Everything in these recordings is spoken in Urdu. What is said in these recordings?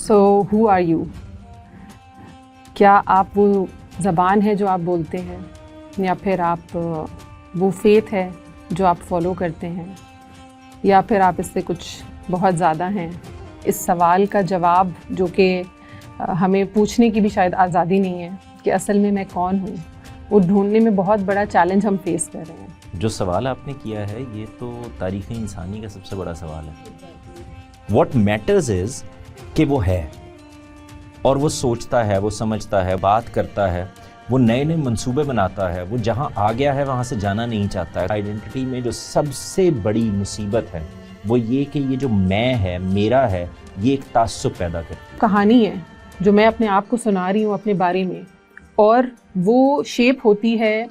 So who are you? کیا آپ وہ زبان ہے جو آپ بولتے ہیں، یا پھر آپ وہ فیتھ ہے جو آپ فالو کرتے ہیں، یا پھر آپ اس سے کچھ بہت زیادہ ہیں؟ اس سوال کا جواب جو کہ ہمیں پوچھنے کی بھی شاید آزادی نہیں ہے کہ اصل میں کون ہوں، وہ ڈھونڈنے میں بہت بڑا چیلنج ہم فیس کر رہے ہیں۔ جو سوال آپ نے کیا ہے یہ تو تاریخ انسانی کا سب سے بڑا سوال ہے۔ واٹ میٹرز از کہ وہ ہے، اور وہ سوچتا ہے، وہ سمجھتا ہے، بات کرتا ہے، وہ نئے نئے منصوبے بناتا ہے، وہ جہاں آ گیا ہے وہاں سے جانا نہیں چاہتا ہے۔ آئیڈینٹی میں جو سب سے بڑی مصیبت ہے وہ یہ کہ یہ جو میں ہے، میرا ہے، یہ ایک تعصب پیدا کرتی ہے۔ کہانی ہے جو میں اپنے آپ کو سنا رہی ہوں اپنے بارے میں، اور وہ شیپ ہوتی ہے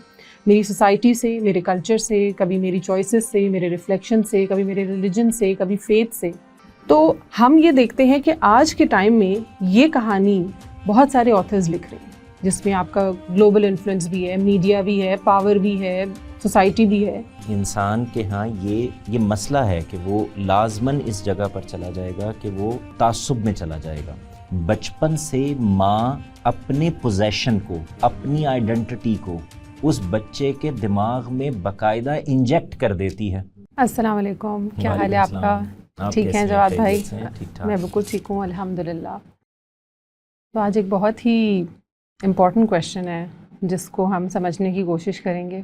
میری سوسائٹی سے، میرے کلچر سے، کبھی میری چوائسز سے، میرے ریفلیکشن سے، کبھی میرے ریلیجن سے، کبھی فیتھ سے۔ تو ہم یہ دیکھتے ہیں کہ آج کے ٹائم میں یہ کہانی بہت سارے آتھرز لکھ رہے ہیں، جس میں آپ کا گلوبل انفلوئنس بھی ہے، میڈیا بھی ہے، پاور بھی ہے، سوسائٹی بھی ہے۔ انسان کے ہاں یہ مسئلہ ہے کہ وہ لازماً اس جگہ پر چلا جائے گا کہ وہ تعصب میں چلا جائے گا۔ بچپن سے ماں اپنے پوزیشن کو، اپنی آئیڈینٹی کو اس بچے کے دماغ میں باقاعدہ انجیکٹ کر دیتی ہے۔ السلام علیکم، کیا حال ہے آپ کا؟ ٹھیک ہیں جواد بھائی؟ میں بالکل ٹھیک ہوں الحمدللہ۔ تو آج ایک بہت ہی امپورٹنٹ کویشچن ہے جس کو ہم سمجھنے کی کوشش کریں گے۔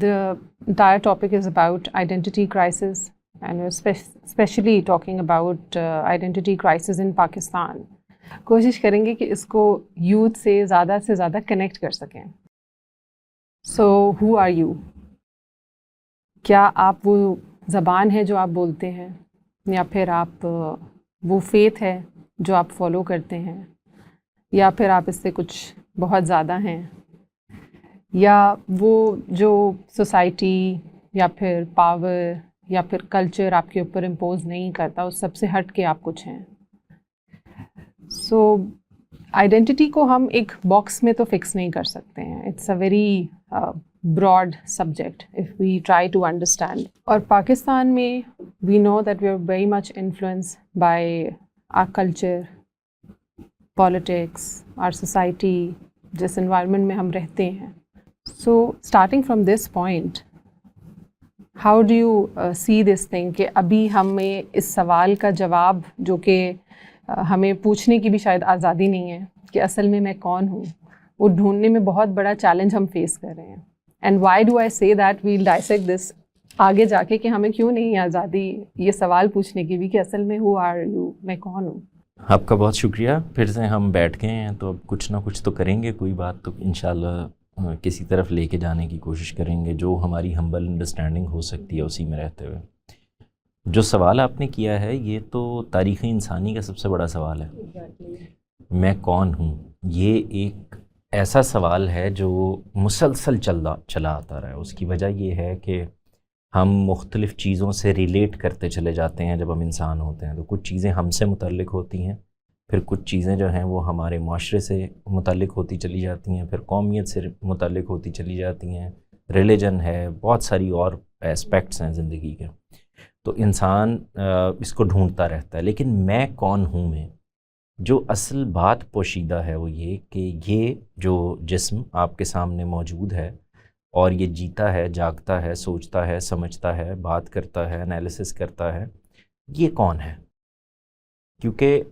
The entire topic is about identity crisis, and we're especially talking about identity crisis in Pakistan. کوشش کریں گے کہ اس کو یوتھ سے زیادہ کنیکٹ کر سکیں۔ So who are you؟ کیا آپ وہ زبان ہے جو آپ بولتے ہیں، یا پھر آپ وہ فیتھ ہے جو آپ فالو کرتے ہیں، یا پھر آپ اس سے کچھ بہت زیادہ ہیں، یا وہ جو سوسائٹی یا پھر پاور یا پھر کلچر آپ کے اوپر امپوز نہیں کرتا، اس سب سے ہٹ کے آپ کچھ ہیں۔ سو آئیڈینٹی کو ہم ایک باکس میں تو فکس نہیں کر سکتے ہیں۔ It's a very broad subject if we try to understand. اور پاکستان میں we know that we are very much influence by our culture, politics, our society, جس انوائرمنٹ میں ہم رہتے ہیں۔ So starting from this point, how do you see this thing کہ ابھی ہمیں اس سوال کا جواب جو کہ ہمیں پوچھنے کی بھی شاید آزادی نہیں ہے کہ اصل میں کون ہوں، وہ ڈھونڈنے میں بہت بڑا چیلنج ہم فیس کر رہے ہیں۔ اینڈ وائی ڈو آئی سے دیٹ، ویل ڈائسیکٹ دس آگے جا کے کہ ہمیں کیوں نہیں آزادی یہ سوال پوچھنے کی بھی کہ اصل میں ہو آر یو، میں کون ہوں۔ آپ کا بہت شکریہ۔ پھر سے ہم بیٹھ گئے ہیں تو اب کچھ نہ کچھ تو کریں گے، کوئی بات تو انشاءاللہ کسی طرف لے کے جانے کی کوشش کریں گے جو ہماری ہمبل انڈرسٹینڈنگ ہو سکتی ہے اسی میں رہتے ہوئے۔ جو سوال آپ نے کیا ہے یہ تو تاریخ انسانی کا سب سے بڑا سوال ہے۔ میں کون ہوں؟ یہ ایک ایسا سوال ہے جو مسلسل چلا آتا رہا ہے۔ اس کی وجہ یہ ہے کہ ہم مختلف چیزوں سے ریلیٹ کرتے چلے جاتے ہیں جب ہم انسان ہوتے ہیں، تو کچھ چیزیں ہم سے متعلق ہوتی ہیں، پھر کچھ چیزیں جو ہیں وہ ہمارے معاشرے سے متعلق ہوتی چلی جاتی ہیں، پھر قومیت سے متعلق ہوتی چلی جاتی ہیں، ریلیجن ہے، بہت ساری اور اسپیکٹس ہیں زندگی کے۔ تو انسان اس کو ڈھونڈتا رہتا ہے، لیکن میں کون ہوں میں جو اصل بات پوشیدہ ہے وہ یہ کہ یہ جو جسم آپ کے سامنے موجود ہے اور یہ جیتا ہے، جاگتا ہے، سوچتا ہے، سمجھتا ہے، بات کرتا ہے، انالیسس کرتا ہے، یہ کون ہے؟ کیونکہ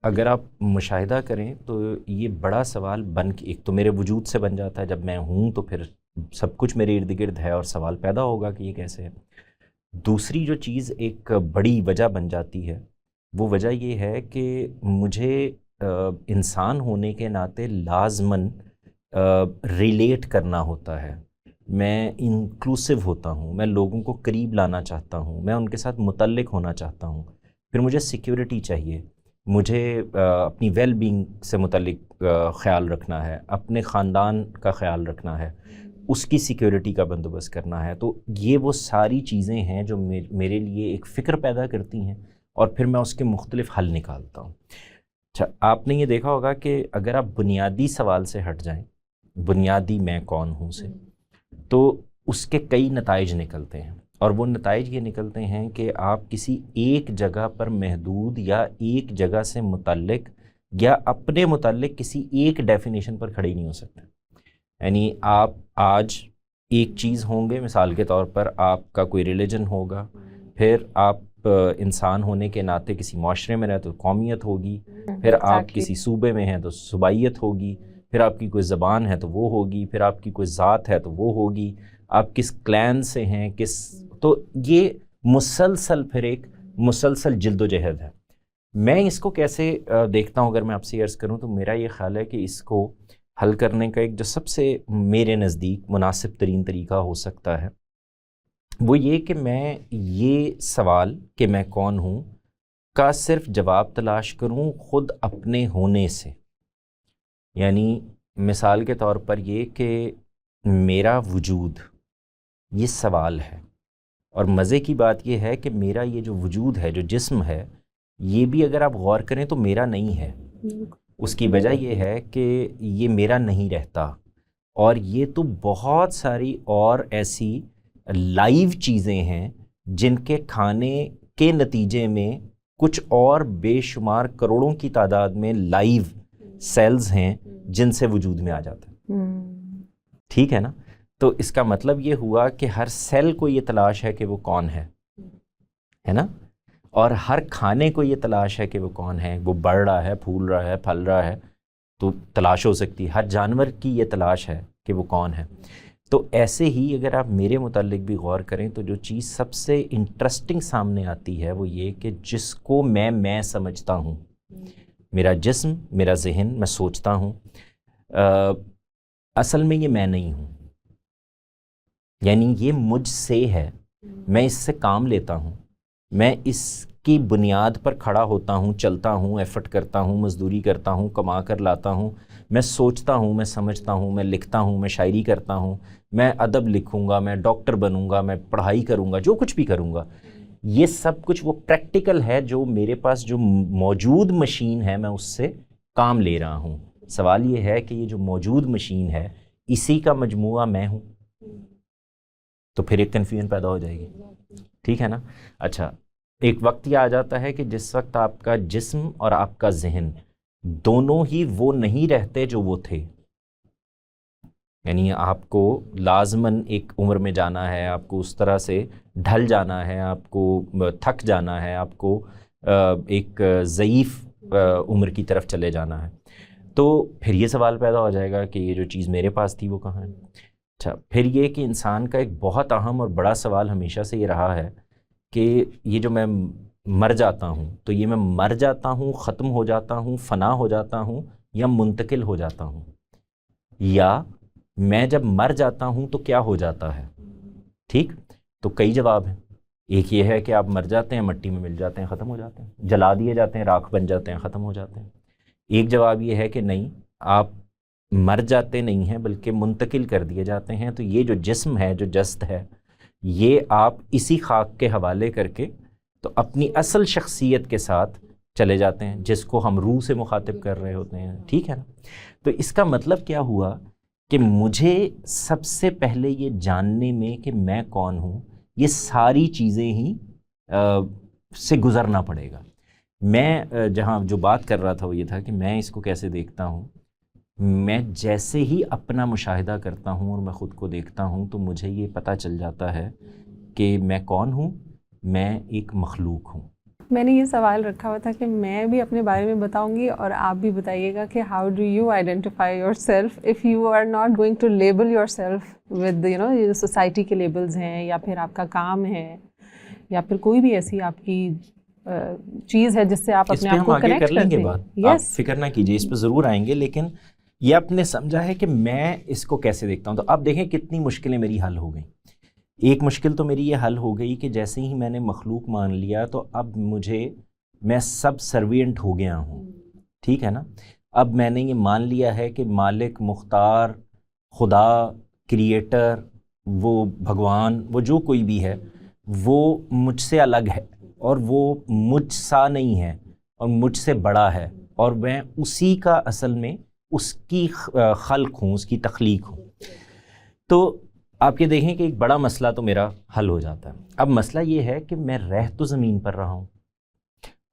اگر آپ مشاہدہ کریں تو یہ بڑا سوال ایک تو میرے وجود سے بن جاتا ہے، جب میں ہوں تو پھر سب کچھ میرے ارد گرد ہے اور سوال پیدا ہوگا کہ یہ کیسے ہے۔ دوسری جو چیز ایک بڑی وجہ بن جاتی ہے وہ وجہ یہ ہے کہ مجھے انسان ہونے کے ناطے لازماً ریلیٹ کرنا ہوتا ہے، میں انکلوسیو ہوتا ہوں، میں لوگوں کو قریب لانا چاہتا ہوں، میں ان کے ساتھ متعلق ہونا چاہتا ہوں، پھر مجھے سیکیورٹی چاہیے، مجھے اپنی ویل بینگ سے متعلق خیال رکھنا ہے، اپنے خاندان کا خیال رکھنا ہے، اس کی سیکیورٹی کا بندوبست کرنا ہے۔ تو یہ وہ ساری چیزیں ہیں جو میرے لیے ایک فکر پیدا کرتی ہیں، اور پھر میں اس کے مختلف حل نکالتا ہوں۔ اچھا، آپ نے یہ دیکھا ہوگا کہ اگر آپ بنیادی سوال سے ہٹ جائیں، بنیادی میں کون ہوں سے، تو اس کے کئی نتائج نکلتے ہیں، اور وہ نتائج یہ نکلتے ہیں کہ آپ کسی ایک جگہ پر محدود یا ایک جگہ سے متعلق یا اپنے متعلق کسی ایک ڈیفینیشن پر کھڑے نہیں ہو سکتے. یعنی آپ آج ایک چیز ہوں گے، مثال کے طور پر آپ کا کوئی ریلیجن ہوگا، پھر آپ انسان ہونے کے ناطے کسی معاشرے میں رہے تو قومیت ہوگی، پھر آپ کسی صوبے میں ہیں تو صوبائیت ہوگی، پھر آپ کی کوئی زبان ہے تو وہ ہوگی، پھر آپ کی کوئی ذات ہے تو وہ ہوگی، آپ کس کلین سے ہیں تو یہ مسلسل پھر ایک مسلسل جلد و جہد ہے. میں اس کو کیسے دیکھتا ہوں، اگر میں آپ سے عرض کروں تو میرا یہ خیال ہے کہ اس کو حل کرنے کا ایک جو سب سے میرے نزدیک مناسب ترین طریقہ ہو سکتا ہے وہ یہ کہ میں یہ سوال کہ میں کون ہوں کا صرف جواب تلاش کروں خود اپنے ہونے سے. یعنی مثال کے طور پر یہ کہ میرا وجود یہ سوال ہے، اور مزے کی بات یہ ہے کہ میرا یہ جو وجود ہے، جو جسم ہے، یہ بھی اگر آپ غور کریں تو میرا نہیں ہے. اس کی وجہ یہ ہے کہ یہ میرا نہیں رہتا، اور یہ تو بہت ساری اور ایسی لائیو چیزیں ہیں جن کے کھانے کے نتیجے میں کچھ اور بے شمار کروڑوں کی تعداد میں لائیو سیلز ہیں جن سے وجود میں آ جاتا ہے. ٹھیک ہے نا؟ تو اس کا مطلب یہ ہوا کہ ہر سیل کو یہ تلاش ہے کہ وہ کون ہے نا؟ اور ہر کھانے کو یہ تلاش ہے کہ وہ کون ہے، وہ بڑھ رہا ہے، پھول رہا ہے، پھل رہا ہے، تو تلاش ہو سکتی ہے. ہر جانور کی یہ تلاش ہے کہ وہ کون ہے. تو ایسے ہی اگر آپ میرے متعلق بھی غور کریں تو جو چیز سب سے انٹرسٹنگ سامنے آتی ہے وہ یہ کہ جس کو میں سمجھتا ہوں، میرا جسم، میرا ذہن، میں سوچتا ہوں، اصل میں یہ میں نہیں ہوں. یعنی یہ مجھ سے ہے، میں اس سے کام لیتا ہوں، میں اس کی بنیاد پر کھڑا ہوتا ہوں، چلتا ہوں، ایفرٹ کرتا ہوں، مزدوری کرتا ہوں، کما کر لاتا ہوں، میں سوچتا ہوں، میں سمجھتا ہوں، میں لکھتا ہوں، میں شاعری کرتا ہوں، میں ادب لکھوں گا، میں ڈاکٹر بنوں گا، میں پڑھائی کروں گا، جو کچھ بھی کروں گا. یہ سب کچھ وہ پریکٹیکل ہے جو میرے پاس جو موجود مشین ہے میں اس سے کام لے رہا ہوں. سوال یہ ہے کہ یہ جو موجود مشین ہے اسی کا مجموعہ میں ہوں. تو پھر ایک کنفیوژن پیدا ہو جائے گی. ٹھیک ہے نا؟ اچھا، ایک وقت یہ آ جاتا ہے کہ جس وقت آپ کا جسم اور آپ کا ذہن دونوں ہی وہ نہیں رہتے جو وہ تھے. یعنی آپ کو لازماً ایک عمر میں جانا ہے، آپ کو اس طرح سے ڈھل جانا ہے، آپ کو تھک جانا ہے، آپ کو ایک ضعیف عمر کی طرف چلے جانا ہے. تو پھر یہ سوال پیدا ہو جائے گا کہ یہ جو چیز میرے پاس تھی وہ کہاں ہے. اچھا، پھر یہ کہ انسان کا ایک بہت اہم اور بڑا سوال ہمیشہ سے یہ رہا ہے کہ یہ جو میں مر جاتا ہوں تو یہ میں مر جاتا ہوں، ختم ہو جاتا ہوں، فنا ہو جاتا ہوں، یا منتقل ہو جاتا ہوں، یا میں جب مر جاتا ہوں تو کیا ہو جاتا ہے. ٹھیک، تو کئی جواب ہیں. ایک یہ ہے کہ آپ مر جاتے ہیں، مٹی میں مل جاتے ہیں، ختم ہو جاتے ہیں، جلا دیے جاتے ہیں، راکھ بن جاتے ہیں، ختم ہو جاتے ہیں. ایک جواب یہ ہے کہ نہیں، آپ مر جاتے نہیں ہیں بلکہ منتقل کر دیے جاتے ہیں. تو یہ جو جسم ہے، جو جسد ہے، یہ آپ اسی خاک کے حوالے کر کے تو اپنی اصل شخصیت کے ساتھ چلے جاتے ہیں جس کو ہم روح سے مخاطب کر رہے ہوتے ہیں. ٹھیک ہے نا؟ تو اس کا مطلب کیا ہوا کہ مجھے سب سے پہلے یہ جاننے میں کہ میں کون ہوں، یہ ساری چیزیں ہی سے گزرنا پڑے گا. میں جہاں جو بات کر رہا تھا وہ یہ تھا کہ میں اس کو کیسے دیکھتا ہوں. میں جیسے ہی اپنا مشاہدہ کرتا ہوں اور میں خود کو دیکھتا ہوں تو مجھے یہ پتہ چل جاتا ہے کہ میں کون ہوں. میں ایک مخلوق ہوں. میں نے یہ سوال رکھا ہوا تھا کہ میں بھی اپنے بارے میں بتاؤں گی اور آپ بھی بتائیے گا کہ how do you identify your self if you are not going to label your self with یہ سوسائٹی کے لیبلز ہیں، یا پھر آپ کا کام ہے، یا پھر کوئی بھی ایسی آپ کی چیز ہے جس سے آپ اپنے آپ کو کنیکٹ کرتے ہیں. آپ فکر نہ کیجیے، اس پہ ضرور آئیں گے. لیکن یہ آپ نے سمجھا ہے کہ میں اس کو کیسے دیکھتا ہوں. تو آپ دیکھیں کتنی مشکلیں میری حل ہو گئیں. ایک مشکل تو میری یہ حل ہو گئی کہ جیسے ہی میں نے مخلوق مان لیا تو اب میں سب سروینٹ ہو گیا ہوں. ٹھیک ہے نا؟ اب میں نے یہ مان لیا ہے کہ مالک، مختار، خدا، کریٹر، وہ بھگوان، وہ جو کوئی بھی ہے وہ مجھ سے الگ ہے اور وہ مجھ سا نہیں ہے اور مجھ سے بڑا ہے، اور میں اسی کا اصل میں اس کی خلق ہوں، اس کی تخلیق ہوں. تو آپ یہ دیکھیں کہ ایک بڑا مسئلہ تو میرا حل ہو جاتا ہے. اب مسئلہ یہ ہے کہ میں رہ تو زمین پر رہا ہوں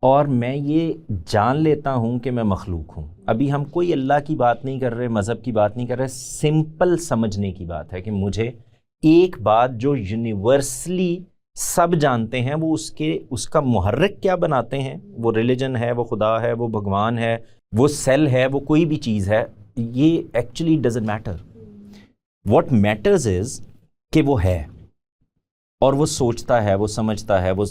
اور میں یہ جان لیتا ہوں کہ میں مخلوق ہوں. ابھی ہم کوئی اللہ کی بات نہیں کر رہے, مذہب کی بات نہیں کر رہے, سمپل سمجھنے کی بات ہے کہ مجھے ایک بات جو یونیورسلی سب جانتے ہیں, وہ اس کا محرک کیا بناتے ہیں, وہ ریلیجن ہے, وہ خدا ہے, وہ بھگوان ہے, وہ سیل ہے, وہ کوئی بھی چیز ہے, یہ actually doesn't matter. What matters is کہ وہ ہے اور وہ سوچتا ہے, وہ سمجھتا ہے, وہ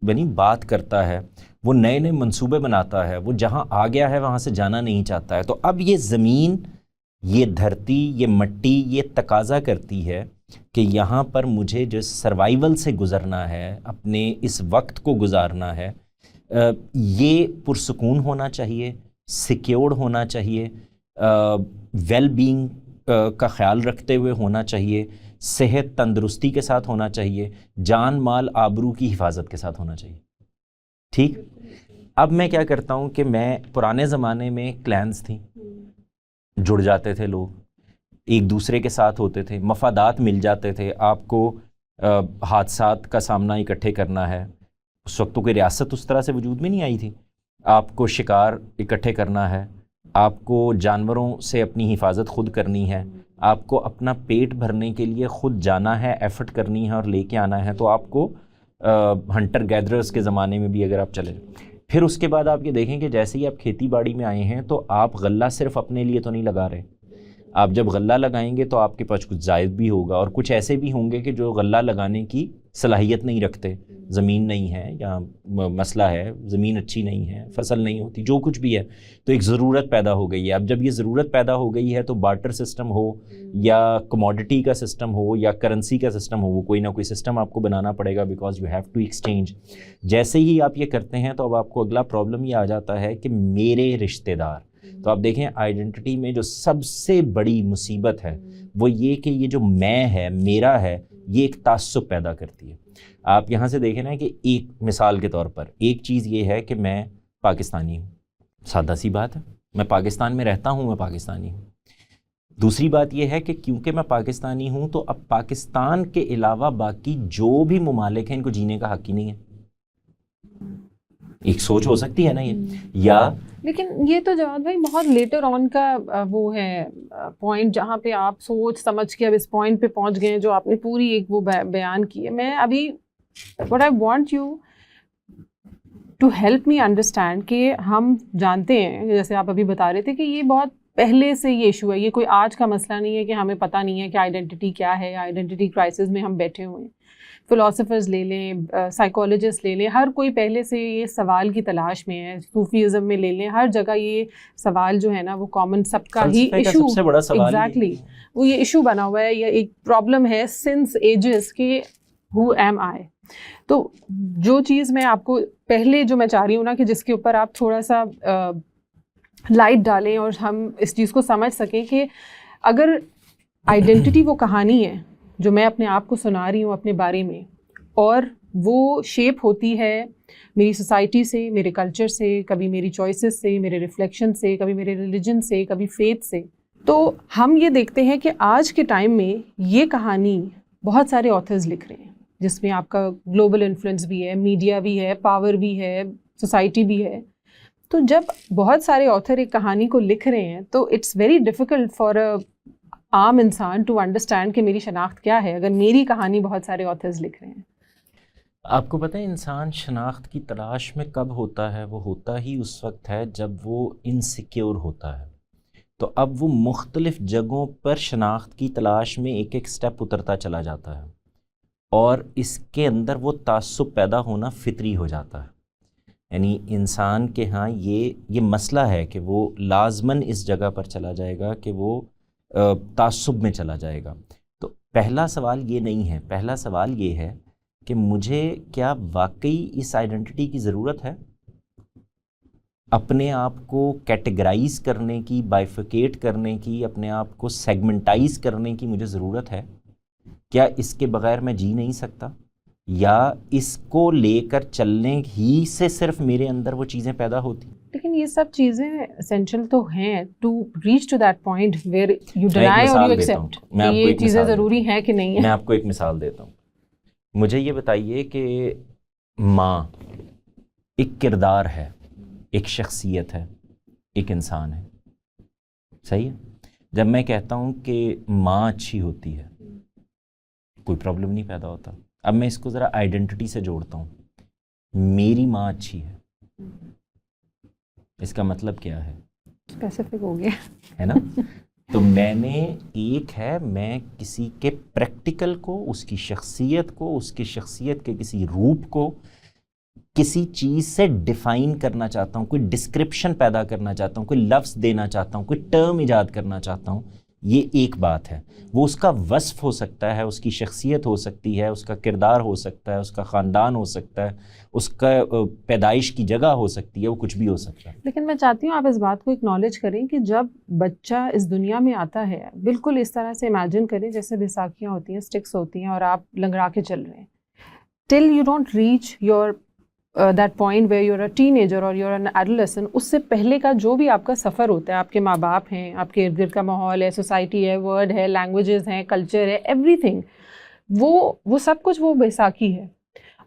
یعنی بات کرتا ہے, وہ نئے نئے منصوبے بناتا ہے, وہ جہاں آ گیا ہے وہاں سے جانا نہیں چاہتا ہے. تو اب یہ زمین, یہ دھرتی, یہ مٹی, یہ تقاضا کرتی ہے کہ یہاں پر مجھے جو سروائیول سے گزرنا ہے, اپنے اس وقت کو گزارنا ہے, یہ پرسکون ہونا چاہیے, سیکیورڈ ہونا چاہیے, ویل بینگ کا خیال رکھتے ہوئے ہونا چاہیے, صحت تندرستی کے ساتھ ہونا چاہیے, جان مال آبرو کی حفاظت کے ساتھ ہونا چاہیے. ٹھیک. اب میں کیا کرتا ہوں کہ میں پرانے زمانے میں کلینز تھیں, جڑ جاتے تھے لوگ, ایک دوسرے کے ساتھ ہوتے تھے, مفادات مل جاتے تھے. آپ کو حادثات کا سامنا اکٹھے کرنا ہے, اس وقت تو کوئی ریاست اس طرح سے وجود میں نہیں آئی تھی. آپ کو شکار اکٹھے کرنا ہے, آپ کو جانوروں سے اپنی حفاظت خود کرنی ہے, آپ کو اپنا پیٹ بھرنے کے لیے خود جانا ہے, ایفرٹ کرنی ہے اور لے کے آنا ہے. تو آپ کو ہنٹر گیدررز کے زمانے میں بھی اگر آپ چلیں, پھر اس کے بعد آپ یہ دیکھیں کہ جیسے ہی آپ کھیتی باڑی میں آئے ہیں تو آپ غلہ صرف اپنے لیے تو نہیں لگا رہے. آپ جب غلہ لگائیں گے تو آپ کے پاس کچھ زائد بھی ہوگا, اور کچھ ایسے بھی ہوں گے کہ جو غلہ لگانے کی صلاحیت نہیں رکھتے, زمین نہیں ہے یا مسئلہ ہے, زمین اچھی نہیں ہے, فصل نہیں ہوتی, جو کچھ بھی ہے. تو ایک ضرورت پیدا ہو گئی ہے. اب جب یہ ضرورت پیدا ہو گئی ہے تو بارٹر سسٹم ہو یا کموڈٹی کا سسٹم ہو یا کرنسی کا سسٹم ہو, وہ کوئی نہ کوئی سسٹم آپ کو بنانا پڑے گا, because you have to exchange. جیسے ہی آپ یہ کرتے ہیں تو اب آپ کو اگلا پرابلم یہ آ جاتا ہے کہ میرے رشتہ دار. تو آپ دیکھیں آئیڈینٹی میں جو سب سے بڑی مصیبت ہے وہ یہ کہ یہ جو میں ہے, میرا ہے, یہ ایک تعصب پیدا کرتی ہے. آپ یہاں سے دیکھیں نا کہ ایک مثال کے طور پر ایک چیز یہ ہے کہ میں پاکستانی ہوں, سادہ سی بات ہے, میں پاکستان میں رہتا ہوں, میں پاکستانی ہوں. دوسری بات یہ ہے کہ کیونکہ میں پاکستانی ہوں تو اب پاکستان کے علاوہ باقی جو بھی ممالک ہیں ان کو جینے کا حق ہی نہیں ہے. ایک سوچ ہو سکتی ہے نا یہ, یا لیکن یہ تو جواد بھائی بہت لیٹر آن کا وہ ہے پوائنٹ جہاں پہ آپ سوچ سمجھ کے اب اس پوائنٹ پہ پہنچ گئے ہیں جو آپ نے پوری ایک وہ بیان کی ہے. میں ابھی what I want you to help me understand کہ ہم جانتے ہیں, جیسے آپ ابھی بتا رہے تھے کہ یہ بہت پہلے سے یہ ایشو ہے, یہ کوئی آج کا مسئلہ نہیں ہے کہ ہمیں پتہ نہیں ہے کہ آئیڈینٹی کیا ہے. آئیڈینٹی کرائسس میں ہم بیٹھے ہوئے ہیں. فلاسفرز لے لیں, سائیکالوجسٹ لے لیں, ہر کوئی پہلے سے یہ سوال کی تلاش میں ہے. صوفیزم میں لے لیں, ہر جگہ یہ سوال جو ہے نا وہ کامن سب کا ہی ایشو, ایگزیکٹلی وہ یہ ایشو بنا ہوا ہے, یہ ایک پرابلم ہے سنس ایجز کہ who am I. تو جو چیز میں آپ کو پہلے جو میں چاہ رہی ہوں نا کہ جس کے اوپر آپ تھوڑا سا لائٹ ڈالیں اور ہم اس چیز کو سمجھ سکیں کہ اگر آئیڈینٹی وہ کہانی ہے جو میں اپنے آپ کو سنا رہی ہوں اپنے بارے میں, اور وہ شیپ ہوتی ہے میری سوسائٹی سے, میرے کلچر سے, کبھی میری چوائسیز سے, میرے ریفلیکشن سے, کبھی میرے ریلیجن سے, کبھی فیتھ سے, تو ہم یہ دیکھتے ہیں کہ آج کے ٹائم میں یہ کہانی بہت سارے آتھرز لکھ رہے ہیں, جس میں آپ کا گلوبل انفلوئنس بھی ہے, میڈیا بھی ہے, پاور بھی ہے, سوسائٹی بھی ہے. تو جب بہت سارے آتھر ایک کہانی کو لکھ رہے ہیں تو it's very difficult for a عام انسان ٹو انڈرسٹینڈ کہ میری شناخت کیا ہے اگر میری کہانی بہت سارے آتھرز لکھ رہے ہیں. آپ کو پتہ ہے انسان شناخت کی تلاش میں کب ہوتا ہے؟ وہ ہوتا ہی اس وقت ہے جب وہ انسیکیور ہوتا ہے. تو اب وہ مختلف جگہوں پر شناخت کی تلاش میں ایک ایک سٹیپ اترتا چلا جاتا ہے, اور اس کے اندر وہ تعصب پیدا ہونا فطری ہو جاتا ہے. یعنی انسان کے ہاں یہ مسئلہ ہے کہ وہ لازماً اس جگہ پر چلا جائے گا کہ وہ تعصب میں چلا جائے گا. تو پہلا سوال یہ نہیں ہے, پہلا سوال یہ ہے کہ مجھے کیا واقعی اس آئیڈینٹی کی ضرورت ہے؟ اپنے آپ کو کیٹیگرائز کرنے کی, بائیفیکیٹ کرنے کی, اپنے آپ کو سیگمنٹائز کرنے کی مجھے ضرورت ہے؟ کیا اس کے بغیر میں جی نہیں سکتا؟ یا اس کو لے کر چلنے ہی سے صرف میرے اندر وہ چیزیں پیدا ہوتی؟ لیکن یہ سب چیزیں اسینشیل تو ہیں to reach to that point where you deny اور یو ایکسیپٹ کہ یہ چیزیں ضروری ہیں کہ نہیں ہیں. میں آپ کو ایک مثال دیتا ہوں. مجھے یہ بتائیے کہ ماں ایک کردار ہے، ایک شخصیت ہے، ایک انسان ہے، صحیح ہے؟ جب میں کہتا ہوں کہ ماں اچھی ہوتی ہے کوئی پرابلم نہیں پیدا ہوتا. اب میں اس کو ذرا آئیڈینٹی سے جوڑتا ہوں، میری ماں اچھی ہے، اس کا مطلب کیا ہے؟ اسپیسیفک ہو گیا ہے نا. تو میں نے ایک ہے، میں کسی کے پریکٹیکل کو، اس کی شخصیت کو، اس کی شخصیت کے کسی روپ کو کسی چیز سے ڈیفائن کرنا چاہتا ہوں، کوئی ڈسکرپشن پیدا کرنا چاہتا ہوں، کوئی لفظ دینا چاہتا ہوں، کوئی ٹرم ایجاد کرنا چاہتا ہوں. یہ ایک بات ہے. وہ اس کا وصف ہو سکتا ہے، اس کی شخصیت ہو سکتی ہے، اس کا کردار ہو سکتا ہے، اس کا خاندان ہو سکتا ہے، اس کا پیدائش کی جگہ ہو سکتی ہے، وہ کچھ بھی ہو سکتا ہے. لیکن میں چاہتی ہوں آپ اس بات کو اکنالج کریں کہ جب بچہ اس دنیا میں آتا ہے بالکل اس طرح سے امیجن کریں جیسے بیساکھیاں ہوتی ہیں، اسٹکس ہوتی ہیں اور آپ لنگڑا کے چل رہے ہیں. Till you don't reach your that point where you are a teenager اور یو آر این ایڈولسنٹ، اس سے پہلے کا جو بھی آپ کا سفر ہوتا ہے، آپ کے ماں باپ ہیں، آپ کے ارد گرد کا ماحول ہے، سوسائٹی ہے، ورڈ ہے، لینگویجز ہیں، کلچر ہے، ایوری تھنگ، وہ سب کچھ وہ بیساکھی ہے،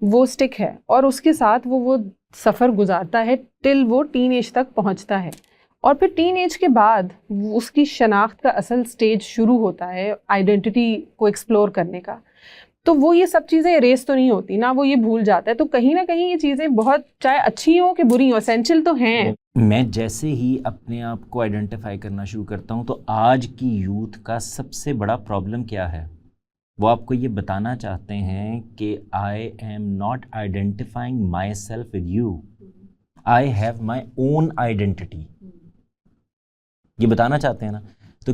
وہ اسٹک ہے، اور اس کے ساتھ وہ سفر گزارتا ہے ٹل وہ ٹین ایج تک پہنچتا ہے. اور پھر ٹین ایج کے بعد اس کی شناخت کا اصل سٹیج شروع ہوتا ہے آئیڈینٹی کو ایکسپلور کرنے کا. تو وہ یہ سب چیزیں اریز تو نہیں ہوتی، نہ وہ یہ بھول جاتا ہے. تو کہیں نہ کہیں یہ چیزیں بہت چاہے اچھی ہوں کہ بری ہوں اسینشیل تو ہیں. میں جیسے ہی اپنے آپ کو آئیڈینٹیفائی کرنا شروع کرتا ہوں تو آج کی یوتھ کا سب سے بڑا پرابلم کیا ہے؟ وہ آپ کو یہ بتانا چاہتے ہیں کہ I am not identifying my self with you, I have my own identity. یہ بتانا چاہتے ہیں نا. تو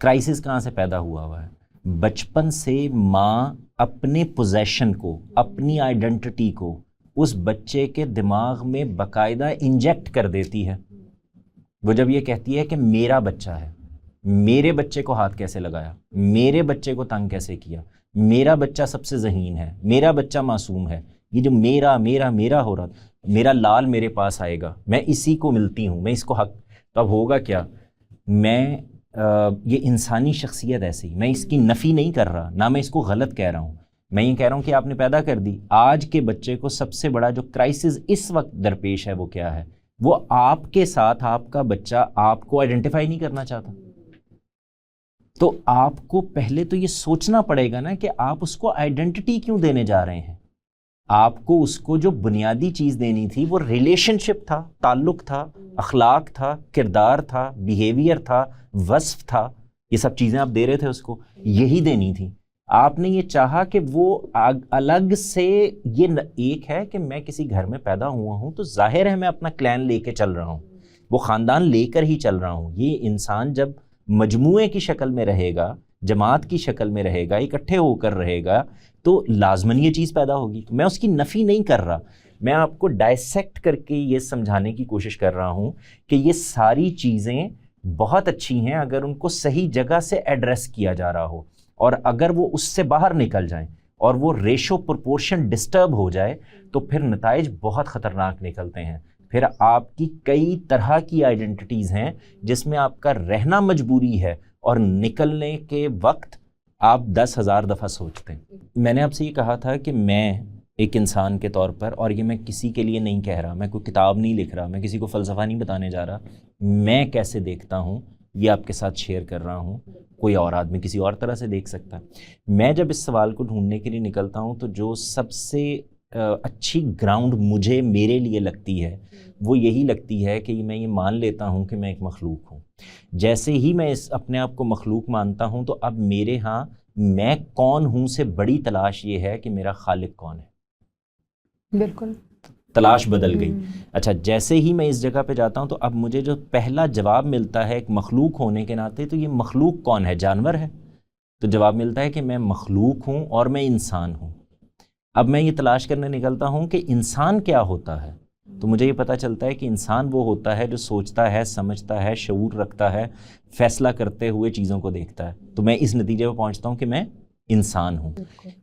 کرائسس کہاں سے پیدا ہوا ہے؟ بچپن سے ماں اپنے پوزیشن کو، اپنی آئیڈینٹی کو اس بچے کے دماغ میں باقاعدہ انجیکٹ کر دیتی ہے. وہ جب یہ کہتی ہے کہ میرا بچہ ہے، میرے بچے کو ہاتھ کیسے لگایا، میرے بچے کو تنگ کیسے کیا، میرا بچہ سب سے ذہین ہے، میرا بچہ معصوم ہے، یہ جو میرا میرا میرا ہو رہا، میرا لال میرے پاس آئے گا، میں اسی کو ملتی ہوں، میں اس کو حق. تو اب ہوگا کیا؟ میں یہ انسانی شخصیت ایسی، میں اس کی نفی نہیں کر رہا، نہ میں اس کو غلط کہہ رہا ہوں، میں یہ کہہ رہا ہوں کہ آپ نے پیدا کر دی. آج کے بچے کو سب سے بڑا جو کرائسس اس وقت درپیش ہے وہ کیا ہے؟ وہ آپ کے ساتھ آپ کا بچہ آپ کو آئیڈینٹیفائی نہیں کرنا چاہتا. تو آپ کو پہلے تو یہ سوچنا پڑے گا نا کہ آپ اس کو آئیڈینٹی کیوں دینے جا رہے ہیں. آپ کو اس کو جو بنیادی چیز دینی تھی وہ ریلیشن شپ تھا، تعلق تھا، اخلاق تھا، کردار تھا، بیہیویئر تھا، وصف تھا. یہ سب چیزیں آپ دے رہے تھے اس کو، یہی دینی تھی. آپ نے یہ چاہا کہ وہ الگ سے، یہ ایک ہے کہ میں کسی گھر میں پیدا ہوا ہوں تو ظاہر ہے میں اپنا کلین لے کے چل رہا ہوں، وہ خاندان لے کر ہی چل رہا ہوں. یہ انسان جب مجموعے کی شکل میں رہے گا، جماعت کی شکل میں رہے گا، اکٹھے ہو کر رہے گا تو لازماً یہ چیز پیدا ہوگی. میں اس کی نفی نہیں کر رہا، میں آپ کو ڈائسیکٹ کر کے یہ سمجھانے کی کوشش کر رہا ہوں کہ یہ ساری چیزیں بہت اچھی ہیں اگر ان کو صحیح جگہ سے ایڈریس کیا جا رہا ہو، اور اگر وہ اس سے باہر نکل جائیں اور وہ ریشو پرپورشن ڈسٹرب ہو جائے تو پھر نتائج بہت خطرناک نکلتے ہیں. پھر آپ کی کئی طرح کی آئیڈینٹیز ہیں جس میں آپ کا رہنا مجبوری ہے اور نکلنے کے وقت آپ 10,000 دفعہ سوچتے ہیں. میں نے آپ سے یہ کہا تھا کہ میں ایک انسان کے طور پر، اور یہ میں کسی کے لیے نہیں کہہ رہا، میں کوئی کتاب نہیں لکھ رہا، میں کسی کو فلسفہ نہیں بتانے جا رہا، میں کیسے دیکھتا ہوں یہ آپ کے ساتھ شیئر کر رہا ہوں. کوئی اور آدمی کسی اور طرح سے دیکھ سکتا ہے. میں جب اس سوال کو ڈھونڈنے کے لیے نکلتا ہوں تو جو سب سے اچھی گراؤنڈ مجھے میرے لیے لگتی ہے وہ یہی لگتی ہے کہ میں یہ مان لیتا ہوں کہ میں ایک مخلوق ہوں. جیسے ہی میں اپنے آپ کو مخلوق مانتا ہوں تو اب میرے ہاں میں کون ہوں سے بڑی تلاش یہ ہے کہ میرا خالق کون ہے. بالکل تلاش بدل گئی. اچھا، جیسے ہی میں اس جگہ پہ جاتا ہوں تو اب مجھے جو پہلا جواب ملتا ہے ایک مخلوق ہونے کے ناطے، تو یہ مخلوق کون ہے؟ جانور ہے؟ تو جواب ملتا ہے کہ میں مخلوق ہوں اور میں انسان ہوں. اب میں یہ تلاش کرنے نکلتا ہوں کہ انسان کیا ہوتا ہے، تو مجھے یہ پتہ چلتا ہے کہ انسان وہ ہوتا ہے جو سوچتا ہے، سمجھتا ہے، شعور رکھتا ہے، فیصلہ کرتے ہوئے چیزوں کو دیکھتا ہے. تو میں اس نتیجے پہ پہنچتا ہوں کہ میں انسان ہوں.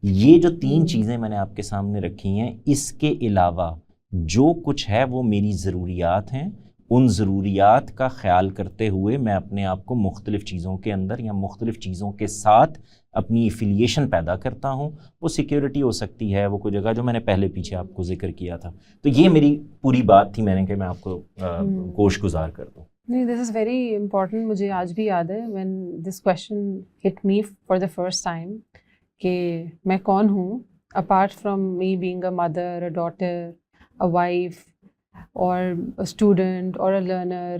یہ جو 3 چیزیں میں نے آپ کے سامنے رکھی ہیں، اس کے علاوہ جو کچھ ہے وہ میری ضروریات ہیں. ان ضروریات کا خیال کرتے ہوئے میں اپنے آپ کو مختلف چیزوں کے اندر یا مختلف چیزوں کے ساتھ اپنی ایفیلیشن پیدا کرتا ہوں. وہ سیکیورٹی ہو سکتی ہے، وہ کوئی جگہ جو میں نے پہلے پیچھے آپ کو ذکر کیا تھا. تو یہ میری پوری بات تھی، میں نے کہ میں آپ کو گوش گزار کر دوں. نہیں، دس از ویری امپورٹنٹ. مجھے آج بھی یاد ہے when this question hit me for the first time کہ میں کون ہوں apart from me being a mother, a daughter, a wife اور اے اسٹوڈنٹ اور اے لرنر.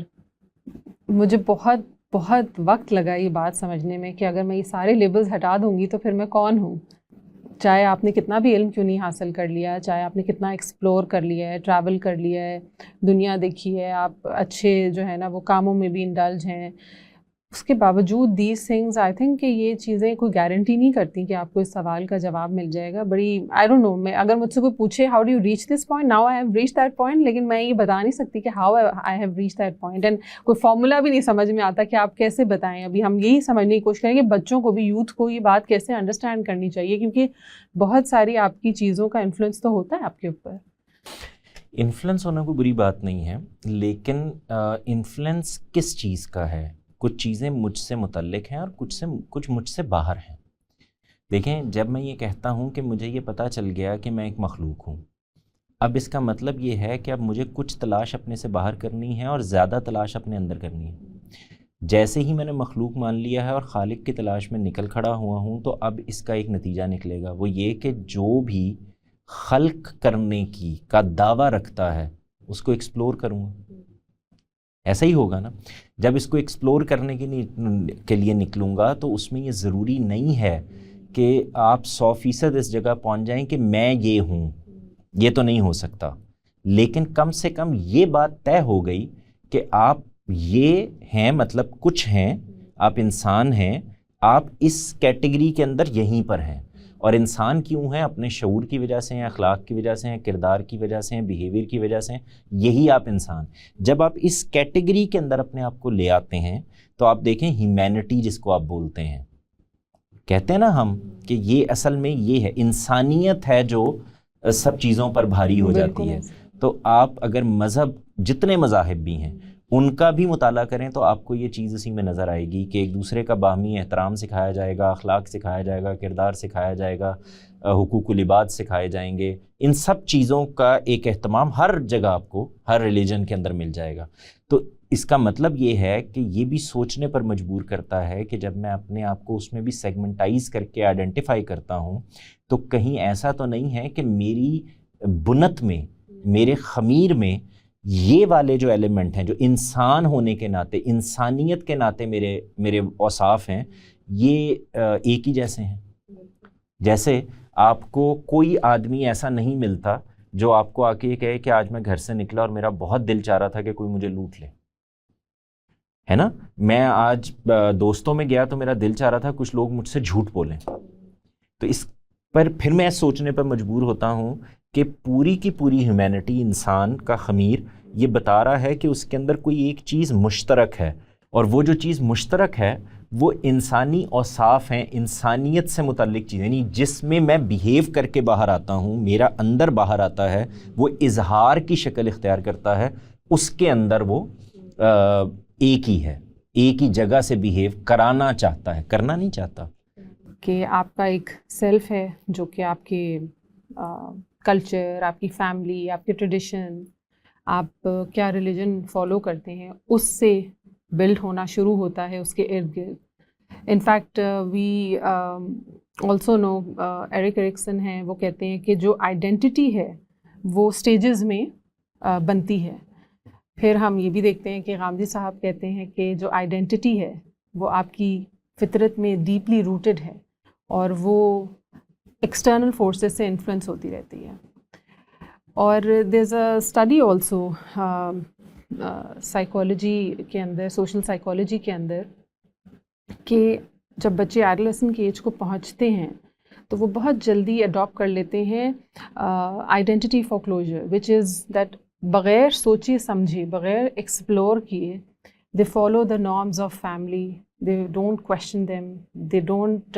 مجھے بہت بہت وقت لگا یہ بات سمجھنے میں کہ اگر میں یہ سارے لیبلز ہٹا دوں گی تو پھر میں کون ہوں. چاہے آپ نے کتنا بھی علم کیوں نہیں حاصل کر لیا، چاہے آپ نے کتنا ایکسپلور کر لیا ہے، ٹریول کر لیا ہے، دنیا دیکھی ہے، آپ اچھے جو ہے نا وہ کاموں میں بھی انڈلج ہیں، اس کے باوجود دیز تھنگز آئی تھنک کہ یہ چیزیں کوئی گارنٹی نہیں کرتی کہ آپ کو اس سوال کا جواب مل جائے گا. بڑی آئی ڈونٹ نو، میں اگر مجھ سے کوئی پوچھے how do you reach this point, now I have reach that point, لیکن میں یہ بتا نہیں سکتی کہ how I have reach that point. And کوئی فارمولا بھی نہیں سمجھ میں آتا کہ آپ کیسے بتائیں. ابھی ہم یہی سمجھنے کی کوشش کریں کہ بچوں کو بھی، یوتھ کو یہ بات کیسے انڈرسٹینڈ کرنی چاہیے، کیونکہ بہت ساری آپ کی چیزوں کا انفلوئنس تو ہوتا ہے آپ کے اوپر. انفلوئنس ہونا کوئی بری بات نہیں ہے، لیکن انفلوئنس کس چیز کا ہے؟ کچھ چیزیں مجھ سے متعلق ہیں اور کچھ مجھ سے باہر ہیں. دیکھیں، جب میں یہ کہتا ہوں کہ مجھے یہ پتہ چل گیا کہ میں ایک مخلوق ہوں، اب اس کا مطلب یہ ہے کہ اب مجھے کچھ تلاش اپنے سے باہر کرنی ہے اور زیادہ تلاش اپنے اندر کرنی ہے. جیسے ہی میں نے مخلوق مان لیا ہے اور خالق کی تلاش میں نکل کھڑا ہوا ہوں، تو اب اس کا ایک نتیجہ نکلے گا، وہ یہ کہ جو بھی خلق کرنے کا دعویٰ رکھتا ہے اس کو ایکسپلور کروں گا. ایسا ہی ہوگا نا. جب اس کو ایکسپلور کرنے کے لیے نکلوں گا تو اس میں یہ ضروری نہیں ہے کہ آپ 100% اس جگہ پہنچ جائیں کہ میں یہ ہوں. یہ تو نہیں ہو سکتا، لیکن کم سے کم یہ بات طے ہو گئی کہ آپ یہ ہیں، مطلب کچھ ہیں، آپ انسان ہیں، آپ اس کیٹیگری کے اندر یہیں پر ہیں. اور انسان کیوں ہیں؟ اپنے شعور کی وجہ سے ہیں، اخلاق کی وجہ سے ہیں، کردار کی وجہ سے ہیں، بیہیویئر کی وجہ سے ہیں. یہی آپ انسان. جب آپ اس کیٹیگری کے اندر اپنے آپ کو لے آتے ہیں تو آپ دیکھیں ہیومینٹی جس کو آپ بولتے ہیں، کہتے ہیں نا ہم کہ یہ اصل میں یہ ہے، انسانیت ہے جو سب چیزوں پر بھاری ہو جاتی ہے. تو آپ اگر مذہب، جتنے مذاہب بھی ہیں ان کا بھی مطالعہ کریں تو آپ کو یہ چیز اسی میں نظر آئے گی کہ ایک دوسرے کا باہمی احترام سکھایا جائے گا، اخلاق سکھایا جائے گا، کردار سکھایا جائے گا، حقوق العباد سکھائے جائیں گے. ان سب چیزوں کا ایک اہتمام ہر جگہ آپ کو ہر ریلیجن کے اندر مل جائے گا. تو اس کا مطلب یہ ہے کہ یہ بھی سوچنے پر مجبور کرتا ہے کہ جب میں اپنے آپ کو اس میں بھی سیگمنٹائز کر کے آئیڈینٹیفائی کرتا ہوں تو کہیں ایسا تو نہیں ہے کہ میری بنت میں، میرے خمیر میں یہ والے جو ایلیمنٹ ہیں جو انسان ہونے کے ناطے، انسانیت کے ناطے میرے اوصاف ہیں، یہ ایک ہی جیسے ہیں. جیسے آپ کو کوئی آدمی ایسا نہیں ملتا جو آپ کو آ کے یہ کہے کہ آج میں گھر سے نکلا اور میرا بہت دل چاہ رہا تھا کہ کوئی مجھے لوٹ لے، ہے نا. میں آج دوستوں میں گیا تو میرا دل چاہ رہا تھا کچھ لوگ مجھ سے جھوٹ بولیں. تو اس پر پھر میں سوچنے پر مجبور ہوتا ہوں کہ پوری کی پوری ہیومینٹی، انسان کا خمیر یہ بتا رہا ہے کہ اس کے اندر کوئی ایک چیز مشترک ہے، اور وہ جو چیز مشترک ہے وہ انسانی اوصاف ہیں، انسانیت سے متعلق چیزیں. یعنی جس میں میں بیہیو کر کے باہر آتا ہوں، میرا اندر باہر آتا ہے، وہ اظہار کی شکل اختیار کرتا ہے، اس کے اندر وہ ایک ہی ہے، ایک ہی جگہ سے بیہیو کرانا چاہتا ہے، کرنا نہیں چاہتا. کہ آپ کا ایک سیلف ہے جو کہ آپ کے کلچر، آپ کی فیملی، آپ کے ٹریڈیشن، آپ کیا ریلیجن فالو کرتے ہیں، اس سے بلڈ ہونا شروع ہوتا ہے اس کے ارد گرد. In fact we also know, Erik Erikson ہیں، وہ کہتے ہیں کہ جو آئیڈینٹی ہے وہ سٹیجز میں بنتی ہے. پھر ہم یہ بھی دیکھتے ہیں کہ غامدی صاحب کہتے ہیں کہ جو آئیڈینٹی ہے وہ آپ کی فطرت میں ڈیپلی روٹڈ ہے اور وہ ایکسٹرنل فورسز سے انفلوئنس ہوتی رہتی ہے. اور دیر از اے اسٹڈی آلسو سائیکالوجی کے اندر، سوشل سائیکالوجی کے اندر، کہ جب بچے ایڈولسنٹ کی ایج کو پہنچتے ہیں تو وہ بہت جلدی اڈاپٹ کر لیتے ہیں آئیڈینٹی فورکلوجر، وچ از دیٹ بغیر سوچے سمجھے، بغیر ایکسپلور کیے، they follow the norms of family, they don't question them, they don't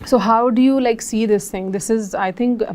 So how do you like see this thing? This is I think a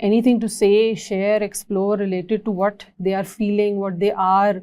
anything to say, share, explore related to what they are feeling, what they are.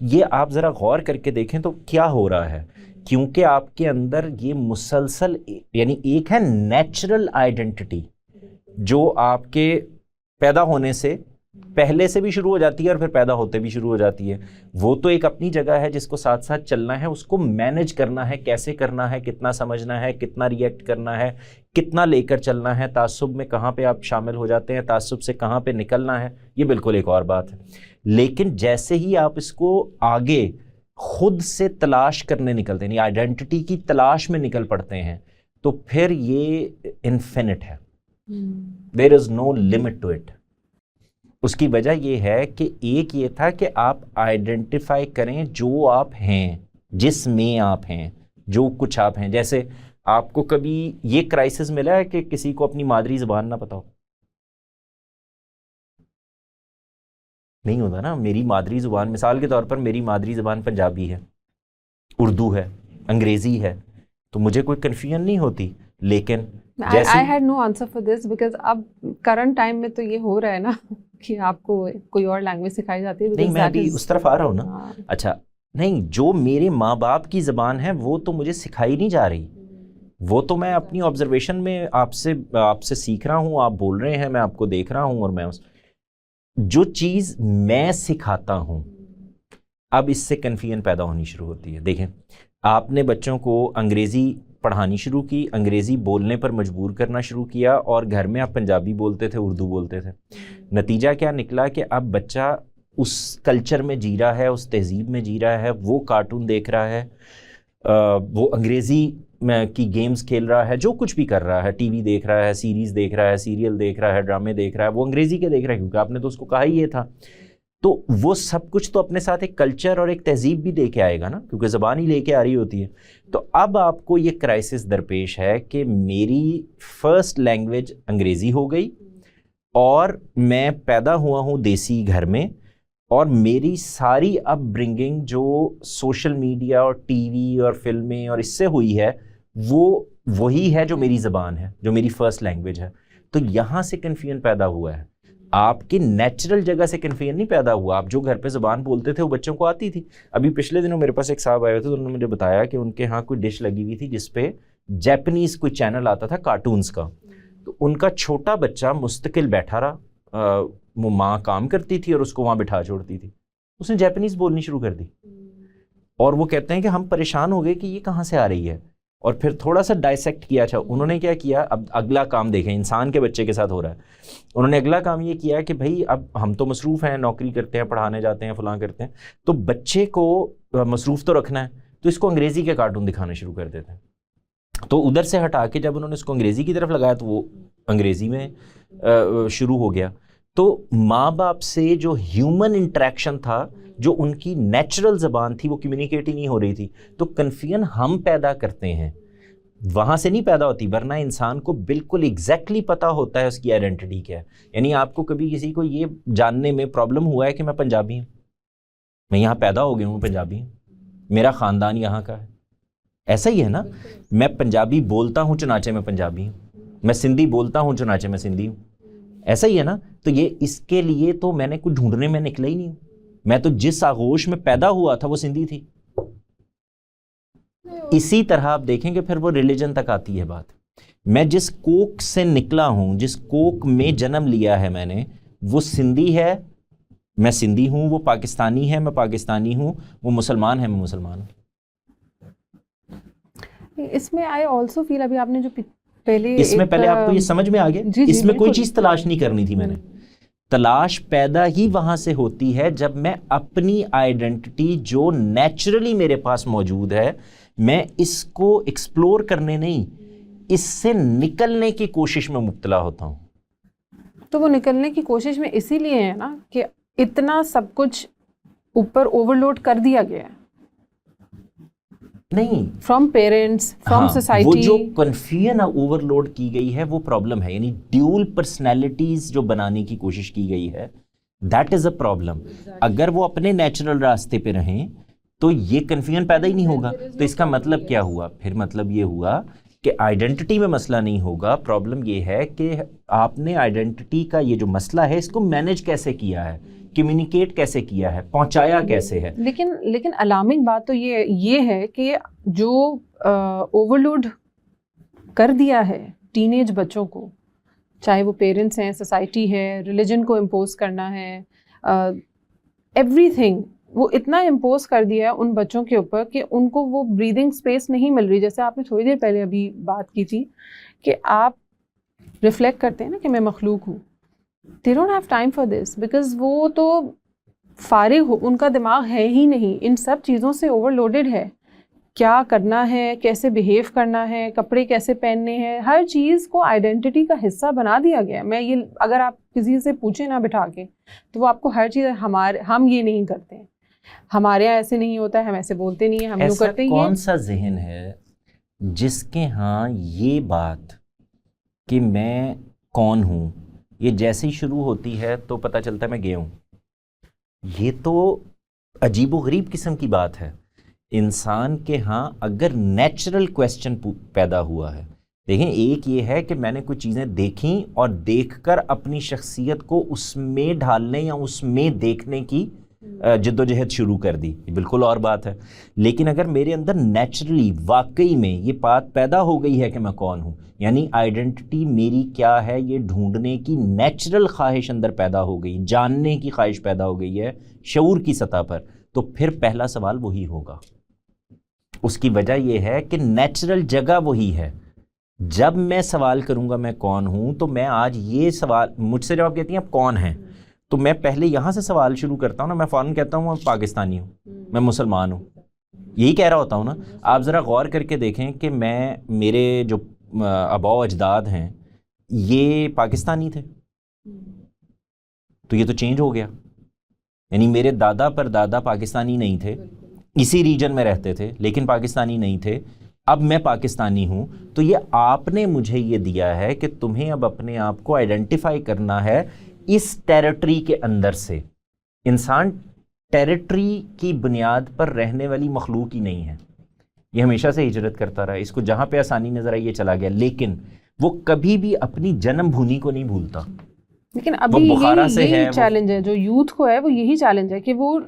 یہ آپ ذرا غور کر کے دیکھیں تو کیا ہو رہا ہے, کیونکہ آپ کے اندر یہ مسلسل, یعنی ایک ہے نیچرل آئیڈینٹی جو آپ کے پیدا ہونے سے پہلے سے بھی شروع ہو جاتی ہے اور پھر پیدا ہوتے بھی شروع ہو جاتی ہے, وہ تو ایک اپنی جگہ ہے جس کو ساتھ ساتھ چلنا ہے, اس کو مینیج کرنا ہے, کیسے کرنا ہے, کتنا سمجھنا ہے, کتنا ریئیکٹ کرنا ہے, کتنا لے کر چلنا ہے, تعصب میں کہاں پہ آپ شامل ہو جاتے ہیں, تعصب سے کہاں پہ نکلنا ہے, یہ بالکل ایک اور بات ہے. لیکن جیسے ہی آپ اس کو آگے خود سے تلاش کرنے نکلتے ہیں, یعنی آئیڈینٹی کی تلاش میں نکل پڑتے ہیں, تو پھر یہ انفینٹ ہے, دیر is no limit to it. اس کی وجہ یہ ہے کہ ایک یہ تھا کہ آپ آئیڈینٹیفائی کریں جو آپ ہیں, جس میں آپ ہیں, جو کچھ آپ ہیں. جیسے آپ کو کبھی یہ کرائسس ملا ہے کہ کسی کو اپنی مادری زبان نہ پتا ہو؟ نہیں ہوتا نا. میری مادری زبان, مثال کے طور پر میری مادری زبان پنجابی ہے, اردو ہے, انگریزی ہے, تو مجھے کوئی کنفیوژن نہیں ہوتی. لیکن I had no answer for this because اب کرنٹ ٹائم میں تو یہ ہو رہا ہے نا کہ آپ کو کوئی اور لینگویج سکھائی جاتی ہے. نہیں, میں ابھی اس طرف آ رہا ہوں نا. اچھا نہیں, جو میرے ماں باپ کی زبان ہے وہ تو مجھے سکھائی نہیں جا رہی, وہ تو میں اپنی آبزرویشن میں آپ سے سیکھ رہا ہوں, آپ بول رہے ہیں, میں آپ کو دیکھ رہا ہوں, اور میں جو چیز میں سکھاتا ہوں, اب اس سے کنفیوژن پیدا ہونی شروع ہوتی ہے. دیکھیں, آپ نے بچوں کو انگریزی پڑھانی شروع کی, انگریزی بولنے پر مجبور کرنا شروع کیا, اور گھر میں آپ پنجابی بولتے تھے, اردو بولتے تھے. نتیجہ کیا نکلا کہ اب بچہ اس کلچر میں جی رہا ہے, اس تہذیب میں جی رہا ہے, وہ کارٹون دیکھ رہا ہے, وہ انگریزی میں کی گیمز کھیل رہا ہے, جو کچھ بھی کر رہا ہے, ٹی وی دیکھ رہا ہے, سیریز دیکھ رہا ہے, سیریل دیکھ رہا ہے, ڈرامے دیکھ رہا ہے, وہ انگریزی کے دیکھ رہا ہے کیونکہ آپ نے تو اس کو کہا ہی یہ تھا. تو وہ سب کچھ تو اپنے ساتھ ایک کلچر اور ایک تہذیب بھی لے کے آئے گا نا, کیونکہ زبان ہی لے کے آ رہی ہوتی ہے. تو اب آپ کو یہ کرائسس درپیش ہے کہ میری فرسٹ لینگویج انگریزی ہو گئی, اور میں پیدا ہوا ہوں دیسی گھر میں, اور میری ساری اپ برنگنگ جو سوشل میڈیا اور ٹی وی اور فلمیں اور اس سے ہوئی ہے, وہ وہی ہے جو میری زبان ہے, جو میری فرسٹ لینگویج ہے. تو یہاں سے کنفیوژن پیدا ہوا ہے. آپ کی نیچرل جگہ سے کنفیوژن نہیں پیدا ہوا. آپ جو گھر پہ زبان بولتے تھے وہ بچوں کو آتی تھی. ابھی پچھلے دنوں میرے پاس ایک صاحب آئے ہوئے تھے, تو انہوں نے مجھے بتایا کہ ان کے ہاں کوئی ڈش لگی ہوئی تھی جس پہ جیپنیز کوئی چینل آتا تھا کارٹونز کا. تو ان کا چھوٹا بچہ مستقل بیٹھا رہا, وہ ماں کام کرتی تھی اور اس کو وہاں بٹھا چھوڑتی تھی, اس نے جیپنیز بولنی شروع کر دی. اور وہ کہتے ہیں کہ ہم پریشان ہو گئے کہ یہ کہاں سے آ رہی ہے, اور پھر تھوڑا سا ڈائسیکٹ کیا. اچھا انہوں نے کیا کیا, اب اگلا کام دیکھیں, انسان کے بچے کے ساتھ ہو رہا ہے. انہوں نے اگلا کام یہ کیا کہ بھائی اب ہم تو مصروف ہیں, نوکری کرتے ہیں, پڑھانے جاتے ہیں, فلاں کرتے ہیں, تو بچے کو مصروف تو رکھنا ہے, تو اس کو انگریزی کے کارٹون دکھانے شروع کر دیتے ہیں. تو ادھر سے ہٹا کے جب انہوں نے اس کو انگریزی کی طرف لگایا تو وہ انگریزی میں شروع ہو گیا. تو ماں باپ سے جو ہیومن انٹریکشن تھا, جو ان کی نیچرل زبان تھی, وہ کمیونیکیٹ ہی نہیں ہو رہی تھی. تو کنفیوژن ہم پیدا کرتے ہیں, وہاں سے نہیں پیدا ہوتی, ورنہ انسان کو بالکل ایگزیکٹلی پتا ہوتا ہے اس کی آئیڈینٹی کیا ہے. یعنی آپ کو کبھی کسی کو یہ جاننے میں پرابلم ہوا ہے کہ میں پنجابی ہوں, میں یہاں پیدا ہو گیا ہوں, پنجابی ہوں, میرا خاندان یہاں کا ہے, ایسا ہی ہے نا. میں پنجابی بولتا ہوں چنانچہ میں پنجابی ہوں, میں سندھی بولتا ہوں چنانچہ میں سندھی ہوں, ایسا ہی ہے نا. تو یہ اس کے لیے تو میں نے کچھ ڈھونڈنے میں نکلا ہی نہیں ہوں. میں تو جس آغوش میں پیدا ہوا تھا وہ سندھی تھی. اسی طرح آپ دیکھیں کہ پھر وہ ریلیجن تک آتی ہے بات. میں جس کوک سے نکلا ہوں, جس کوک میں جنم لیا ہے میں نے, وہ سندھی ہے, میں سندھی ہوں, وہ پاکستانی ہے, میں پاکستانی ہوں, وہ مسلمان ہے, میں مسلمان ہوں. اس میں آئی آلسو فیل, ابھی آپ نے جو پہلے, اس میں پہلے آپ کو یہ سمجھ میں آ گیا, اس میں کوئی چیز تلاش نہیں کرنی تھی میں نے. تلاش پیدا ہی وہاں سے ہوتی ہے جب میں اپنی آئیڈینٹی جو نیچرلی میرے پاس موجود ہے, میں اس کو ایکسپلور کرنے نہیں, اس سے نکلنے کی کوشش میں مبتلا ہوتا ہوں. تو وہ نکلنے کی کوشش میں اسی لیے ہے نا کہ اتنا سب کچھ اوپر اوور لوڈ کر دیا گیا ہے. نہیں, فرام پیرنٹس, فرام سوسائٹی, وہ جو کنفیوژن اوور لوڈ کی گئی ہے وہ پرابلم ہے. یعنی ڈیول پرسنالٹیز جو بنانے کی کوشش کی گئی ہے, دیٹ از اے پرابلم. اگر وہ اپنے نیچرل راستے پہ رہیں تو یہ کنفیوژن پیدا ہی نہیں ہوگا. تو اس کا مطلب کیا ہوا, پھر مطلب یہ ہوا کہ آئیڈینٹی میں مسئلہ نہیں ہوگا. پرابلم یہ ہے کہ آپ نے آئیڈینٹی کا یہ جو مسئلہ ہے اس کو مینیج کیسے کیا ہے, کمیونیکیٹ کیسے کیا ہے, پہنچایا کیسے ہے. لیکن الارمنگ بات تو یہ ہے کہ جو اوور لوڈ کر دیا ہے ٹین ایج بچوں کو, چاہے وہ پیرنٹس ہیں, سوسائٹی ہے, ریلیجن کو امپوز کرنا ہے, ایوری تھنگ وہ اتنا امپوز کر دیا ہے ان بچوں کے اوپر کہ ان کو وہ بریدنگ اسپیس نہیں مل رہی. جیسے آپ نے تھوڑی دیر پہلے ابھی بات کی تھی کہ آپ ریفلیکٹ کرتے ہیں نا کہ میں مخلوق ہوں. they don't have time for this because وہ تو فارغ ہو, ان کا دماغ ہے ہی نہیں, ان سب چیزوں سے اوور لوڈڈ ہے. کیا کرنا ہے, کیسے بیہیو کرنا ہے, کپڑے کیسے پہننے ہیں, ہر چیز کو آئیڈینٹی کا حصہ بنا دیا گیا. میں یہ اگر آپ کسی سے پوچھیں نا بٹھا کے تو وہ آپ کو ہر چیز, ہم یہ نہیں کرتے ہیں, ہمارے یہاں ایسے نہیں ہوتا ہے, ہم ایسے بولتے نہیں ہیں, ہم یوں کرتے ہیں. کون سا ذہن ہے جس کے ہاں یہ بات کہ میں کون ہوں یہ جیسے ہی شروع ہوتی ہے تو پتہ چلتا ہے میں گیا ہوں. یہ تو عجیب و غریب قسم کی بات ہے. انسان کے ہاں اگر نیچرل کویسچن پیدا ہوا ہے, دیکھیں ایک یہ ہے کہ میں نے کچھ چیزیں دیکھیں اور دیکھ کر اپنی شخصیت کو اس میں ڈھالنے یا اس میں دیکھنے کی جد و جہد شروع کر دی, یہ بالکل اور بات ہے. لیکن اگر میرے اندر نیچرلی واقعی میں یہ بات پیدا ہو گئی ہے کہ میں کون ہوں, یعنی آئیڈینٹی میری کیا ہے یہ ڈھونڈنے کی نیچرل خواہش اندر پیدا ہو گئی, جاننے کی خواہش پیدا ہو گئی ہے شعور کی سطح پر, تو پھر پہلا سوال وہی ہوگا. اس کی وجہ یہ ہے کہ نیچرل جگہ وہی ہے. جب میں سوال کروں گا میں کون ہوں, تو میں آج یہ سوال مجھ سے جب آپ کہتی ہیں آپ کون ہیں, تو میں پہلے یہاں سے سوال شروع کرتا ہوں نا, میں فوراً کہتا ہوں میں پاکستانی ہوں, میں مسلمان ہوں, یہی کہہ رہا ہوتا ہوں نا. آپ ذرا غور کر کے دیکھیں کہ میرے جو آباء و اجداد ہیں یہ پاکستانی تھے, تو یہ تو چینج ہو گیا. یعنی میرے دادا پر دادا پاکستانی نہیں تھے, اسی ریجن میں رہتے تھے لیکن پاکستانی نہیں تھے, اب میں پاکستانی ہوں. تو یہ آپ نے مجھے یہ دیا ہے کہ تمہیں اب اپنے آپ کو آئیڈینٹیفائی کرنا ہے اس ٹیریٹری کے اندر سے. انسان ٹیریٹری کی بنیاد پر رہنے والی مخلوق ہی نہیں ہے, یہ ہمیشہ سے ہجرت کرتا رہا, اس کو جہاں پہ آسانی نظر آئی یہ چلا گیا, لیکن وہ کبھی بھی اپنی جنم بھومی کو نہیں بھولتا. لیکن ابھی یہی چیلنج ہے جو یوتھ کو ہے, وہ یہی چیلنج ہے کہ وہ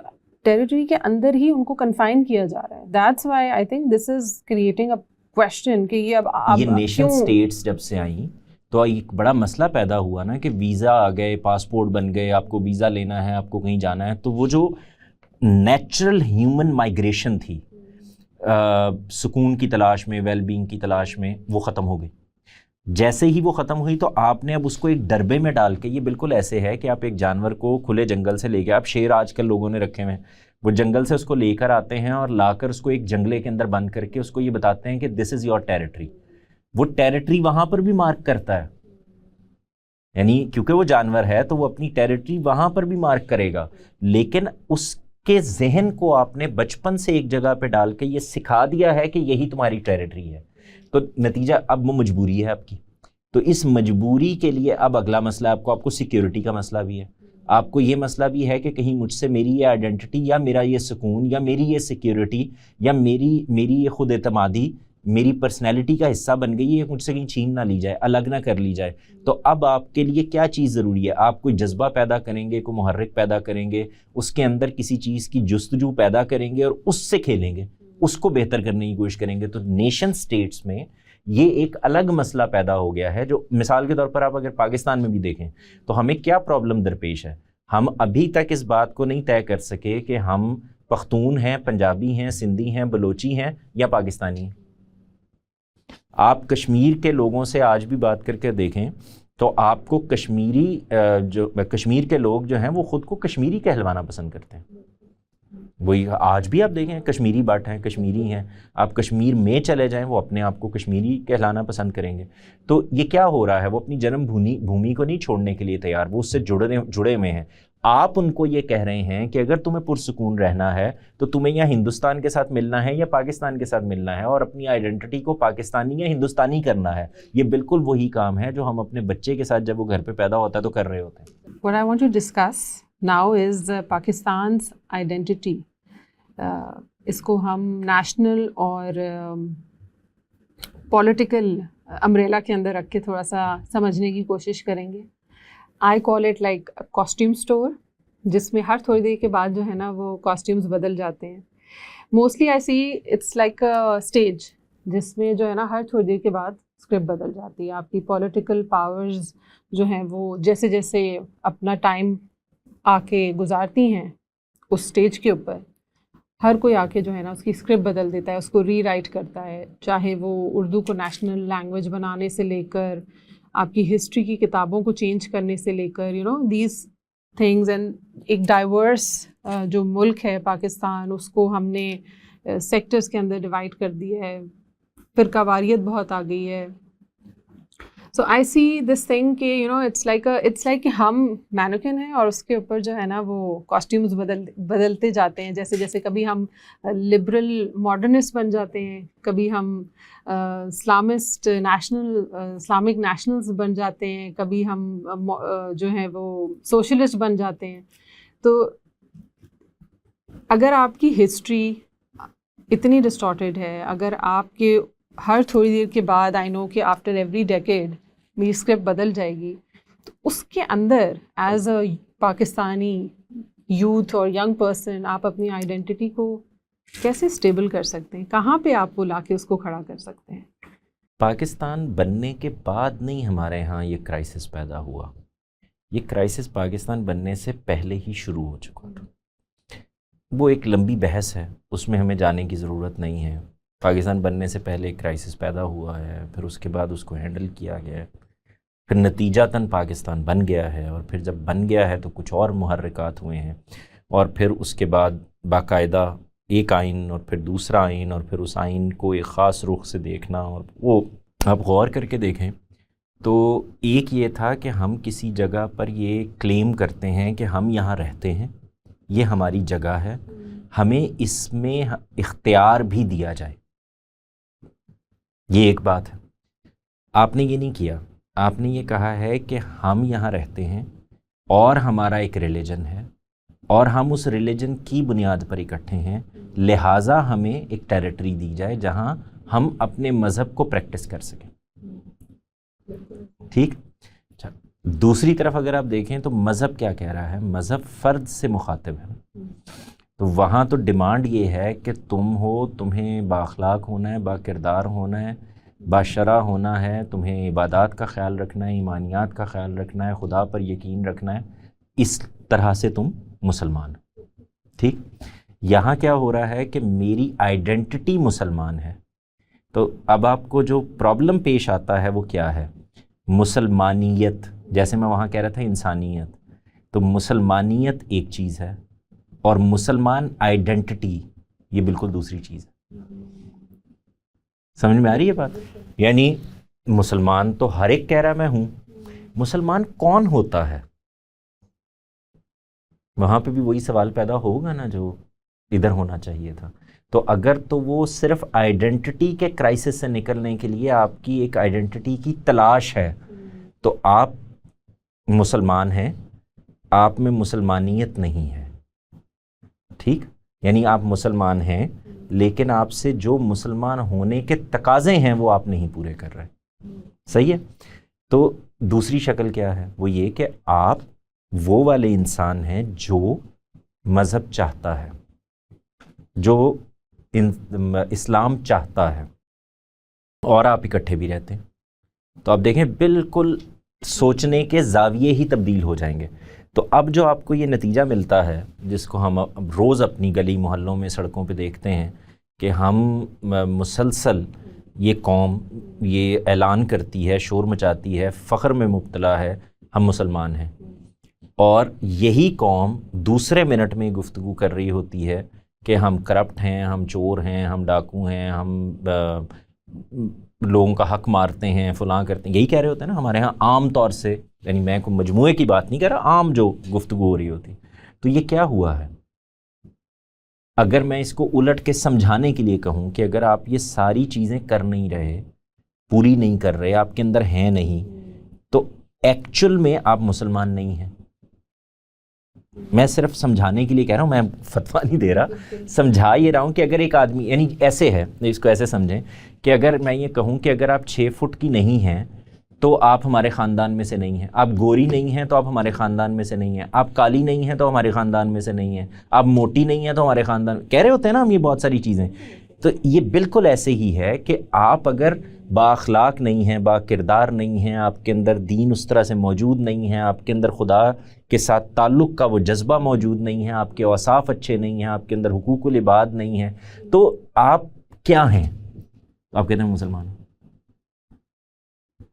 ٹیریٹری کے اندر ہی ان کو کنفائن کیا جا رہا ہے. That's why I think this is creating a question کہ یہ نیشن اسٹیٹس جب سے آئیں تو ایک بڑا مسئلہ پیدا ہوا نا کہ ویزا آ گئے, پاسپورٹ بن گئے, آپ کو ویزا لینا ہے, آپ کو کہیں جانا ہے, تو وہ جو نیچرل ہیومن مائگریشن تھی سکون کی تلاش میں, ویل بینگ کی تلاش میں, وہ ختم ہو گئی. جیسے ہی وہ ختم ہوئی تو آپ نے اب اس کو ایک ڈربے میں ڈال کے, یہ بالکل ایسے ہے کہ آپ ایک جانور کو کھلے جنگل سے لے کے, آپ شیر آج کل لوگوں نے رکھے ہوئے ہیں, وہ جنگل سے اس کو لے کر آتے ہیں اور لا کر اس کو ایک جنگلے کے اندر بند کر کے اس کو یہ بتاتے ہیں کہ دس از یور ٹیریٹری. وہ ٹیریٹری وہاں پر بھی مارک کرتا ہے, یعنی کیونکہ وہ جانور ہے تو وہ اپنی ٹیریٹری وہاں پر بھی مارک کرے گا, لیکن اس کے ذہن کو آپ نے بچپن سے ایک جگہ پہ ڈال کے یہ سکھا دیا ہے کہ یہی تمہاری ٹیریٹری ہے. تو نتیجہ اب وہ مجبوری ہے آپ کی. تو اس مجبوری کے لیے اب اگلا مسئلہ آپ کو سیکیورٹی کا مسئلہ بھی ہے, آپ کو یہ مسئلہ بھی ہے کہ کہیں مجھ سے میری یہ آئیڈینٹی یا میرا یہ سکون یا میری یہ سیکیورٹی یا میری یہ خود اعتمادی میری پرسنالٹی کا حصہ بن گئی ہے, مجھ سے کہیں چھین نہ لی جائے, الگ نہ کر لی جائے. تو اب آپ کے لیے کیا چیز ضروری ہے؟ آپ کوئی جذبہ پیدا کریں گے, کوئی محرک پیدا کریں گے, اس کے اندر کسی چیز کی جستجو پیدا کریں گے اور اس سے کھیلیں گے, اس کو بہتر کرنے کی کوشش کریں گے. تو نیشن سٹیٹس میں یہ ایک الگ مسئلہ پیدا ہو گیا ہے, جو مثال کے طور پر آپ اگر پاکستان میں بھی دیکھیں تو ہمیں کیا پرابلم درپیش ہے. ہم ابھی تک اس بات کو نہیں طے کر سکے کہ ہم پختون ہیں, پنجابی ہیں, سندھی ہیں, بلوچی ہیں یا پاکستانی ہیں. آپ کشمیر کے لوگوں سے آج بھی بات کر کے دیکھیں تو آپ کو کشمیر کے لوگ جو ہیں وہ خود کو کشمیری کہلوانا پسند کرتے ہیں. وہی آج بھی آپ دیکھیں کشمیری بٹ ہیں, کشمیری ہیں, آپ کشمیر میں چلے جائیں وہ اپنے آپ کو کشمیری کہلانا پسند کریں گے. تو یہ کیا ہو رہا ہے؟ وہ اپنی جنم بھومی کو نہیں چھوڑنے کے لیے تیار, وہ اس سے جڑے ہوئے ہیں. آپ ان کو یہ کہہ رہے ہیں کہ اگر تمہیں پرسکون رہنا ہے تو تمہیں یا ہندوستان کے ساتھ ملنا ہے یا پاکستان کے ساتھ ملنا ہے, اور اپنی آئیڈینٹی کو پاکستانی یا ہندوستانی کرنا ہے. یہ بالکل وہی کام ہے جو ہم اپنے بچے کے ساتھ جب وہ گھر پہ پیدا ہوتا ہے تو کر رہے ہوتے ہیں. What I want to discuss now is Pakistan's identity. اس کو ہم نیشنل اور پولیٹیکل امبریلا کے اندر رکھ کے تھوڑا سا سمجھنے کی کوشش کریں گے. I call it like a costume store جس میں ہر تھوڑی دیر کے بعد جو ہے نا وہ کاسٹیومز بدل جاتے ہیں. Mostly I see it's like stage جس میں جو ہے نا ہر تھوڑی دیر کے بعد اسکرپٹ بدل جاتی ہے. آپ کی پولیٹیکل پاورز جو ہیں وہ جیسے جیسے اپنا ٹائم آ کے گزارتی ہیں اس اسٹیج کے اوپر، ہر کوئی آ کے جو ہے نا اس کی اسکرپٹ بدل دیتا ہے، اس کو ری رائٹ کرتا ہے، چاہے وہ اردو کو نیشنل لینگویج بنانے سے لے کر آپ کی ہسٹری کی کتابوں کو چینج کرنے سے لے کر دیز تھنگز. اینڈ ایک ڈائیورس جو ملک ہے پاکستان، اس کو ہم نے سیکٹرز کے اندر ڈیوائڈ کر دیا ہے، فرقہ واریت بہت آ گئی ہے. سو آئی سی دس تھنگ کہ اٹس لائک کہ ہم مینوکن ہیں اور اس کے اوپر جو ہے نا وہ کاسٹیومز بدلتے جاتے ہیں. جیسے جیسے کبھی ہم لبرل ماڈرنسٹ بن جاتے ہیں، کبھی ہم اسلامسٹ اسلامک نیشنلز بن جاتے ہیں، کبھی ہم جو ہیں وہ سوشلسٹ بن جاتے ہیں. تو اگر آپ کی ہسٹری اتنی ڈسٹارٹیڈ ہے، اگر آپ کے ہر تھوڑی دیر کے بعد آئی نو کہ آفٹر ایوری ڈیکیڈ میری اسکرپٹ بدل جائے گی، تو اس کے اندر ایز اے پاکستانی یوتھ اور ینگ پرسن آپ اپنی آئیڈینٹی کو کیسے اسٹیبل کر سکتے ہیں؟ کہاں پہ آپ وہ لا کے اس کو کھڑا کر سکتے ہیں؟ پاکستان بننے کے بعد نہیں ہمارے ہاں یہ کرائسس پیدا ہوا، یہ کرائسس پاکستان بننے سے پہلے ہی شروع ہو چکا تھا. وہ ایک لمبی بحث ہے، اس میں ہمیں جانے کی ضرورت نہیں ہے. پاکستان بننے سے پہلے ایک کرائسس پیدا ہوا ہے، پھر اس کے بعد اس کو ہینڈل کیا گیا ہے، پھر نتیجتاً پاکستان بن گیا ہے، اور پھر جب بن گیا ہے تو کچھ اور محرکات ہوئے ہیں، اور پھر اس کے بعد باقاعدہ ایک آئین اور پھر دوسرا آئین، اور پھر اس آئین کو ایک خاص رخ سے دیکھنا. اور وہ آپ غور کر کے دیکھیں تو ایک یہ تھا کہ ہم کسی جگہ پر یہ کلیم کرتے ہیں کہ ہم یہاں رہتے ہیں، یہ ہماری جگہ ہے، ہمیں اس میں اختیار بھی دیا جائے. یہ ایک بات ہے. آپ نے یہ نہیں کیا، آپ نے یہ کہا ہے کہ ہم یہاں رہتے ہیں اور ہمارا ایک ریلیجن ہے اور ہم اس ریلیجن کی بنیاد پر اکٹھے ہیں، لہٰذا ہمیں ایک ٹیریٹری دی جائے جہاں ہم اپنے مذہب کو پریکٹس کر سکیں. ٹھیک. دوسری طرف اگر آپ دیکھیں تو مذہب کیا کہہ رہا ہے؟ مذہب فرد سے مخاطب ہے. تو وہاں تو ڈیمانڈ یہ ہے کہ تم ہو، تمہیں بااخلاق ہونا ہے، با کردار ہونا ہے، باشرع ہونا ہے، تمہیں عبادات کا خیال رکھنا ہے، ایمانیات کا خیال رکھنا ہے، خدا پر یقین رکھنا ہے، اس طرح سے تم مسلمان. ٹھیک. یہاں کیا ہو رہا ہے کہ میری آئیڈینٹی مسلمان ہے. تو اب آپ کو جو پرابلم پیش آتا ہے وہ کیا ہے؟ مسلمانیت. جیسے میں وہاں کہہ رہا تھا انسانیت، تو مسلمانیت ایک چیز ہے اور مسلمان آئیڈینٹی یہ بالکل دوسری چیز ہے. سمجھ میں آ رہی ہے بات؟ یعنی مسلمان تو ہر ایک کہہ رہا میں ہوں، مسلمان کون ہوتا ہے؟ وہاں پہ بھی وہی سوال پیدا ہوگا نا جو ادھر ہونا چاہیے تھا. تو اگر تو وہ صرف آئیڈینٹی کے کرائسس سے نکلنے کے لیے آپ کی ایک آئیڈینٹی کی تلاش ہے، تو آپ مسلمان ہیں، آپ میں مسلمانیت نہیں ہے. ٹھیک. یعنی آپ مسلمان ہیں لیکن آپ سے جو مسلمان ہونے کے تقاضے ہیں وہ آپ نہیں پورے کر رہے. صحیح ہے. تو دوسری شکل کیا ہے؟ وہ یہ کہ آپ وہ والے انسان ہیں جو مذہب چاہتا ہے، جو اسلام چاہتا ہے، اور آپ اکٹھے بھی رہتے ہیں. تو آپ دیکھیں بالکل سوچنے کے زاویے ہی تبدیل ہو جائیں گے. تو اب جو آپ کو یہ نتیجہ ملتا ہے جس کو ہم روز اپنی گلی محلوں میں سڑکوں پہ دیکھتے ہیں کہ ہم مسلسل یہ قوم یہ اعلان کرتی ہے، شور مچاتی ہے، فخر میں مبتلا ہے ہم مسلمان ہیں، اور یہی قوم دوسرے منٹ میں گفتگو کر رہی ہوتی ہے کہ ہم کرپٹ ہیں، ہم چور ہیں، ہم ڈاکو ہیں، ہم لوگوں کا حق مارتے ہیں، فلاں کرتے ہیں. یہی کہہ رہے ہوتے ہیں نا ہمارے ہاں عام طور سے. یعنی میں کوئی مجموعے کی بات نہیں کر رہا، عام جو گفتگو ہو رہی ہوتی. تو یہ کیا ہوا ہے؟ اگر میں اس کو الٹ کے سمجھانے کے لیے کہوں کہ اگر آپ یہ ساری چیزیں کر نہیں رہے، پوری نہیں کر رہے، آپ کے اندر ہیں نہیں، تو ایکچول میں آپ مسلمان نہیں ہیں. میں صرف سمجھانے کے لیے کہہ رہا ہوں، میں فتویٰ نہیں دے رہا، سمجھا یہ رہا ہوں کہ اگر ایک آدمی، یعنی ایسے ہے، اس کو ایسے سمجھیں کہ اگر میں یہ کہوں کہ اگر آپ 6 فٹ کی نہیں ہیں تو آپ ہمارے خاندان میں سے نہیں ہیں، آپ گوری نہیں ہیں تو آپ ہمارے خاندان میں سے نہیں ہیں، آپ کالی نہیں ہیں تو ہمارے خاندان میں سے نہیں ہیں، آپ موٹی نہیں ہیں تو ہمارے خاندان، کہہ رہے ہوتے ہیں نا ہم یہ بہت ساری چیزیں. تو یہ بالکل ایسے ہی ہے کہ آپ اگر با اخلاق نہیں ہیں، با کردار نہیں ہیں، آپ کے اندر دین اس طرح سے موجود نہیں ہے، آپ کے اندر خدا کے ساتھ تعلق کا وہ جذبہ موجود نہیں ہے، آپ کے اوصاف اچھے نہیں ہیں، آپ کے اندر حقوق العباد نہیں ہیں، تو آپ کیا ہیں؟ آپ کہتے ہیں مسلمان.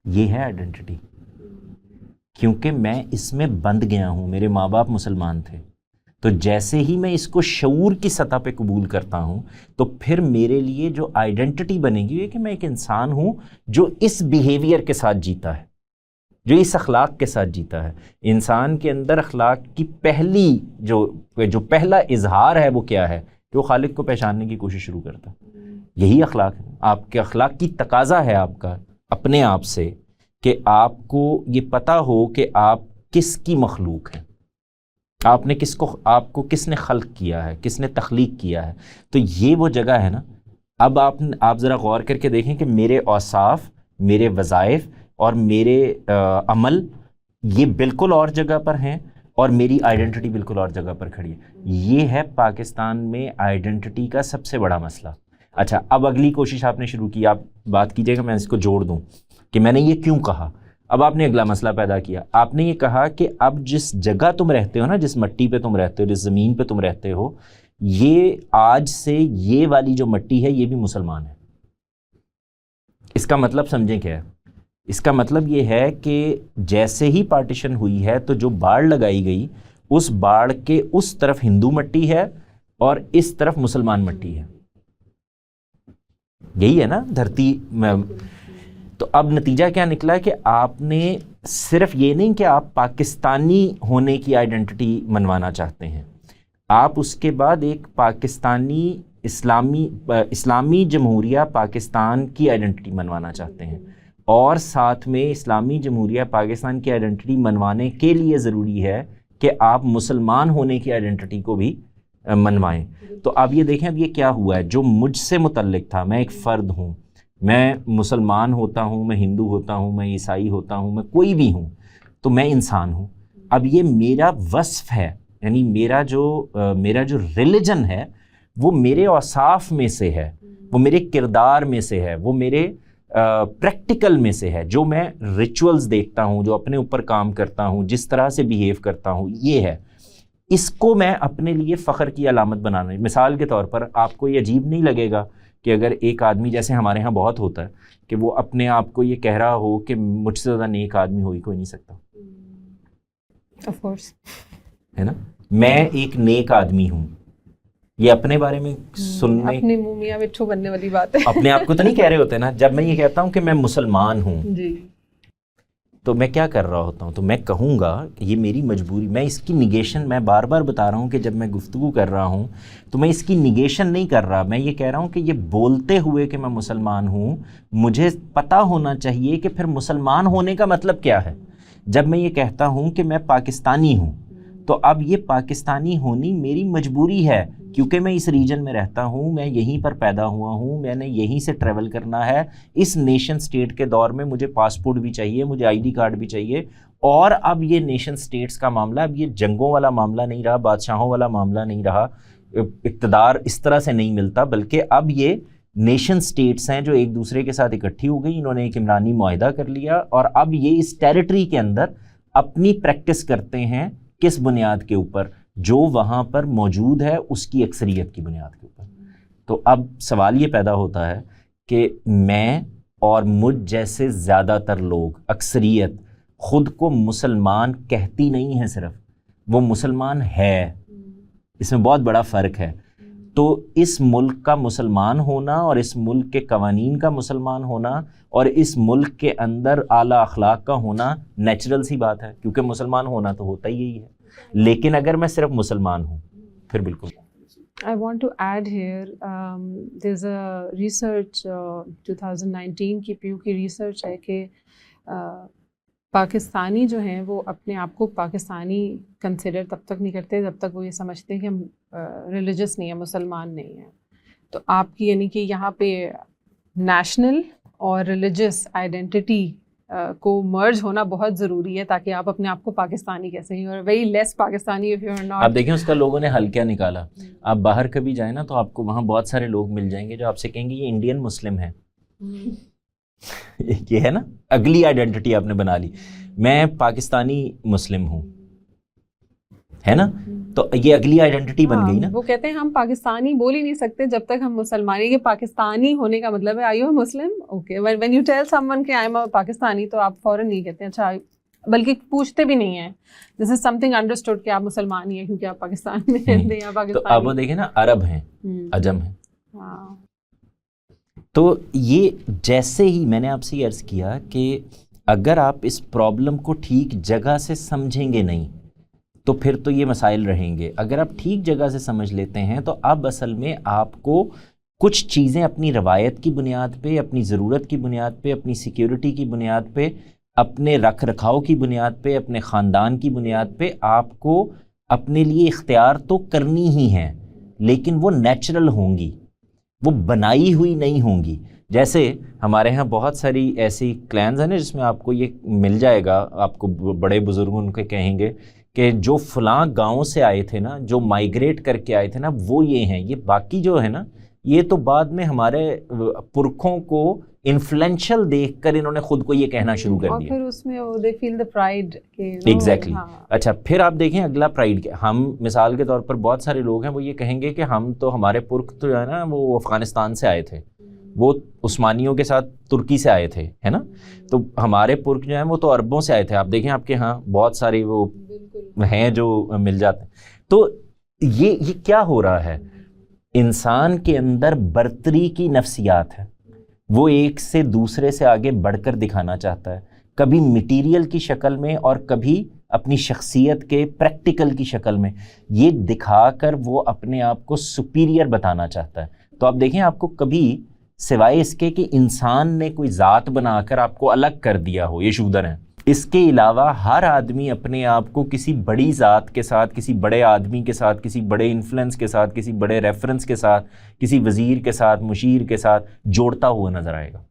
یہ ہے آئیڈینٹی، کیونکہ میں اس میں بند گیا ہوں، میرے ماں باپ مسلمان تھے، تو جیسے ہی میں اس کو شعور کی سطح پہ قبول کرتا ہوں تو پھر میرے لیے جو آئیڈینٹی بنے گی یہ کہ میں ایک انسان ہوں جو اس بیہیویئر کے ساتھ جیتا ہے، جو اس اخلاق کے ساتھ جیتا ہے. انسان کے اندر اخلاق کی پہلی جو پہلا اظہار ہے وہ کیا ہے؟ کہ وہ خالق کو پہچاننے کی کوشش شروع کرتا ہے. یہی اخلاق ہے. آپ کے اخلاق کی تقاضا ہے آپ کا اپنے آپ سے کہ آپ کو یہ پتہ ہو کہ آپ کس کی مخلوق ہیں، آپ کو کس نے خلق کیا ہے، کس نے تخلیق کیا ہے. تو یہ وہ جگہ ہے نا. اب آپ ذرا غور کر کے دیکھیں کہ میرے اوصاف، میرے وظائف اور میرے عمل یہ بالکل اور جگہ پر ہیں اور میری آئیڈینٹی بالکل اور جگہ پر کھڑی ہے. یہ ہے پاکستان میں آئیڈینٹی کا سب سے بڑا مسئلہ. اچھا، اب اگلی کوشش آپ نے شروع کی، آپ بات کیجئے کہ میں اس کو جوڑ دوں کہ میں نے یہ کیوں کہا. اب آپ نے اگلا مسئلہ پیدا کیا. آپ نے یہ کہا کہ اب جس جگہ تم رہتے ہو نا، جس مٹی پہ تم رہتے ہو، جس زمین پہ تم رہتے ہو، یہ آج سے یہ والی جو مٹی ہے یہ بھی مسلمان ہے. اس کا مطلب سمجھیں کیا ہے؟ اس کا مطلب یہ ہے کہ جیسے ہی پارٹیشن ہوئی ہے تو جو باڑ لگائی گئی اس باڑ کے اس طرف ہندو مٹی ہے اور اس طرف مسلمان مٹی ہے. یہی ہے نا دھرتی میں. تو اب نتیجہ کیا نکلا کہ آپ نے صرف یہ نہیں کہ آپ پاکستانی ہونے کی آئیڈینٹی منوانا چاہتے ہیں، آپ اس کے بعد ایک پاکستانی اسلامی جمہوریہ پاکستان کی آئیڈینٹی منوانا چاہتے ہیں، اور ساتھ میں اسلامی جمہوریہ پاکستان کی آئیڈینٹی منوانے کے لیے ضروری ہے کہ آپ مسلمان ہونے کی آئیڈینٹی کو بھی منوائیں. تو اب یہ دیکھیں اب یہ کیا ہوا ہے. جو مجھ سے متعلق تھا، میں ایک فرد ہوں، میں مسلمان ہوتا ہوں، میں ہندو ہوتا ہوں، میں عیسائی ہوتا ہوں، میں کوئی بھی ہوں، تو میں انسان ہوں. اب یہ میرا وصف ہے، یعنی میرا جو ریلیجن ہے وہ میرے اوصاف میں سے ہے، وہ میرے کردار میں سے ہے، وہ میرے پریکٹیکل میں سے ہے، جو میں ریچولز دیکھتا ہوں، جو اپنے اوپر کام کرتا ہوں، جس طرح سے بیہیو کرتا ہوں، یہ ہے. اس کو میں اپنے لیے فخر کی علامت بنانا. مثال کے طور پر آپ کو یہ عجیب نہیں لگے گا کہ اگر ایک آدمی، جیسے ہمارے ہاں بہت ہوتا ہے کہ وہ اپنے آپ کو یہ کہہ رہا ہو کہ مجھ سے زیادہ نیک آدمی ہو ہی کوئی نہیں سکتا. Of course. ہے نا، میں ایک نیک آدمی ہوں. یہ اپنے بارے میں سننے، اپنے منہ میاں مٹھو بننے والی بات ہے. اپنے آپ کو تو نہیں کہہ رہے ہوتے نا. جب میں یہ کہتا ہوں کہ میں مسلمان ہوں جی، تو میں کیا کر رہا ہوتا ہوں؟ تو میں کہوں گا کہ یہ میری مجبوری، میں اس کی نگیشن، میں بار بار بتا رہا ہوں کہ جب میں گفتگو کر رہا ہوں تو میں اس کی نگیشن نہیں کر رہا. میں یہ کہہ رہا ہوں کہ یہ بولتے ہوئے کہ میں مسلمان ہوں، مجھے پتہ ہونا چاہیے کہ پھر مسلمان ہونے کا مطلب کیا ہے. جب میں یہ کہتا ہوں کہ میں پاکستانی ہوں تو اب یہ پاکستانی ہونی میری مجبوری ہے، کیونکہ میں اس ریجن میں رہتا ہوں، میں یہیں پر پیدا ہوا ہوں، میں نے یہیں سے ٹریول کرنا ہے. اس نیشن سٹیٹ کے دور میں مجھے پاسپورٹ بھی چاہیے، مجھے آئی ڈی کارڈ بھی چاہیے. اور اب یہ نیشن سٹیٹس کا معاملہ، اب یہ جنگوں والا معاملہ نہیں رہا، بادشاہوں والا معاملہ نہیں رہا، اقتدار اس طرح سے نہیں ملتا، بلکہ اب یہ نیشن سٹیٹس ہیں جو ایک دوسرے کے ساتھ اکٹھی ہو گئی، انہوں نے ایک عمرانی معاہدہ کر لیا اور اب یہ اس ٹیریٹری کے اندر اپنی پریکٹس کرتے ہیں. کس بنیاد کے اوپر؟ جو وہاں پر موجود ہے اس کی اکثریت کی بنیاد کے اوپر. تو اب سوال یہ پیدا ہوتا ہے کہ میں اور مجھ جیسے زیادہ تر لوگ، اکثریت، خود کو مسلمان کہتی نہیں ہے، صرف وہ مسلمان ہے. اس میں بہت بڑا فرق ہے. تو اس ملک کا مسلمان ہونا اور اس ملک کے قوانین کا مسلمان ہونا اور اس ملک کے اندر اعلیٰ اخلاق کا ہونا نیچرل سی بات ہے، کیونکہ مسلمان ہونا تو ہوتا ہی یہی ہے. لیکن اگر میں صرف مسلمان ہوں پھر بالکل. I want to add here, there's a research 2019 کی پیو کی ریسرچ ہے کہ پاکستانی جو ہیں وہ اپنے آپ کو پاکستانی کنسیڈر تب تک نہیں کرتے جب تک وہ یہ سمجھتے ہیں کہ ہم ریلیجس نہیں ہیں، مسلمان نہیں ہیں. تو آپ کی یعنی کہ یہاں پہ نیشنل اور ریلیجس آئیڈینٹی کو مرج ہونا بہت ضروری ہے تاکہ آپ اپنے آپ کو پاکستانی کہہ سکیں, اور very less Pakistani if you are not. آپ دیکھیں اس کا لوگوں نے حل کیا نکالا. آپ باہر کبھی جائیں نا تو آپ کو وہاں بہت سارے لوگ مل جائیں گے جو آپ سے کہیں گے یہ انڈین مسلم ہے. یہ ہے نا اگلی آئیڈینٹی آپ نے بنا لی, میں پاکستانی مسلم ہوں, ہے نا, تو یہ اگلی آئیڈینٹی بن گئی نا. وہ کہتے ہیں ہم پاکستانی بول ہی نہیں سکتے جب تک ہم مسلمانی, کہ پاکستانی ہونے کا مطلب ہے are you Muslim, okay. When you tell someone کہ آئی ایم پاکستانی تو آپ فوراً نہیں کہتے اچھا, بلکہ پوچھتے بھی نہیں ہیں. دس از سم تھنگ انڈرسٹوڈ کہ آپ مسلمان ہی ہیں کیونکہ آپ پاکستان میں رہتے ہیں یا تو اب پاکستانی. وہ دیکھیں نا عرب ہیں, عجم ہیں. ہاں, تو یہ جیسے ہی میں نے آپ سے یہ عرض کیا کہ اگر آپ اس پرابلم کو ٹھیک جگہ سے سمجھیں گے نہیں تو پھر تو یہ مسائل رہیں گے. اگر آپ ٹھیک جگہ سے سمجھ لیتے ہیں تو اب اصل میں آپ کو کچھ چیزیں اپنی روایت کی بنیاد پہ, اپنی ضرورت کی بنیاد پہ, اپنی سیکیورٹی کی بنیاد پہ, اپنے رکھ رکھاؤ کی بنیاد پہ, اپنے خاندان کی بنیاد پہ آپ کو اپنے لیے اختیار تو کرنی ہی ہیں, لیکن وہ نیچرل ہوں گی, وہ بنائی ہوئی نہیں ہوں گی. جیسے ہمارے ہاں بہت ساری ایسی کلینز ہیں نا جس میں آپ کو یہ مل جائے گا, آپ کو بڑے بزرگ ان کے کہیں گے کہ جو فلاں گاؤں سے آئے تھے نا, جو مائیگریٹ کر کے آئے تھے نا, وہ یہ ہیں. یہ باقی جو ہے نا یہ تو بعد میں ہمارے پرکھوں کو انفلوئنشل دیکھ کر انہوں نے خود کو یہ کہنا شروع کر دیا, اور پھر اس میں they feel the pride کہ ایگزیکٹلی. اچھا پھر آپ دیکھیں اگلا پرائڈ کیا. ہم مثال کے طور پر بہت سارے لوگ ہیں وہ یہ کہیں گے کہ ہم تو ہمارے پرکھ تو جو ہے نا وہ افغانستان سے آئے تھے, وہ عثمانیوں کے ساتھ ترکی سے آئے تھے, ہے نا, تو ہمارے پرکھ جو ہیں وہ تو عربوں سے آئے تھے. آپ دیکھیں آپ کے ہاں بہت ساری وہ ہیں جو مل جاتے ہیں. تو یہ کیا ہو رہا ہے, انسان کے اندر برتری کی نفسیات ہے, وہ ایک سے دوسرے سے آگے بڑھ کر دکھانا چاہتا ہے, کبھی مٹیریل کی شکل میں اور کبھی اپنی شخصیت کے پریکٹیکل کی شکل میں. یہ دکھا کر وہ اپنے آپ کو سپیریئر بتانا چاہتا ہے. تو آپ دیکھیں آپ کو کبھی سوائے اس کے کہ انسان نے کوئی ذات بنا کر آپ کو الگ کر دیا ہو, یہ شودر ہیں, اس کے علاوہ ہر آدمی اپنے آپ کو کسی بڑی ذات کے ساتھ, کسی بڑے آدمی کے ساتھ, کسی بڑے انفلوئنس کے ساتھ, کسی بڑے ریفرنس کے ساتھ, کسی وزیر کے ساتھ, مشیر کے ساتھ جوڑتا ہوا نظر آئے گا.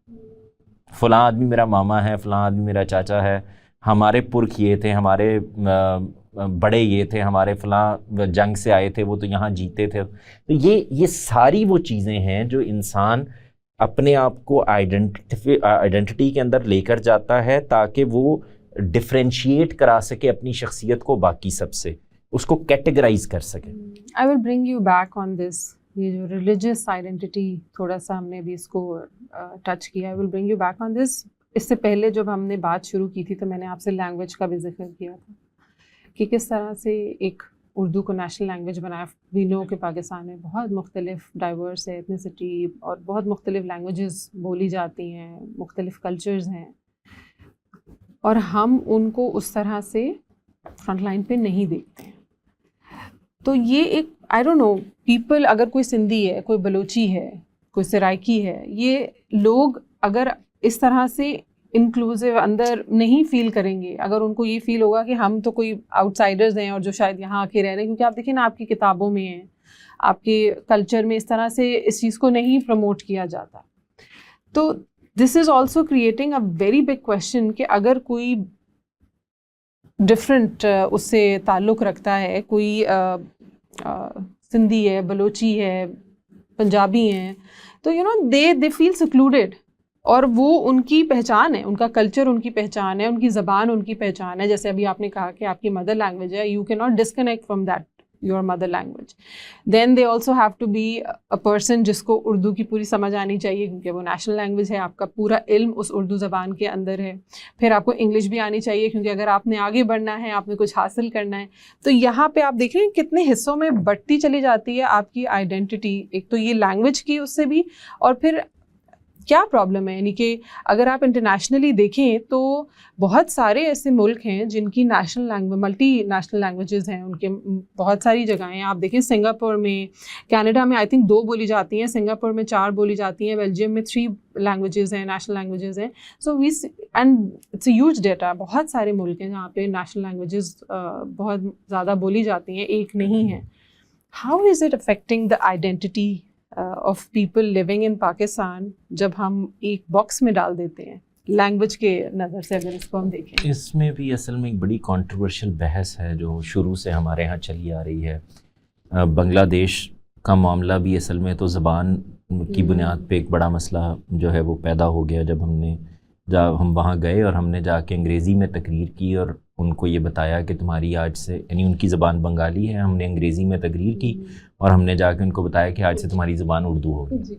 فلاں آدمی میرا ماما ہے, فلاں آدمی میرا چاچا ہے, ہمارے پرکھ یہ تھے, ہمارے بڑے یہ تھے, ہمارے فلاں جنگ سے آئے تھے, وہ تو یہاں جیتے تھے. تو یہ ساری وہ چیزیں ہیں جو انسان اپنے آپ کو آئیڈینٹی کے اندر لے کر جاتا ہے تاکہ وہ ڈفرینشیٹ کرا سکے اپنی شخصیت کو باقی سب سے, اس کو کیٹیگرائز کر سکے. I will bring you back on this. یہ جو ریلیجیس آئیڈینٹی تھوڑا سا ہم نے بھی اس کو ٹچ کیا. I will bring you back on this. اس سے پہلے جب ہم نے بات شروع کی تھی تو میں نے آپ سے لینگویج کا بھی ذکر کیا تھا کہ کس طرح سے ایک اردو کو نیشنل لینگویج بنایا. وی نو کہ پاکستان میں بہت مختلف ڈائیورس ہے ایتھنیسٹی, اور بہت مختلف لینگویجز بولی جاتی ہیں, مختلف کلچرز ہیں, اور ہم ان کو اس طرح سے فرنٹ لائن پہ نہیں دیکھتے ہیں. تو یہ ایک آئی ڈونٹ نو پیپل, اگر کوئی سندھی ہے, کوئی بلوچی ہے, کوئی سرائکی ہے, یہ لوگ اگر اس طرح سے انکلوزیو اندر نہیں فیل کریں گے, اگر ان کو یہ فیل ہوگا کہ ہم تو کوئی آؤٹ سائڈرز ہیں اور جو شاید یہاں آ کے رہ رہے ہیں, کیونکہ آپ دیکھیں نا آپ کی کتابوں میں ہیں, آپ کے کلچر میں اس طرح سے اس چیز کو نہیں پروموٹ کیا جاتا. تو this is also creating a very big question کہ اگر کوئی ڈفرینٹ اس سے تعلق رکھتا ہے, کوئی سندھی ہے, بلوچی ہے, پنجابی ہیں, تو you know they feel secluded, اور وہ ان کی پہچان ہے, ان کا کلچر ان کی پہچان ہے, ان کی زبان ان کی پہچان ہے. جیسے ابھی آپ نے کہا کہ آپ کی مدر لینگویج ہے, you can not disconnect from that your mother language. Then they also have to be a person جس کو اردو کی پوری سمجھ آنی چاہیے کیونکہ وہ نیشنل لینگویج ہے, آپ کا پورا علم اس اردو زبان کے اندر ہے. پھر آپ کو انگلش بھی آنی چاہیے کیونکہ اگر آپ نے آگے بڑھنا ہے, آپ نے کچھ حاصل کرنا ہے. تو یہاں پہ آپ دیکھ رہے ہیں کتنے حصوں میں بڑھتی چلی جاتی ہے آپ کی آئیڈینٹی. ایک تو یہ لینگویج کی اس سے بھی, اور پھر کیا پرابلم ہے, یعنی کہ اگر آپ انٹرنیشنلی دیکھیں تو بہت سارے ایسے ملک ہیں جن کی national language, multi national languages ہیں, ان کے بہت ساری جگہیں ہیں. آپ دیکھیں سنگاپور میں, کینیڈا میں آئی تھنک 2 بولی جاتی ہیں, سنگاپور میں 4 بولی جاتی ہیں, بیلجیم میں 3 لینگویجز ہیں, نیشنل لینگویجز ہیں. So we and it's a huge data. بہت سارے ملک ہیں جہاں پہ نیشنل لینگویجز بہت زیادہ بولی جاتی ہیں, ایک نہیں ہیں. How is it affecting the identity of people living in Pakistan جب ہم ایک باکس میں ڈال دیتے ہیں؟ لینگویج کے نظر سے اگر اس کو ہم دیکھیں. اس میں بھی اصل میں ایک بڑی کنٹروورشل بحث ہے جو شروع سے ہمارے ہاں چلی آ رہی ہے. بنگلہ دیش کا معاملہ بھی اصل میں تو زبان کی بنیاد پہ ایک بڑا مسئلہ جو ہے وہ پیدا ہو گیا جب ہم وہاں گئے اور ہم نے جا کے انگریزی میں تقریر کی اور ان کو یہ بتایا کہ تمہاری آج سے، یعنی ان کی زبان بنگالی ہے، ہم نے انگریزی میں تقریر کی اور ہم نے جا کے ان کو بتایا کہ آج سے تمہاری زبان اردو ہوگی،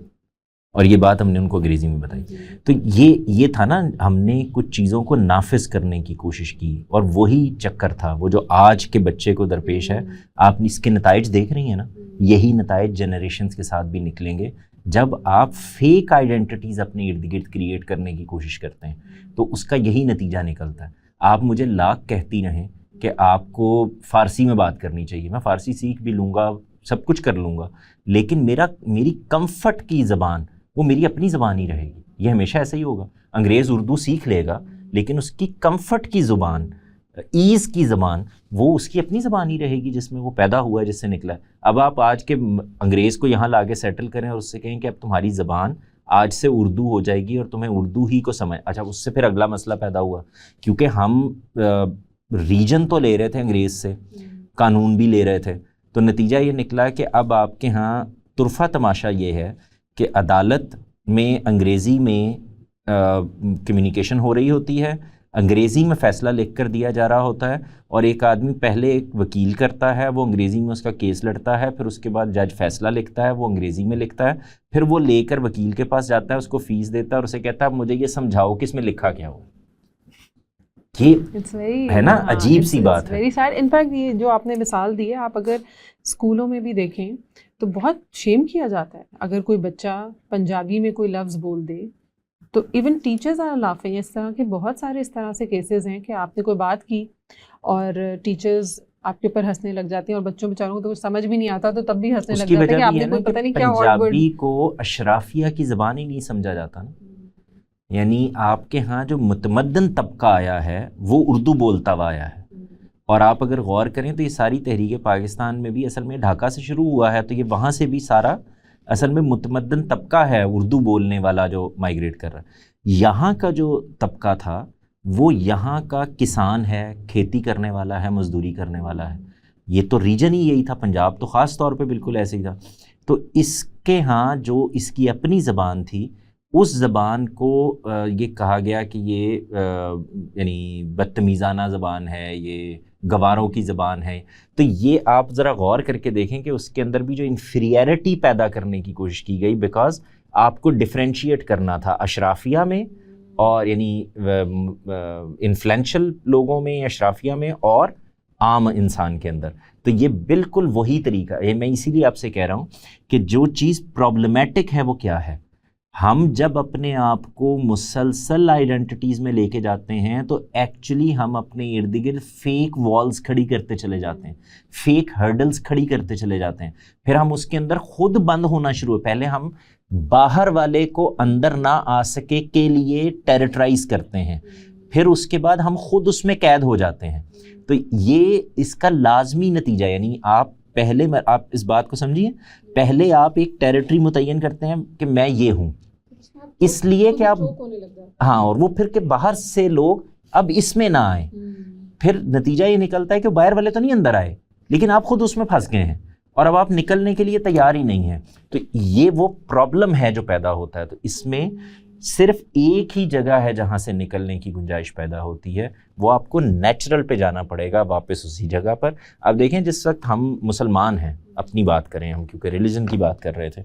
اور یہ بات ہم نے ان کو انگریزی میں بتائی. تو یہ تھا نا، ہم نے کچھ چیزوں کو نافذ کرنے کی کوشش کی اور وہی چکر تھا وہ جو آج کے بچے کو درپیش ہے. آپ اس کے نتائج دیکھ رہی ہیں نا، یہی نتائج جنریشنز کے ساتھ بھی نکلیں گے جب آپ فیک آئیڈینٹیٹیز اپنے ارد گرد کریٹ کرنے کی کوشش کرتے ہیں تو اس کا یہی نتیجہ نکلتا ہے. آپ مجھے لاکھ کہتی رہیں کہ آپ کو فارسی میں بات کرنی چاہیے، میں فارسی سیکھ بھی لوں گا، سب کچھ کر لوں گا، لیکن میری کمفرٹ کی زبان وہ میری اپنی زبان ہی رہے گی. یہ ہمیشہ ایسا ہی ہوگا. انگریز اردو سیکھ لے گا لیکن اس کی کمفرٹ کی زبان، ایز کی زبان، وہ اس کی اپنی زبان ہی رہے گی جس میں وہ پیدا ہوا ہے، جس سے نکلا ہے. اب آپ آج کے انگریز کو یہاں لا کے سیٹل کریں اور اس سے کہیں کہ اب تمہاری زبان آج سے اردو ہو جائے گی اور تمہیں اردو ہی کو سمجھ. اچھا، اس سے پھر اگلا مسئلہ پیدا ہوا کیونکہ ہم ریجن تو لے رہے تھے انگریز سے، قانون بھی لے رہے تھے، تو نتیجہ یہ نکلا کہ اب آپ کے ہاں طرفہ تماشا یہ ہے کہ عدالت میں انگریزی میں کمیونیکیشن ہو رہی ہوتی ہے، انگریزی میں فیصلہ لکھ کر دیا جا رہا ہوتا ہے، اور ایک آدمی پہلے ایک وکیل کرتا ہے، وہ انگریزی میں اس کا کیس لڑتا ہے، پھر اس کے بعد جج فیصلہ لکھتا ہے، وہ انگریزی میں لکھتا ہے، پھر وہ لے کر وکیل کے پاس جاتا ہے، اس کو فیس دیتا ہے اور اسے کہتا ہے مجھے یہ سمجھاؤ کہ اس میں لکھا کیا ہو. یہ ہے نا عجیب سی بات ہے. انفیکٹ یہ جو آپ نے مثال دی ہے، آپ اگر اسکولوں میں بھی دیکھیں تو بہت شیم کیا جاتا ہے اگر کوئی بچہ پنجابی میں کوئی لفظ بول دے، تو ایون ٹیچرز آر لافنگ. اس طرح کے بہت سارے اس طرح سے کیسز ہیں کہ آپ نے کوئی بات کی اور ٹیچرز آپ کے اوپر ہنسنے لگ جاتی ہیں، اور بچوں بیچاروں کو تو کچھ سمجھ بھی نہیں آتا تو تب بھی ہنسنے لگ جاتے ہیں کہ آپ نے کوئی پتہ نہیں کیا پنجابی کو اشرافیہ کی زبان ہی نہیں سمجھا جاتا نا. یعنی آپ کے ہاں جو متمدن طبقہ آیا ہے وہ اردو بولتا ہوا آیا ہے، اور آپ اگر غور کریں تو یہ ساری تحریک پاکستان میں بھی اصل میں ڈھاکہ سے شروع ہوا ہے، تو یہ وہاں سے بھی سارا اصل میں متمدن طبقہ ہے اردو بولنے والا جو مائیگریٹ کر رہا ہے. یہاں کا جو طبقہ تھا وہ یہاں کا کسان ہے، کھیتی کرنے والا ہے، مزدوری کرنے والا ہے. یہ تو ریجن ہی یہی تھا، پنجاب تو خاص طور پہ بالکل ایسے ہی تھا. تو اس کے ہاں جو اس کی اپنی زبان تھی، اس زبان کو یہ کہا گیا کہ یہ یعنی بدتمیزانہ زبان ہے، یہ گواروں کی زبان ہے. تو یہ آپ ذرا غور کر کے دیکھیں کہ اس کے اندر بھی جو انفیریئرٹی پیدا کرنے کی کوشش کی گئی، بیکاز آپ کو ڈفرینشیٹ کرنا تھا اشرافیہ میں اور یعنی انفلوئنشل لوگوں میں، اشرافیہ میں اور عام انسان کے اندر. تو یہ بالکل وہی طریقہ ہے. میں اسی لیے آپ سے کہہ رہا ہوں کہ جو چیز پرابلمیٹک ہے وہ کیا ہے. ہم جب اپنے آپ کو مسلسل آئیڈینٹیٹیز میں لے کے جاتے ہیں تو ایکچولی ہم اپنے ارد گرد فیک والز کھڑی کرتے چلے جاتے ہیں، فیک ہرڈلز کھڑی کرتے چلے جاتے ہیں. پھر ہم اس کے اندر خود بند ہونا شروع. پہلے ہم باہر والے کو اندر نہ آ سکے کے لیے ٹیریٹرائز کرتے ہیں، پھر اس کے بعد ہم خود اس میں قید ہو جاتے ہیں. تو یہ اس کا لازمی نتیجہ، یعنی آپ اس بات کو سمجھیے، پہلے آپ ایک ٹیریٹری متعین کرتے ہیں کہ میں یہ ہوں، اس لیے کہ آپ ہاں، اور وہ پھر کہ باہر سے لوگ اب اس میں نہ آئیں. پھر نتیجہ یہ نکلتا ہے کہ باہر والے تو نہیں اندر آئے لیکن آپ خود اس میں پھنس گئے ہیں اور اب آپ نکلنے کے لیے تیار ہی نہیں ہیں. تو یہ وہ پرابلم ہے جو پیدا ہوتا ہے. تو اس میں صرف ایک ہی جگہ ہے جہاں سے نکلنے کی گنجائش پیدا ہوتی ہے، وہ آپ کو نیچرل پہ جانا پڑے گا، واپس اسی جگہ پر. اب دیکھیں جس وقت ہم مسلمان ہیں، اپنی بات کریں ہم، کیونکہ ریلیجن کی بات کر رہے تھے،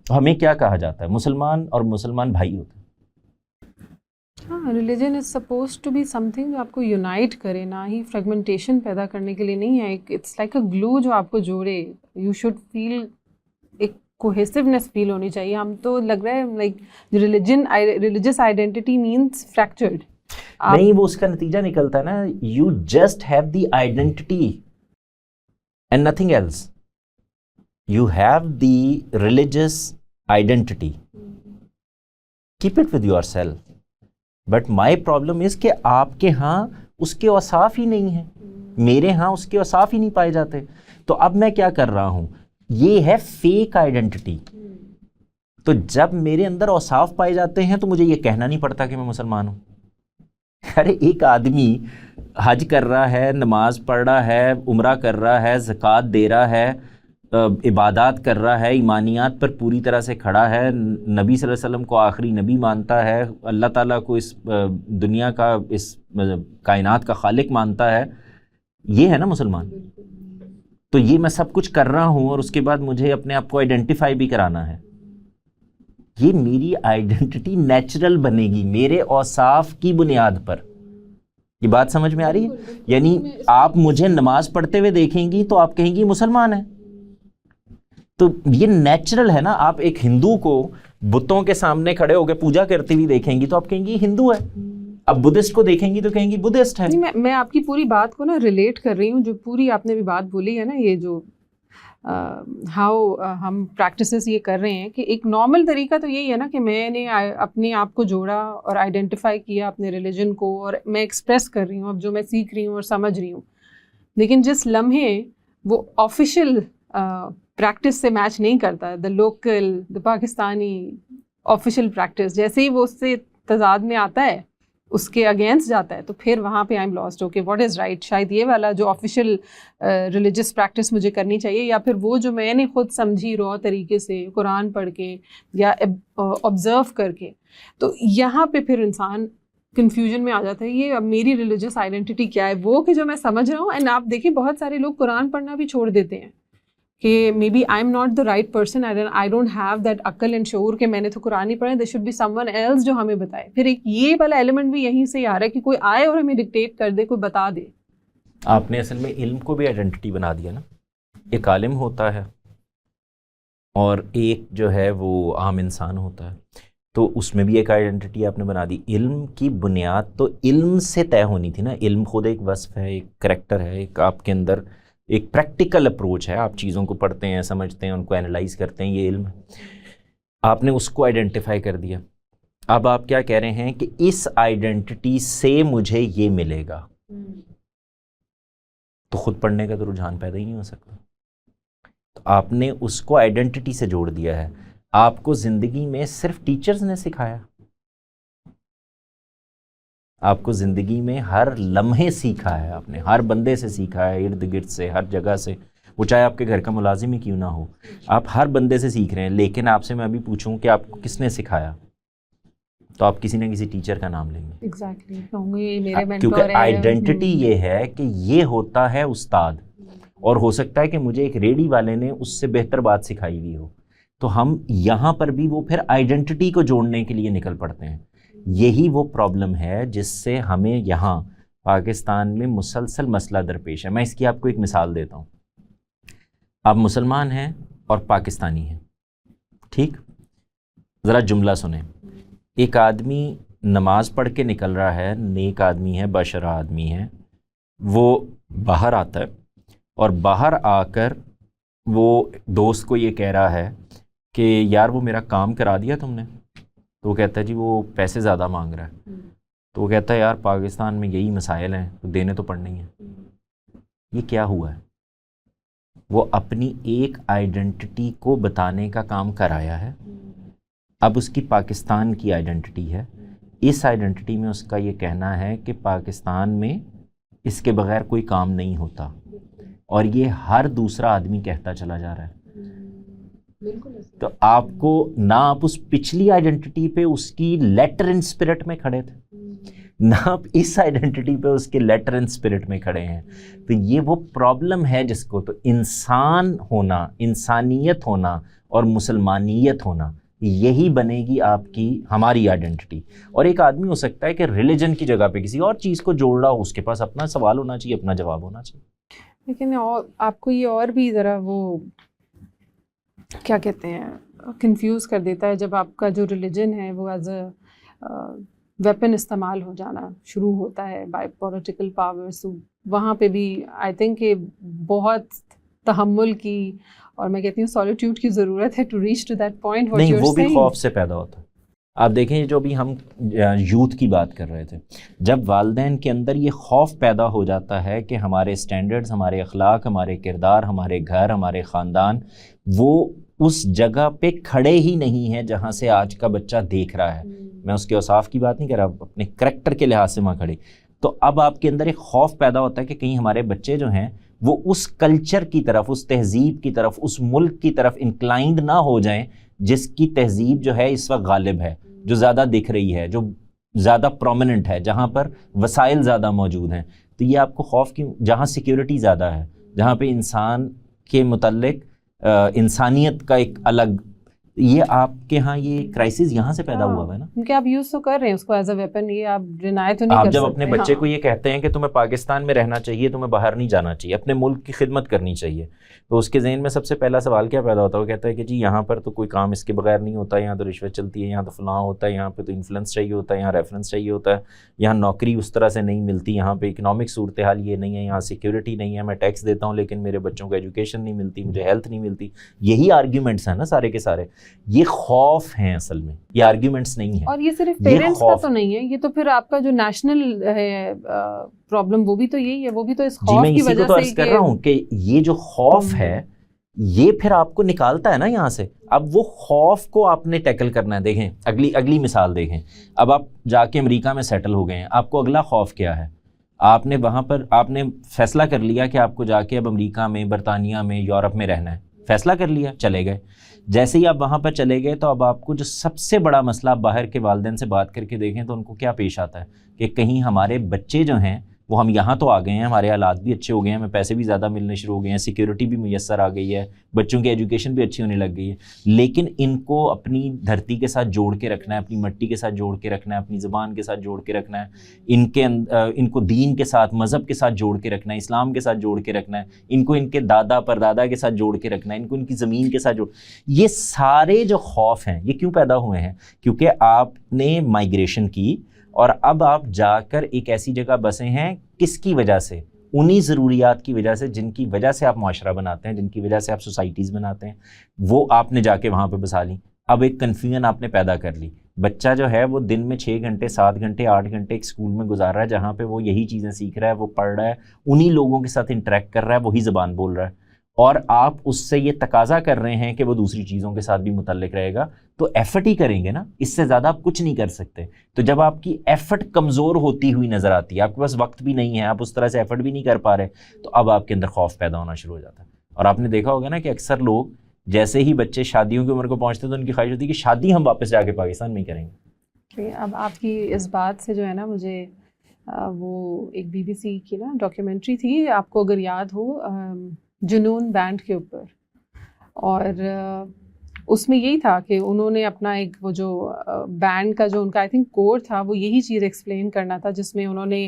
تو ہمیں کیا کہا جاتا ہے؟ مسلمان اور مسلمان بھائی ہوتے ہیں. ہاں، religion is suppose to be something جو آپ کو یونائٹ کرے، نہ ہی فریگمنٹیشن پیدا کرنے کے لیے نہیں ہے. اٹس لائک اے گلو جو آپ کو جوڑے. یو شوڈ فیل ایک کوہیسونیس فیل ہونی چاہیے. ہم تو لگ رہا ہے like religious identity means fractured. نہیں، وہ اس کا نتیجہ نکلتا ہے نا، you just have the identity and nothing else. You have the religious identity, keep it with your self. But my problem is کہ آپ کے ہاں اس کے اوصاف ہی نہیں ہیں، میرے ہاں اس کے اوصاف ہی نہیں پائے جاتے. تو اب میں کیا کر رہا ہوں؟ یہ ہے فیک آئیڈینٹی. تو جب میرے اندر اوصاف پائے جاتے ہیں تو مجھے یہ کہنا نہیں پڑتا کہ میں مسلمان ہوں. ارے ایک آدمی حج کر رہا ہے, نماز پڑھ رہا ہے, عمرہ کر رہا ہے, زکوٰۃ دے رہا ہے, عبادات کر رہا ہے, ایمانیات پر پوری طرح سے کھڑا ہے, نبی صلی اللہ علیہ وسلم کو آخری نبی مانتا ہے, اللہ تعالیٰ کو اس دنیا کا, اس کائنات کا خالق مانتا ہے, یہ ہے نا مسلمان. تو یہ میں سب کچھ کر رہا ہوں اور اس کے بعد مجھے اپنے آپ کو آئیڈینٹیفائی بھی کرانا ہے. یہ میری آئیڈینٹی نیچرل بنے گی میرے اوصاف کی بنیاد پر. یہ بات سمجھ میں آ رہی ہے؟ یعنی آپ مجھے نماز پڑھتے ہوئے دیکھیں گی تو آپ کہیں گی مسلمان ہے. تو یہ نیچرل ہے نا. آپ ایک ہندو کو بتوں کے سامنے کھڑے ہو کے پوجا کرتی ہوئی دیکھیں گی تو آپ کہیں گی ہندو ہے. اب بدھسٹ کو دیکھیں گی تو کہیں گی بدھسٹ ہے. میں آپ کی پوری بات کو نا ریلیٹ کر رہی ہوں, جو پوری آپ نے بھی بات بولی ہے نا, یہ جو ہاؤ ہم پریکٹسز یہ کر رہے ہیں کہ ایک نارمل طریقہ تو یہی ہے نا کہ میں نے اپنے آپ کو جوڑا اور آئیڈینٹیفائی کیا اپنے ریلیجن کو, اور میں ایکسپریس کر رہی ہوں اب جو میں سیکھ رہی ہوں اور سمجھ رہی ہوں. لیکن جس لمحے وہ آفیشیل پریکٹس سے میچ نہیں کرتا, the local, the Pakistani official practice, جیسے ہی وہ اس سے تضاد میں آتا ہے, اس کے اگینسٹ جاتا ہے, تو پھر وہاں پہ I am last. Okay what is right? شاید یہ والا جو آفیشیل ریلیجس پریکٹس مجھے کرنی چاہیے, یا پھر وہ جو میں نے خود سمجھی را طریقے سے قرآن پڑھ کے یا آبزرو کر کے. تو یہاں پہ پھر انسان کنفیوژن میں آ جاتا ہے, یہ اب میری ریلیجس آئیڈینٹی کیا ہے, وہ کہ جو میں سمجھ رہا ہوں. اینڈ آپ دیکھیں بہت سارے لوگ قرآن پڑھنا بھی چھوڑ دیتے ہیں کہ maybe I am not the right person, I don't have that عقل اینڈ شعور کہ میں نے تو قرآن ہی پڑھا, there should be someone else جو ہمیں بتائے. پھر ایک یہ والا ایلیمنٹ بھی یہیں سے ہی آ رہا ہے کہ کوئی آئے اور ہمیں ڈکٹیٹ کر دے, کوئی بتا دے. آپ نے اصل میں علم کو بھی آئیڈینٹی بنا دیا نا. ایک عالم ہوتا ہے اور ایک جو ہے وہ عام انسان ہوتا ہے, تو اس میں بھی ایک آئیڈینٹی آپ نے بنا دی. علم کی بنیاد تو علم سے طے ہونی تھی نا. علم خود ایک وصف ہے, ایک کریکٹر ہے, ایک آپ کے اندر ایک پریکٹیکل اپروچ ہے. آپ چیزوں کو پڑھتے ہیں, سمجھتے ہیں, ان کو اینالائز کرتے ہیں, یہ علم ہے. آپ نے اس کو آئیڈینٹیفائی کر دیا. اب آپ کیا کہہ رہے ہیں کہ اس آئیڈینٹی سے مجھے یہ ملے گا, تو خود پڑھنے کا تو رجحان پیدا ہی نہیں ہو سکتا. تو آپ نے اس کو آئیڈینٹی سے جوڑ دیا ہے. آپ کو زندگی میں صرف ٹیچرز نے سکھایا, آپ کو زندگی میں ہر لمحے سیکھا ہے, آپ نے ہر بندے سے سیکھا ہے, ارد گرد سے, ہر جگہ سے, وہ چاہے آپ کے گھر کا ملازم ہی کیوں نہ ہو, آپ ہر بندے سے سیکھ رہے ہیں. لیکن آپ سے میں ابھی پوچھوں کہ آپ کو کس نے سکھایا, تو آپ کسی نہ کسی ٹیچر کا نام لیں گے. کیونکہ آئیڈینٹی یہ ہے کہ یہ ہوتا ہے استاد, اور ہو سکتا ہے کہ مجھے ایک ریڈی والے نے اس سے بہتر بات سکھائی ہوئی ہو. تو ہم یہاں پر بھی وہ پھر آئیڈینٹی کو جوڑنے کے لیے نکل پڑتے ہیں. یہی وہ پرابلم ہے جس سے ہمیں یہاں پاکستان میں مسلسل مسئلہ درپیش ہے. میں اس کی آپ کو ایک مثال دیتا ہوں. آپ مسلمان ہیں اور پاکستانی ہیں, ٹھیک؟ ذرا جملہ سنیں. ایک آدمی نماز پڑھ کے نکل رہا ہے, نیک آدمی ہے, باشرع آدمی ہے, وہ باہر آتا ہے اور باہر آ کر وہ دوست کو یہ کہہ رہا ہے کہ یار وہ میرا کام کرا دیا تم نے. تو وہ کہتا ہے جی وہ پیسے زیادہ مانگ رہا ہے. تو وہ کہتا ہے یار پاکستان میں یہی مسائل ہیں, تو دینے تو پڑنے ہی ہیں. یہ کیا ہوا ہے؟ وہ اپنی ایک آئیڈینٹی کو بتانے کا کام کرایا ہے. اب اس کی پاکستان کی آئیڈینٹی ہے. اس آئیڈینٹی میں اس کا یہ کہنا ہے کہ پاکستان میں اس کے بغیر کوئی کام نہیں ہوتا, اور یہ ہر دوسرا آدمی کہتا چلا جا رہا ہے. تو آپ کو نہ آپ اس پچھلی آئیڈینٹی پہ اس کی لیٹر ان اسپرٹ میں کھڑے تھے, نہ آپ اس آئیڈینٹی پہ اس کے لیٹر ان اسپرٹ میں کھڑے ہیں. تو یہ وہ پرابلم ہے جس کو, تو انسان ہونا, انسانیت ہونا اور مسلمانیت ہونا, یہی بنے گی آپ کی ہماری آئیڈینٹی. اور ایک آدمی ہو سکتا ہے کہ ریلیجن کی جگہ پہ کسی اور چیز کو جوڑ رہا ہو, اس کے پاس اپنا سوال ہونا چاہیے, اپنا جواب ہونا چاہیے. لیکن آپ کو یہ اور بھی ذرا وہ کیا کہتے ہیں کنفیوز کر دیتا ہے جب آپ کا جو ریلیجن ہے وہ ایز اے ویپن استعمال ہو جانا شروع ہوتا ہے بائی پولیٹیکل پاورز. وہاں پہ بھی آئی تھنک کہ بہت تحمل کی اور میں کہتی ہوں سالیٹیوڈ کی ضرورت ہے to reach to that point. نہیں, وہ بھی خوف سے پیدا ہوتا ہے. آپ دیکھیں جو بھی ہم یوتھ کی بات کر رہے تھے, جب والدین کے اندر یہ خوف پیدا ہو جاتا ہے کہ ہمارے اسٹینڈرڈز, ہمارے اخلاق, ہمارے کردار, ہمارے گھر, ہمارے خاندان وہ اس جگہ پہ کھڑے ہی نہیں ہیں جہاں سے آج کا بچہ دیکھ رہا ہے. میں اس کے اوصاف کی بات نہیں کر رہا, اپنے کریکٹر کے لحاظ سے وہاں کھڑے. تو اب آپ کے اندر ایک خوف پیدا ہوتا ہے کہ کہیں ہمارے بچے جو ہیں وہ اس کلچر کی طرف, اس تہذیب کی طرف, اس ملک کی طرف انکلائنڈ نہ ہو جائیں جس کی تہذیب جو ہے اس وقت غالب ہے, جو زیادہ دکھ رہی ہے, جو زیادہ پرومیننٹ ہے, جہاں پر وسائل زیادہ موجود ہیں. تو یہ آپ کو خوف کیوں؟ جہاں سیکیورٹی زیادہ ہے, جہاں پہ انسان کے متعلق انسانیت کا ایک الگ, یہ آپ کے ہاں یہ کرائسس یہاں سے پیدا ہوا ہے نا, کیونکہ آپ یوز تو کر رہے ہیں اس کو ایز اے ویپن, یہ آپ ڈینائی تو نہیں کر سکتے. آپ جب اپنے بچے کو یہ کہتے ہیں کہ تمہیں پاکستان میں رہنا چاہیے, تمہیں باہر نہیں جانا چاہیے, اپنے ملک کی خدمت کرنی چاہیے, تو اس کے ذہن میں سب سے پہلا سوال کیا پیدا ہوتا ہے؟ وہ کہتا ہے کہ جی یہاں پر تو کوئی کام اس کے بغیر نہیں ہوتا, یہاں تو رشوت چلتی ہے, یہاں تو فلاں ہوتا ہے, یہاں پہ تو انفلوئنس چاہیے ہوتا ہے, یہاں ریفرنس چاہیے ہوتا ہے, یہاں نوکری اس طرح سے نہیں ملتی, یہاں پہ اکنامک صورتحال یہ نہیں ہے, یہاں سیکیورٹی نہیں ہے, میں ٹیکس دیتا ہوں لیکن میرے بچوں کو ایجوکیشن نہیں ملتی, مجھے ہیلتھ نہیں ملتی. یہی آرگیومنٹس ہیں نا سارے کے سارے, یہ خوف ہیں اصل میں, یہ آرگیومنٹس نہیں ہیں. اور یہ صرف پیرنٹس کا تو نہیں ہے, یہ تو پھر آپ کا جو نیشنل ہے پرابلم وہ بھی تو یہی ہے, وہ بھی تو اس خوف کی وجہ سے. عرض کر رہا ہوں کہ یہ جو خوف ہے یہ پھر آپ کو نکالتا ہے نا یہاں سے. اب وہ خوف کو آپ نے ٹیکل کرنا ہے. دیکھیں اگلی مثال دیکھیں, اب آپ جا کے امریکہ میں سیٹل ہو گئے ہیں, آپ کو اگلا خوف کیا ہے؟ آپ نے وہاں پر آپ نے فیصلہ کر لیا کہ آپ کو جا کے اب امریکہ میں, برطانیہ میں, یورپ میں رہنا ہے, فیصلہ کر لیا, چلے گئے. جیسے ہی آپ وہاں پر چلے گئے تو اب آپ کو جو سب سے بڑا مسئلہ, آپ باہر کے والدین سے بات کر کے دیکھیں تو ان کو کیا پیش آتا ہے کہ کہیں ہمارے بچے جو ہیں وہ, ہم یہاں تو آ گئے ہیں, ہمارے حالات بھی اچھے ہو گئے ہیں, ہمیں پیسے بھی زیادہ ملنے شروع ہو گئے ہیں, سیکیورٹی بھی میسر آ گئی ہے, بچوں کی ایجوکیشن بھی اچھی ہونے لگ گئی ہے, لیکن ان کو اپنی دھرتی کے ساتھ جوڑ کے رکھنا ہے, اپنی مٹی کے ساتھ جوڑ کے رکھنا ہے, اپنی زبان کے ساتھ جوڑ کے رکھنا ہے, ان کو دین کے ساتھ, مذہب کے ساتھ جوڑ کے رکھنا ہے, اسلام کے ساتھ جوڑ کے رکھنا ہے, ان کو ان کے دادا پردادا کے ساتھ جوڑ کے رکھنا ہے, ان کو ان کی زمین کے ساتھ جوڑ. یہ سارے جو خوف ہیں یہ کیوں پیدا ہوئے ہیں؟ کیونکہ آپ نے مائیگریشن کی اور اب آپ جا کر ایک ایسی جگہ بسے ہیں, کس کی وجہ سے؟ انہی ضروریات کی وجہ سے جن کی وجہ سے آپ معاشرہ بناتے ہیں, جن کی وجہ سے آپ سوسائٹیز بناتے ہیں, وہ آپ نے جا کے وہاں پہ بسا لی. اب ایک کنفیوژن آپ نے پیدا کر لی. بچہ جو ہے وہ دن میں 6 گھنٹے 7 گھنٹے 8 گھنٹے ایک اسکول میں گزار رہا ہے جہاں پہ وہ یہی چیزیں سیکھ رہا ہے, وہ پڑھ رہا ہے, انہی لوگوں کے ساتھ انٹریکٹ کر رہا ہے, وہی زبان بول رہا ہے, اور آپ اس سے یہ تقاضا کر رہے ہیں کہ وہ دوسری چیزوں کے ساتھ بھی متعلق رہے گا, تو ایفرٹ ہی کریں گے نا, اس سے زیادہ آپ کچھ نہیں کر سکتے. تو جب آپ کی ایفرٹ کمزور ہوتی ہوئی نظر آتی ہے, آپ کے پاس وقت بھی نہیں ہے, آپ اس طرح سے ایفرٹ بھی نہیں کر پا رہے, تو اب آپ کے اندر خوف پیدا ہونا شروع ہو جاتا ہے. اور آپ نے دیکھا ہوگا نا کہ اکثر لوگ جیسے ہی بچے شادیوں کی عمر کو پہنچتے ہیں تو ان کی خواہش ہوتی ہے کہ شادی ہم واپس جا کے پاکستان میں ہی کریں گے. اب آپ کی اس بات سے جو ہے نا, مجھے وہ ایک BBC کی نا ڈاکیومنٹری تھی, آپ کو اگر یاد ہو, جنون بینڈ کے اوپر, اور اس میں یہی تھا کہ انہوں نے اپنا ایک وہ جو بینڈ کا جو ان کا آئی تھنک کور تھا, وہ یہی چیز ایکسپلین کرنا تھا, جس میں انہوں نے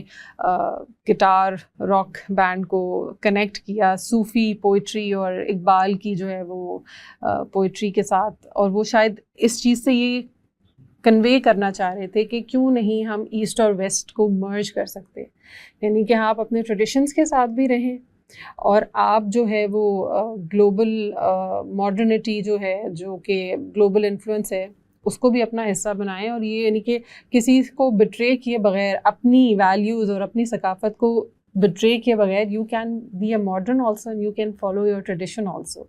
گٹار راک بینڈ کو کنیکٹ کیا صوفی پوئٹری اور اقبال کی جو ہے وہ پوئٹری کے ساتھ. اور وہ شاید اس چیز سے یہ کنوے کرنا چاہ رہے تھے کہ کیوں نہیں ہم ایسٹ اور ویسٹ کو مرج کر سکتے, یعنی کہ آپ اپنے ٹریڈیشنس کے ساتھ بھی رہیں اور آپ جو ہے وہ گلوبل ماڈرنٹی جو ہے, جو کہ گلوبل انفلوئنس ہے, اس کو بھی اپنا حصہ بنائیں. اور یہ یعنی کہ کسی کو بٹرے کیے بغیر, اپنی ویلیوز اور اپنی ثقافت کو بٹرے کیے بغیر, you can be a modern also and you can follow your tradition also.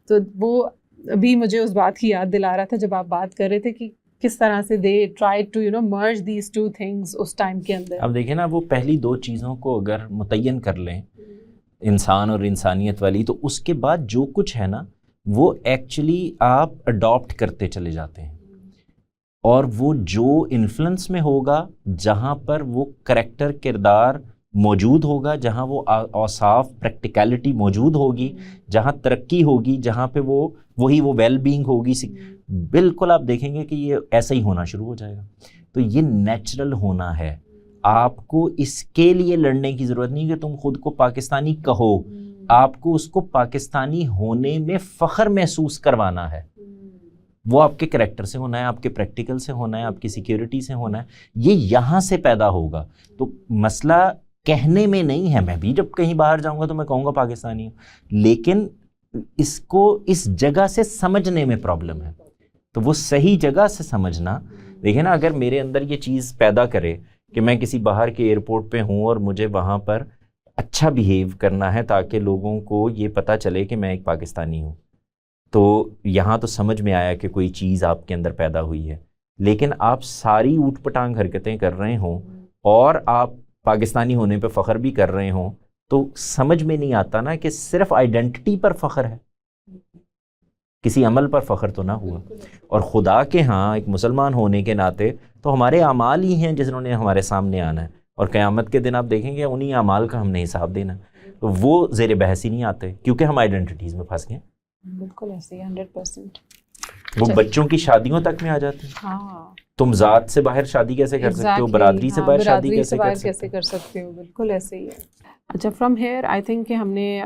تو وہ ابھی مجھے اس بات کی یاد دلا رہا تھا جب آپ بات کر رہے تھے کہ کس طرح سے they try to merge these two things اس ٹائم کے اندر. اب دیکھیں نا, وہ پہلی 2 چیزوں کو اگر متعین کر لیں, انسان اور انسانیت والی, تو اس کے بعد جو کچھ ہے نا وہ ایکچولی آپ اڈاپٹ کرتے چلے جاتے ہیں. اور وہ جو انفلوئنس میں ہوگا, جہاں پر وہ کریکٹر کردار موجود ہوگا, جہاں وہ اوصاف پریکٹیکلٹی موجود ہوگی, جہاں ترقی ہوگی, جہاں پہ وہی ویل بینگ ہوگی, بالکل آپ دیکھیں گے کہ یہ ایسا ہی ہونا شروع ہو جائے گا. تو یہ نیچرل ہونا ہے. آپ کو اس کے لیے لڑنے کی ضرورت نہیں کہ تم خود کو پاکستانی کہو, آپ کو اس کو پاکستانی ہونے میں فخر محسوس کروانا ہے. وہ آپ کے کریکٹر سے ہونا ہے, آپ کے پریکٹیکل سے ہونا ہے, آپ کی سیکیورٹی سے ہونا ہے. یہ یہاں سے پیدا ہوگا. تو مسئلہ کہنے میں نہیں ہے. میں بھی جب کہیں باہر جاؤں گا تو میں کہوں گا پاکستانی ہوں, لیکن اس کو اس جگہ سے سمجھنے میں پرابلم ہے. تو وہ صحیح جگہ سے سمجھنا, دیکھیں نا, اگر میرے اندر یہ چیز پیدا کرے کہ میں کسی باہر کے ایئرپورٹ پہ ہوں اور مجھے وہاں پر اچھا بیہیو کرنا ہے تاکہ لوگوں کو یہ پتہ چلے کہ میں ایک پاکستانی ہوں, تو یہاں تو سمجھ میں آیا کہ کوئی چیز آپ کے اندر پیدا ہوئی ہے، لیکن آپ ساری اوٹ پٹانگ حرکتیں کر رہے ہوں اور آپ پاکستانی ہونے پہ فخر بھی کر رہے ہوں، تو سمجھ میں نہیں آتا نا کہ صرف آئیڈینٹی پر فخر ہے، کسی عمل پر فخر تو نہ ہوا. اور خدا کے ہاں ایک مسلمان ہونے کے ناطے تو ہمارے اعمال ہی ہیں جنہوں نے ہمارے سامنے آنا ہے، اور قیامت کے دن آپ دیکھیں گے انہی اعمال کا ہم نے حساب دینا، تو وہ زیر بحث ہی نہیں آتے کیونکہ ہم آئیڈینٹیز میں پھنس گئے. بالکل ایسے 100%. وہ بچوں کی شادیوں تک میں آ جاتی ہیں. ہاں تم ذات سے باہر شادی کیسے کر سکتے ہو، برادری سے باہر شادی کیسے کر سکتے ہو. بالکل ایسے ہی ہے. اچھا، فرام ہیئر آئی تھنک کہ ہم نے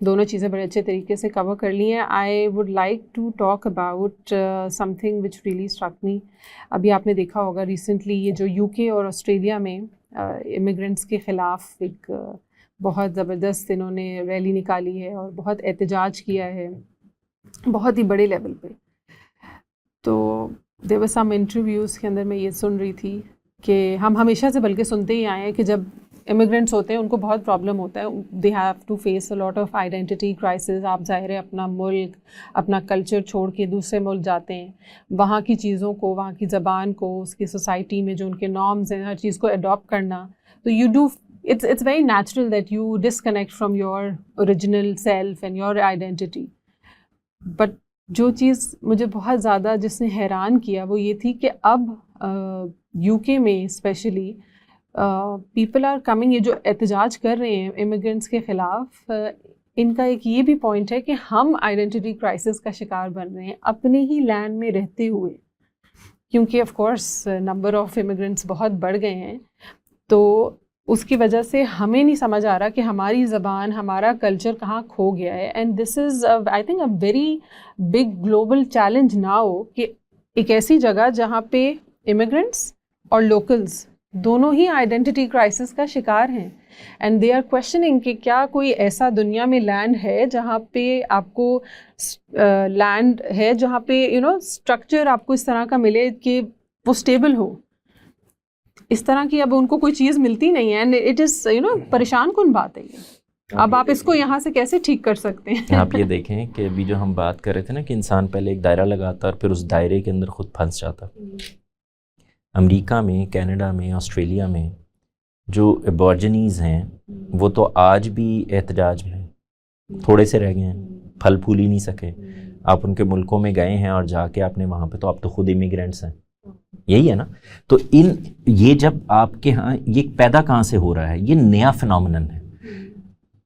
دونوں چیزیں بڑے اچھے طریقے سے کور کر لی ہیں. I would like to talk about something which really struck me. ابھی آپ نے دیکھا ہوگا ریسنٹلی یہ جو یو کے اور آسٹریلیا میں امیگرینٹس کے خلاف ایک بہت زبردست انہوں نے ریلی نکالی ہے اور بہت احتجاج کیا ہے بہت ہی بڑے لیول پہ. تو دیر ور سم انٹرویوز کے اندر میں یہ سن رہی تھی کہ ہم ہمیشہ سے بلکہ سنتے ہی آئے ہیں کہ جب امیگرینٹس ہوتے ہیں ان کو بہت پرابلم ہوتا ہے، they have to face a lot of identity crisis. آپ ظاہر ہے اپنا ملک اپنا کلچر چھوڑ کے دوسرے ملک جاتے ہیں، وہاں کی چیزوں کو، وہاں کی زبان کو، اس کی سوسائٹی میں جو ان کے نارمز ہیں ہر چیز کو اڈاپٹ کرنا. تو you do it's very natural that you disconnect from your original self and your identity. But جو چیز مجھے بہت زیادہ جس نے حیران کیا وہ یہ تھی کہ اب یو کے میں اسپیشلی پیپل آر کمنگ، یہ جو احتجاج کر رہے ہیں امیگرینٹس کے خلاف، ان کا ایک یہ بھی پوائنٹ ہے کہ ہم آئیڈینٹی کرائسس کا شکار بن رہے ہیں اپنے ہی لینڈ میں رہتے ہوئے، کیونکہ of course number of immigrants بہت بڑھ گئے ہیں. تو اس کی وجہ سے ہمیں نہیں سمجھ آ رہا کہ ہماری زبان ہمارا کلچر کہاں کھو گیا ہے. And this is I think a very big global challenge now کہ ایک ایسی جگہ جہاں پہ امیگرینٹس اور لوکلز دونوں ہی آئیڈینٹی کرائسس کا شکار ہیں. اینڈ دے آر کویشچننگ کہ کیا کوئی ایسا دنیا میں لینڈ ہے جہاں پہ آپ کو لینڈ ہے جہاں پہ اسٹرکچر آپ کو اس طرح کا ملے کہ وہ اسٹیبل ہو. اس طرح کی اب ان کو کوئی چیز ملتی نہیں ہے. اینڈ اٹ از پریشان کن بات ہے یہ. اب آپ اس کو یہاں سے کیسے ٹھیک کر سکتے ہیں؟ آپ یہ دیکھیں کہ ابھی جو ہم بات کر رہے تھے نا کہ انسان پہلے ایک دائرہ لگاتا اور پھر اس دائرے کے اندر خود پھنس جاتا. امریکہ میں، کینیڈا میں، آسٹریلیا میں جو ایبورجنیز ہیں وہ تو آج بھی احتجاج میں تھوڑے سے رہ گئے ہیں، پھل پھول ہی نہیں سکے. آپ ان کے ملکوں میں گئے ہیں اور جا کے آپ نے وہاں پہ، تو آپ تو خود امیگرینٹس ہیں، یہی ہے نا. تو یہ جب آپ کے ہاں یہ پیدا کہاں سے ہو رہا ہے، یہ نیا فنومنن ہے.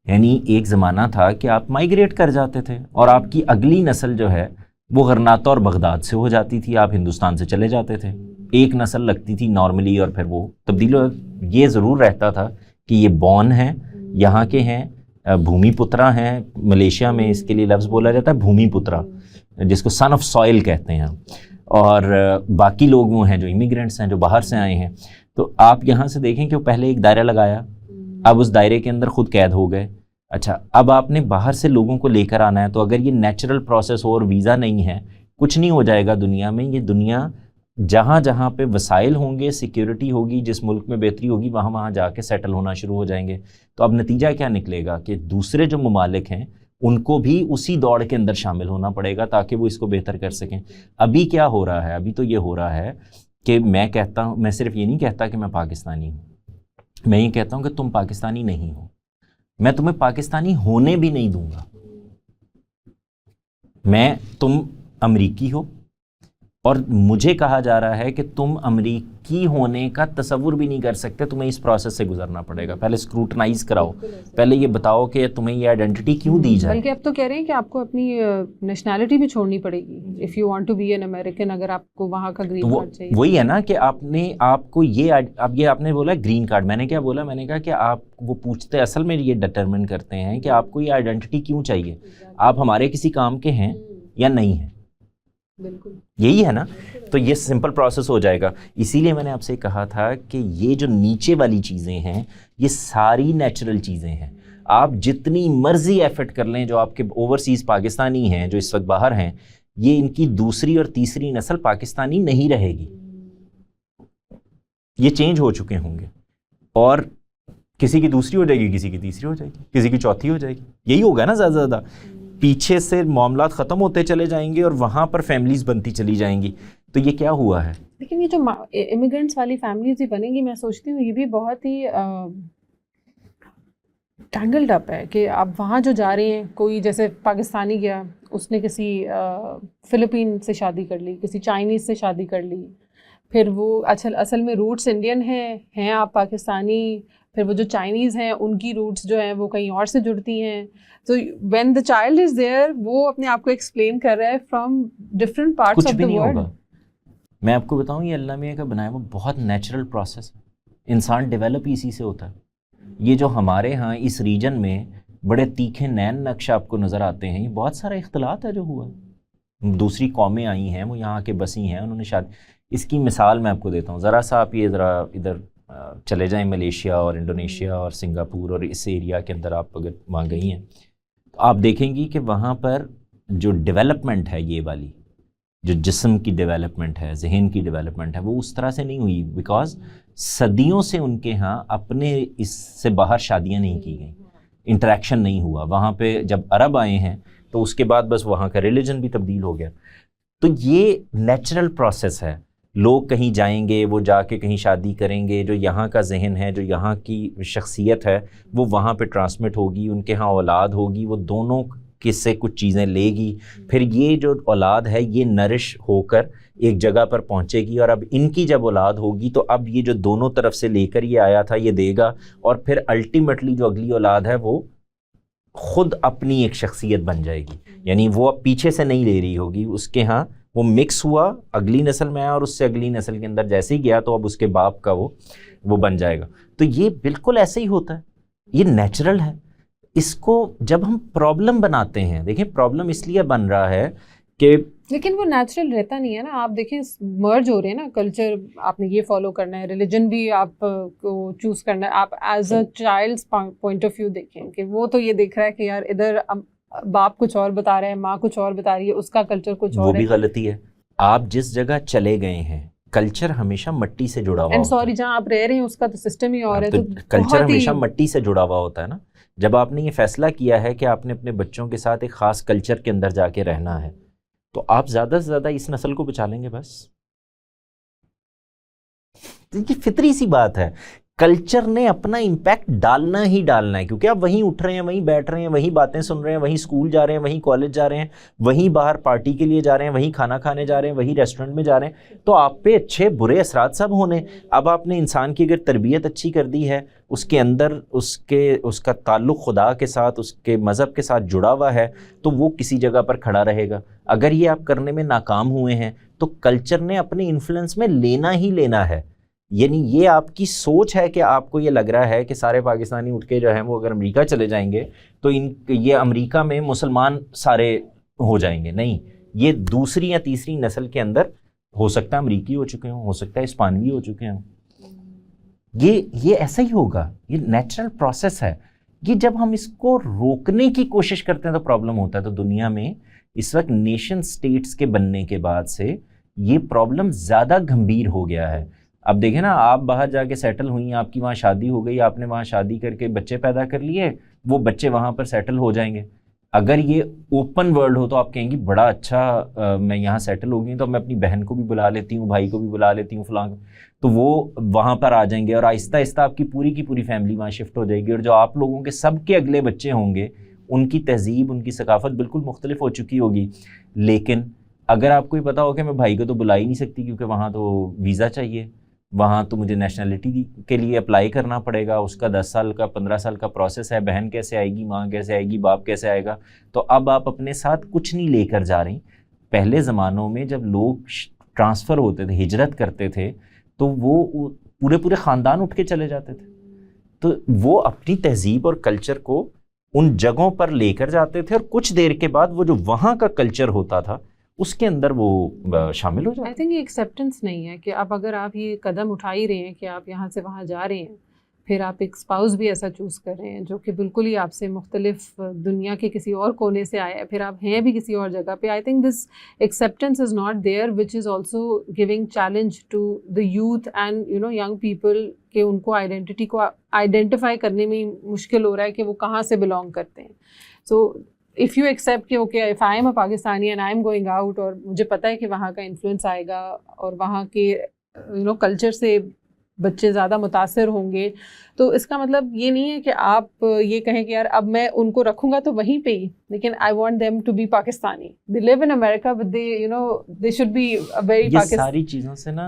یعنی ایک زمانہ تھا کہ آپ مائیگریٹ کر جاتے تھے اور آپ کی اگلی نسل جو ہے وہ غرناطہ اور بغداد سے ہو جاتی تھی، آپ ہندوستان سے چلے جاتے تھے. ایک نسل لگتی تھی نارملی اور پھر وہ تبدیل ہو. یہ ضرور رہتا تھا کہ یہ بون ہیں، یہاں کے ہیں، بھومی پترا ہیں. ملیشیا میں اس کے لیے لفظ بولا جاتا ہے بھومی پترا، جس کو سن آف سوئل کہتے ہیں. اور باقی لوگ وہ ہیں جو امیگرینٹس ہیں، جو باہر سے آئے ہیں. تو آپ یہاں سے دیکھیں کہ وہ پہلے ایک دائرہ لگایا، اب اس دائرے کے اندر خود قید ہو گئے. اچھا، اب آپ نے باہر سے لوگوں کو لے کر آنا ہے، تو اگر یہ نیچرل پروسیس ہو اور ویزا نہیں ہے، کچھ نہیں ہو جائے گا دنیا میں. یہ دنیا جہاں جہاں پہ وسائل ہوں گے، سیکیورٹی ہوگی، جس ملک میں بہتری ہوگی، وہاں جا کے سیٹل ہونا شروع ہو جائیں گے. تو اب نتیجہ کیا نکلے گا کہ دوسرے جو ممالک ہیں ان کو بھی اسی دوڑ کے اندر شامل ہونا پڑے گا تاکہ وہ اس کو بہتر کر سکیں. ابھی کیا ہو رہا ہے؟ ابھی تو یہ ہو رہا ہے کہ میں کہتا ہوں، میں صرف یہ نہیں کہتا کہ میں پاکستانی ہوں، میں یہ کہتا ہوں کہ تم پاکستانی نہیں ہو. میں تمہیں پاکستانی ہونے بھی نہیں دوں گا. تم امریکی ہو اور مجھے کہا جا رہا ہے کہ تم امریکی ہونے کا تصور بھی نہیں کر سکتے. تمہیں اس پروسیس سے گزرنا پڑے گا. پہلے اسکروٹنائز کراؤ، پہلے یہ بتاؤ کہ تمہیں یہ آئیڈینٹی کیوں دی جائے. بلکہ اب تو کہہ رہے ہیں کہ آپ کو اپنی نیشنلٹی بھی چھوڑنی پڑے گی if you want to be an American. اگر آپ کو وہاں کا گرین کارڈ چاہیے، وہی ہے نا کہ آپ کو یہ اب یہ آپ نے بولا گرین کارڈ. میں نے کیا بولا؟ میں نے کہا کہ آپ وہ پوچھتے اصل میں یہ ڈٹرمن کرتے ہیں کہ آپ کو یہ آئیڈینٹی کیوں چاہیے، آپ ہمارے کسی کام کے ہیں یا نہیں ہیں. بالکل یہی ہے نا. تو یہ سمپل پروسیس ہو جائے گا. اسی لیے میں نے آپ سے کہا تھا کہ یہ جو نیچے والی چیزیں ہیں یہ ساری نیچرل چیزیں ہیں. آپ جتنی مرضی ایفرٹ کر لیں، جو آپ کے اوورسیز پاکستانی ہیں جو اس وقت باہر ہیں، یہ ان کی دوسری اور تیسری نسل پاکستانی نہیں رہے گی. یہ چینج ہو چکے ہوں گے اور کسی کی دوسری ہو جائے گی، کسی کی تیسری ہو جائے گی، کسی کی چوتھی ہو جائے گی. یہی ہوگا نا زیادہ زیادہ. پیچھے سے معاملات ختم ہوتے چلے جائیں گے اور وہاں پر فیملیز بنتی چلی جائیں گی. تو یہ کیا ہوا ہے؟ لیکن یہ جو امیگرینٹس والی فیملیز بھی بنیں گی، میں سوچتی ہوں یہ بھی بہت ہی ٹینگلڈ اپ ہے کہ اب وہاں جو جا رہے ہیں، کوئی جیسے پاکستانی گیا، اس نے کسی فلپین سے شادی کر لی، کسی چائنیز سے شادی کر لی، پھر وہ اصل میں روٹس انڈین ہیں آپ پاکستانی، پھر وہ جو چائنیز ہیں ان کی روٹس جو ہیں وہ کہیں اور سے جڑتی ہیں. تو when the child is there, وہ اپنے آپ کو ایکسپلین کر رہا ہے from different parts of the world. میں آپ کو بتاؤں یہ اللہ میاں کا بنایا ہوا بہت نیچرل پروسیس ہے. انسان ڈیولپ اسی سے ہوتا ہے. یہ جو ہمارے ہاں اس ریجن میں بڑے تیکھے نین نقش آپ کو نظر آتے ہیں، یہ بہت سارا اختلاط ہے جو ہوا ہے. دوسری قومیں آئی ہیں، وہ یہاں کے بسی ہیں، انہوں نے شادی. اس کی مثال میں آپ کو دیتا ہوں. ذرا سا آپ یہ ادھر چلے جائیں ملیشیا اور انڈونیشیا اور سنگاپور اور اس ایریا کے اندر، آپ اگر وہاں گئی ہیں تو آپ دیکھیں گی کہ وہاں پر جو ڈیولپمنٹ ہے، یہ والی جو جسم کی ڈیولپمنٹ ہے، ذہن کی ڈیولپمنٹ ہے، وہ اس طرح سے نہیں ہوئی، بیکاز صدیوں سے ان کے ہاں اپنے اس سے باہر شادیاں نہیں کی گئیں، انٹریکشن نہیں ہوا. وہاں پہ جب عرب آئے ہیں تو اس کے بعد بس وہاں کا ریلیجن بھی تبدیل ہو گیا. تو یہ نیچرل پروسیس ہے. لوگ کہیں جائیں گے، وہ جا کے کہیں شادی کریں گے، جو یہاں کا ذہن ہے، جو یہاں کی شخصیت ہے، وہ وہاں پہ ٹرانسمٹ ہوگی. ان کے ہاں اولاد ہوگی، وہ دونوں کس سے کچھ چیزیں لے گی. پھر یہ جو اولاد ہے یہ نرش ہو کر ایک جگہ پر پہنچے گی، اور اب ان کی جب اولاد ہوگی تو اب یہ جو دونوں طرف سے لے کر یہ آیا تھا یہ دے گا، اور پھر الٹیمیٹلی جو اگلی اولاد ہے وہ خود اپنی ایک شخصیت بن جائے گی. یعنی وہ اب پیچھے سے نہیں لے رہی ہوگی، اس کے ہاں وہ مکس ہوا، اگلی نسل میں آیا اور اس سے اگلی نسل کے اندر جیسے ہی گیا تو اب اس کے باپ کا وہ بن جائے گا. تو یہ بالکل ایسے ہی ہوتا ہے، یہ نیچرل ہے. اس کو جب ہم پرابلم بناتے ہیں، دیکھیں پرابلم اس لیے بن رہا ہے کہ لیکن وہ نیچرل رہتا نہیں ہے نا. آپ دیکھیں مرج ہو رہے ہیں نا، کلچر آپ نے یہ فالو کرنا ہے، ریلیجن بھی آپ کو چوز کرنا ہے. آپ as a child point of view دیکھیں کہ وہ تو یہ دیکھ رہا ہے کہ یار ادھر باپ کچھ اور بتا رہا ہے، ماں کچھ اور بتا رہی ہے، اس کا کلچر کچھ اور ہے. وہ بھی غلطی ہے. آپ جس جگہ چلے گئے ہیں، کلچر ہمیشہ مٹی سے جڑا ہوا ہوتا ہے. جہاں آپ رہ رہے ہیں اس کا تو سسٹم ہی اور ہے. تو کلچر ہمیشہ مٹی سے جڑا ہوا ہوتا ہے نا. جب آپ نے یہ فیصلہ کیا ہے کہ آپ نے اپنے بچوں کے ساتھ ایک خاص کلچر کے اندر جا کے رہنا ہے، تو آپ زیادہ سے زیادہ اس نسل کو بچا لیں گے. بس یہ فطری سی بات ہے. کلچر نے اپنا امپیکٹ ڈالنا ہی ڈالنا ہے، کیونکہ آپ وہیں اٹھ رہے ہیں، وہیں بیٹھ رہے ہیں، وہیں باتیں سن رہے ہیں، وہیں اسکول جا رہے ہیں، وہیں کالج جا رہے ہیں، وہیں باہر پارٹی کے لیے جا رہے ہیں، وہیں کھانا کھانے جا رہے ہیں، وہیں ریسٹورنٹ میں جا رہے ہیں. تو آپ پہ اچھے برے اثرات سب ہونے. اب آپ نے انسان کی اگر تربیت اچھی کر دی ہے، اس کے اندر اس کا تعلق خدا کے ساتھ، اس کے مذہب کے ساتھ جڑا ہوا ہے، تو وہ کسی جگہ پر کھڑا رہے گا. اگر یہ آپ کرنے میں ناکام ہوئے ہیں تو کلچر نے اپنے انفلوئنس میں لینا ہی لینا ہے. یعنی یہ آپ کی سوچ ہے کہ آپ کو یہ لگ رہا ہے کہ سارے پاکستانی اٹھ کے جو ہیں وہ اگر امریکہ چلے جائیں گے تو یہ امریکہ میں مسلمان سارے ہو جائیں گے. نہیں، یہ دوسری یا تیسری نسل کے اندر ہو سکتا ہے امریکی ہو چکے ہوں، ہو سکتا ہے اسپانوی ہو چکے ہوں. یہ ایسا ہی ہوگا. یہ نیچرل پروسیس ہے. یہ جب ہم اس کو روکنے کی کوشش کرتے ہیں تو پرابلم ہوتا ہے. تو دنیا میں اس وقت نیشن سٹیٹس کے بننے کے بعد سے یہ پرابلم زیادہ گھمبیر ہو گیا ہے. اب دیکھیں نا، آپ باہر جا کے سیٹل ہوئی، آپ کی وہاں شادی ہو گئی، آپ نے وہاں شادی کر کے بچے پیدا کر لیے، وہ بچے وہاں پر سیٹل ہو جائیں گے. اگر یہ اوپن ورلڈ ہو تو آپ کہیں گی بڑا اچھا، میں یہاں سیٹل ہو گئی تو میں اپنی بہن کو بھی بلا لیتی ہوں، بھائی کو بھی بلا لیتی ہوں، فلاں، تو وہ وہاں پر آ جائیں گے اور آہستہ آہستہ آپ کی پوری فیملی وہاں شفٹ ہو جائے گی. اور جو آپ لوگوں کے سب کے اگلے بچے ہوں گے، ان کی تہذیب، ان کی ثقافت بالکل مختلف ہو چکی ہوگی. لیکن اگر آپ کو یہ پتا ہو کہ میں بھائی کو تو بلا ہی نہیں سکتی کیونکہ وہاں تو ویزا چاہیے، وہاں تو مجھے نیشنلٹی کے لیے اپلائی کرنا پڑے گا، اس کا 10 سال کا 15 سال کا پروسیس ہے، بہن کیسے آئے گی، ماں کیسے آئے گی، باپ کیسے آئے گا. تو اب آپ اپنے ساتھ کچھ نہیں لے کر جا رہی. پہلے زمانوں میں جب لوگ ٹرانسفر ہوتے تھے، ہجرت کرتے تھے، تو وہ پورے خاندان اٹھ کے چلے جاتے تھے. تو وہ اپنی تہذیب اور کلچر کو ان جگہوں پر لے کر جاتے تھے، اور کچھ دیر کے بعد وہ جو وہاں کا کلچر ہوتا تھا اس کے اندر وہ شامل ہو جاتا. آئی تھنک یہ ایکسیپٹنس نہیں ہے کہ اب اگر آپ یہ قدم اٹھا ہی رہے ہیں کہ آپ یہاں سے وہاں جا رہے ہیں، پھر آپ ایک اسپاؤس بھی ایسا چوز کر رہے ہیں جو کہ بالکل ہی آپ سے مختلف دنیا کے کسی اور کونے سے آیا ہے، پھر آپ ہیں بھی کسی اور جگہ پہ. I think this acceptance is not there, which is also giving challenge to the youth and young people, کہ ان کو آئیڈینٹی کو آئیڈینٹیفائی کرنے میں مشکل ہو رہا ہے کہ وہ کہاں سے بلانگ کرتے ہیں. سو if you accept کہ okay if I am a Pakistani and I am going out اور مجھے پتہ ہے کہ وہاں کا انفلوئنس آئے گا اور وہاں کے کلچر سے بچے زیادہ متاثر ہوں گے, تو اس کا مطلب یہ نہیں ہے کہ آپ یہ کہیں کہ یار اب میں ان کو رکھوں گا تو وہیں پہ ہی, لیکن I want them to be Pakistani. They live in America but they should be a very یہ ساری چیزوں سے نا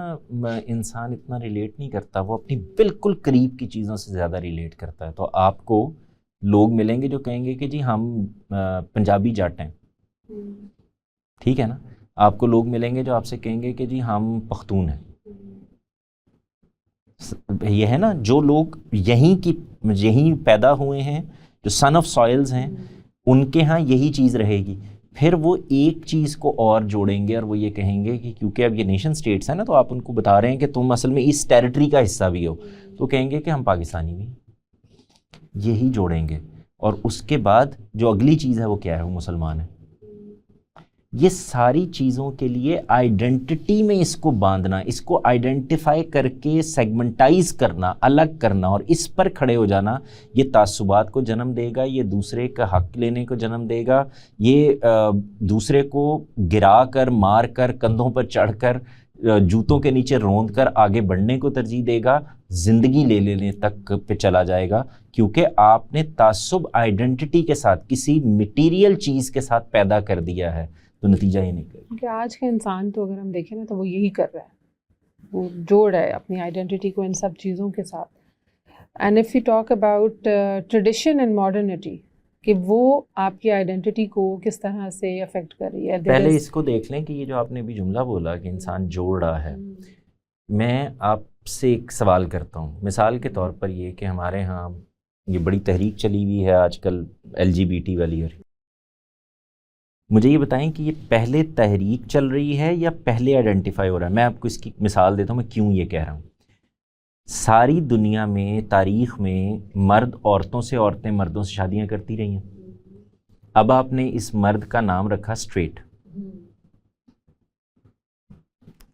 انسان اتنا ریلیٹ نہیں کرتا, وہ اپنی بالکل قریب کی چیزوں سے زیادہ ریلیٹ کرتا ہے. تو آپ کو لوگ ملیں گے جو کہیں گے کہ جی ہم پنجابی جٹ ہیں, ٹھیک ہے نا, آپ کو لوگ ملیں گے جو آپ سے کہیں گے کہ جی ہم پختون ہیں. یہ ہے نا, جو لوگ یہیں پیدا ہوئے ہیں, جو سن آف سوائلز ہیں, ان کے ہاں یہی چیز رہے گی. پھر وہ ایک چیز کو اور جوڑیں گے اور وہ یہ کہیں گے کہ کیونکہ اب یہ نیشن سٹیٹس ہیں نا, تو آپ ان کو بتا رہے ہیں کہ تم اصل میں اس ٹیریٹری کا حصہ بھی ہو, تو کہیں گے کہ ہم پاکستانی بھی, یہی جوڑیں گے. اور اس کے بعد جو اگلی چیز ہے وہ کیا ہے, وہ مسلمان ہے. یہ ساری چیزوں کے لیے آئیڈینٹی میں اس کو باندھنا, اس کو آئیڈینٹیفائی کر کے سیگمنٹائز کرنا, الگ کرنا اور اس پر کھڑے ہو جانا, یہ تعصبات کو جنم دے گا, یہ دوسرے کا حق لینے کو جنم دے گا, یہ دوسرے کو گرا کر, مار کر, کندھوں پر چڑھ کر, جوتوں کے نیچے روند کر آگے بڑھنے کو ترجیح دے گا, زندگی لے لینے تک پہ چلا جائے گا. کیونکہ آپ نے تعصب آئیڈینٹی کے ساتھ کسی مٹیریل چیز کے ساتھ پیدا کر دیا ہے, تو نتیجہ یہ نکلے. کہ آج کا انسان تو اگر ہم دیکھیں نا تو وہ یہی کر رہا ہے, وہ جوڑ رہا ہے اپنی آئیڈینٹی کو ان سب چیزوں کے ساتھ. And if you talk about tradition and modernity, کہ وہ آپ کی آئیڈینٹی کو کس طرح سے افیکٹ کر رہی ہے. پہلے اس کو دیکھ لیں کہ یہ جو آپ نے بھی جملہ بولا کہ انسان جوڑ رہا ہے, میں آپ سے ایک سوال کرتا ہوں. مثال کے طور پر یہ کہ ہمارے ہاں یہ بڑی تحریک چلی ہوئی ہے آج کل LGBT والی, اور مجھے یہ بتائیں کہ یہ پہلے تحریک چل رہی ہے یا پہلے آئیڈینٹیفائی ہو رہا ہے. میں آپ کو اس کی مثال دیتا ہوں, میں کیوں یہ کہہ رہا ہوں. ساری دنیا میں, تاریخ میں, مرد عورتوں سے, عورتیں مردوں سے شادیاں کرتی رہی ہیں. اب آپ نے اس مرد کا نام رکھا اسٹریٹ,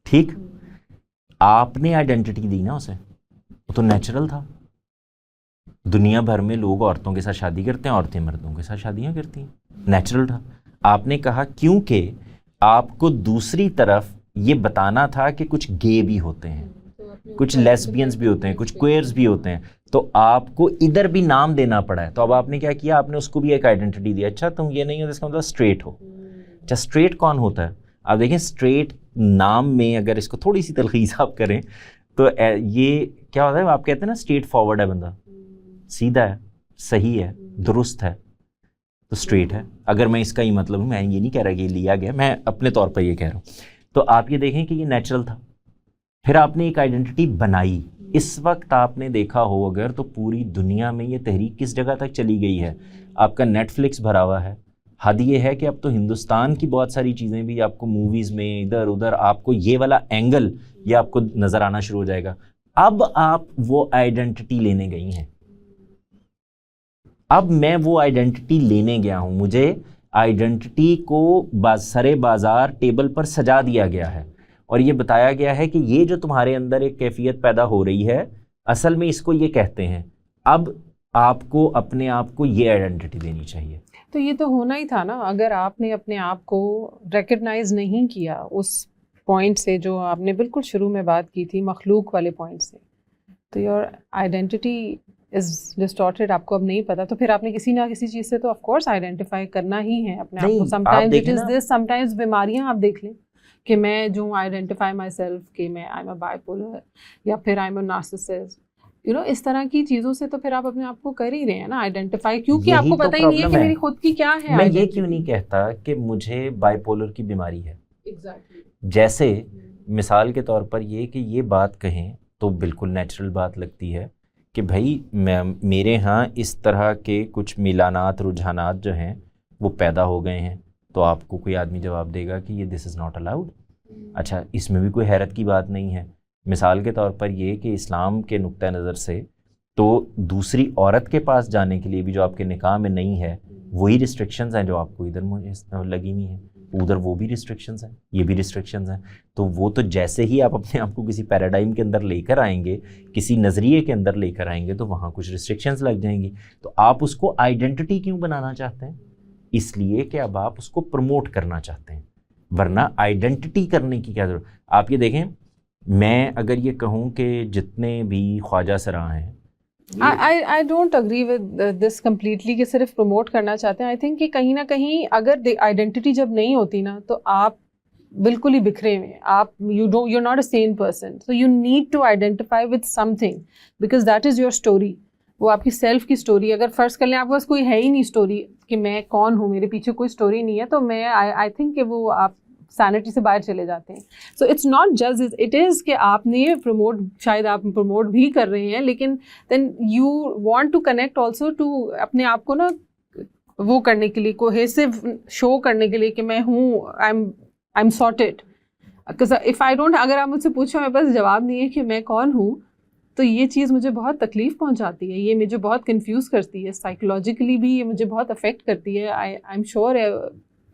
ٹھیک, آپ نے آئیڈینٹی دی نا اسے, وہ تو نیچرل تھا. دنیا بھر میں لوگ عورتوں کے ساتھ شادی کرتے ہیں, عورتیں مردوں کے ساتھ شادیاں کرتی ہیں, نیچرل تھا. آپ نے کہا کیونکہ آپ کو دوسری طرف یہ بتانا تھا کہ کچھ گے بھی ہوتے ہیں, کچھ لیسبینز بھی ہوتے ہیں, کچھ کوئرز بھی ہوتے ہیں, تو آپ کو ادھر بھی نام دینا پڑا ہے. تو اب آپ نے کیا کیا, آپ نے اس کو بھی ایک آئیڈینٹی دیا. اچھا تم یہ نہیں ہو, اس کا مطلب اسٹریٹ ہو. اچھا اسٹریٹ کون ہوتا ہے؟ آپ دیکھیں اسٹریٹ نام میں اگر اس کو تھوڑی سی تلخیص آپ کریں تو یہ کیا ہوتا ہے, آپ کہتے ہیں نا اسٹریٹ فارورڈ ہے بندہ, سیدھا ہے, صحیح ہے, درست ہے, تو اسٹریٹ ہے. اگر میں اس کا ہی مطلب ہوں, میں یہ نہیں کہہ رہا کہ یہ لیا گیا, میں اپنے طور پر یہ کہہ رہا ہوں. تو آپ یہ دیکھیں کہ یہ نیچرل تھا. پھر آپ نے ایک آئیڈینٹی بنائی. اس وقت آپ نے دیکھا ہو اگر تو پوری دنیا میں یہ تحریک کس جگہ تک چلی گئی ہے. آپ کا نیٹ فلکس بھرا ہوا ہے. حد یہ ہے کہ اب تو ہندوستان کی بہت ساری چیزیں بھی آپ کو موویز میں ادھر ادھر آپ کو یہ والا اینگل یہ آپ کو نظر آنا شروع ہو جائے گا. اب آپ وہ آئیڈینٹی لینے گئی ہیں. اب میں وہ آئیڈینٹی لینے گیا ہوں, مجھے آئیڈینٹی کو سرے بازار ٹیبل پر سجا دیا گیا ہے اور یہ بتایا گیا ہے کہ یہ جو تمہارے اندر ایک کیفیت پیدا ہو رہی ہے اصل میں اس کو یہ کہتے ہیں. اب آپ کو اپنے آپ کو یہ آئیڈینٹی دینی چاہیے. تو یہ تو ہونا ہی تھا نا, اگر آپ نے اپنے آپ کو ریکگنائز نہیں کیا اس پوائنٹ سے جو آپ نے بالکل شروع میں بات کی تھی, مخلوق والے پوائنٹ سے, تو یور آئیڈینٹی از ڈسٹارٹیڈ. آپ کو اب نہیں پتا, تو پھر آپ نے کسی نہ کسی چیز سے تو آف کورس آئیڈینٹیفائی کرنا ہی ہے اپنے آپ کو. Some times it is this, some times بیماریاں آپ دیکھ لیں کہ میں جو آئیڈینٹیفائی مائی سیلف کہ میں I am a by polar یا پھر آئی ایم اے نارسسسٹ, اس طرح کی چیزوں سے تو پھر آپ اپنے آپ کو کر ہی رہے ہیں نا آئیڈینٹیفائی, کیونکہ آپ کو پتہ ہی نہیں ہے کہ میری خود کی کیا ہے. میں یہ کیوں نہیں کہتا کہ مجھے بائی پولر کی بیماری ہے. جیسے مثال کے طور پر یہ کہ یہ بات کہیں تو بالکل نیچرل بات لگتی ہے کہ بھائی میرے ہاں اس طرح کے کچھ میلانات, رجحانات جو ہیں وہ پیدا ہو گئے ہیں, تو آپ کو کوئی آدمی جواب دے گا کہ یہ دس از ناٹ الاؤڈ. اچھا اس میں بھی کوئی حیرت کی بات نہیں ہے. مثال کے طور پر یہ کہ اسلام کے نقطہ نظر سے تو دوسری عورت کے پاس جانے کے لیے بھی جو آپ کے نکاح میں نہیں ہے وہی ریسٹرکشنز ہیں جو آپ کو ادھر لگی ہوئی ہیں, ادھر وہ بھی ریسٹرکشنز ہیں, یہ بھی ریسٹرکشنز ہیں. تو وہ تو جیسے ہی آپ اپنے آپ کو کسی پیراڈائم کے اندر لے کر آئیں گے, کسی نظریے کے اندر لے کر آئیں گے, تو وہاں کچھ ریسٹرکشنز لگ جائیں گی. تو آپ اس کو آئیڈینٹی کیوں بنانا چاہتے ہیں؟ اس لیے کہ اب آپ اس کو پروموٹ کرنا چاہتے ہیں, ورنہ آئیڈینٹی کرنے کی کیا ضرورت. آپ یہ دیکھیں, میں اگر یہ کہوں کہ جتنے بھی خواجہ سرا ہیں, I don't agree with this completely کہ صرف پروموٹ کرنا چاہتے ہیں. I think کہ کہیں نہ کہیں اگر آئیڈینٹی جب نہیں ہوتی نا تو آپ بالکل ہی بکھرے ہوئے ہیں. آپ you're not a sane person, so you need to identify with something because that is your story. وہ آپ کی سیلف کی اسٹوری. اگر فرض کر لیں آپ کے پاس کوئی ہے ہی نہیں اسٹوری کہ میں کون ہوں, میرے پیچھے کوئی اسٹوری نہیں ہے, تو میں آئی تھنک کہ وہ آپ سینٹی سے باہر چلے جاتے ہیں. So it's not just it is کہ آپ نے پروموٹ, شاید آپ پروموٹ بھی کر رہے ہیں, لیکن then you want to connect also to اپنے آپ کو نا وہ کرنے کے لیے, کوہیسو شو کرنے کے لیے کہ میں ہوں, I am sorted. If I don't, اگر آپ مجھ سے پوچھو میرے پاس جواب نہیں ہے کہ میں کون ہوں, تو یہ چیز مجھے بہت تکلیف پہنچاتی ہے, یہ مجھے بہت کنفیوز کرتی ہے, سائیکولوجیکلی بھی یہ مجھے بہت افیکٹ کرتی ہے. I am sure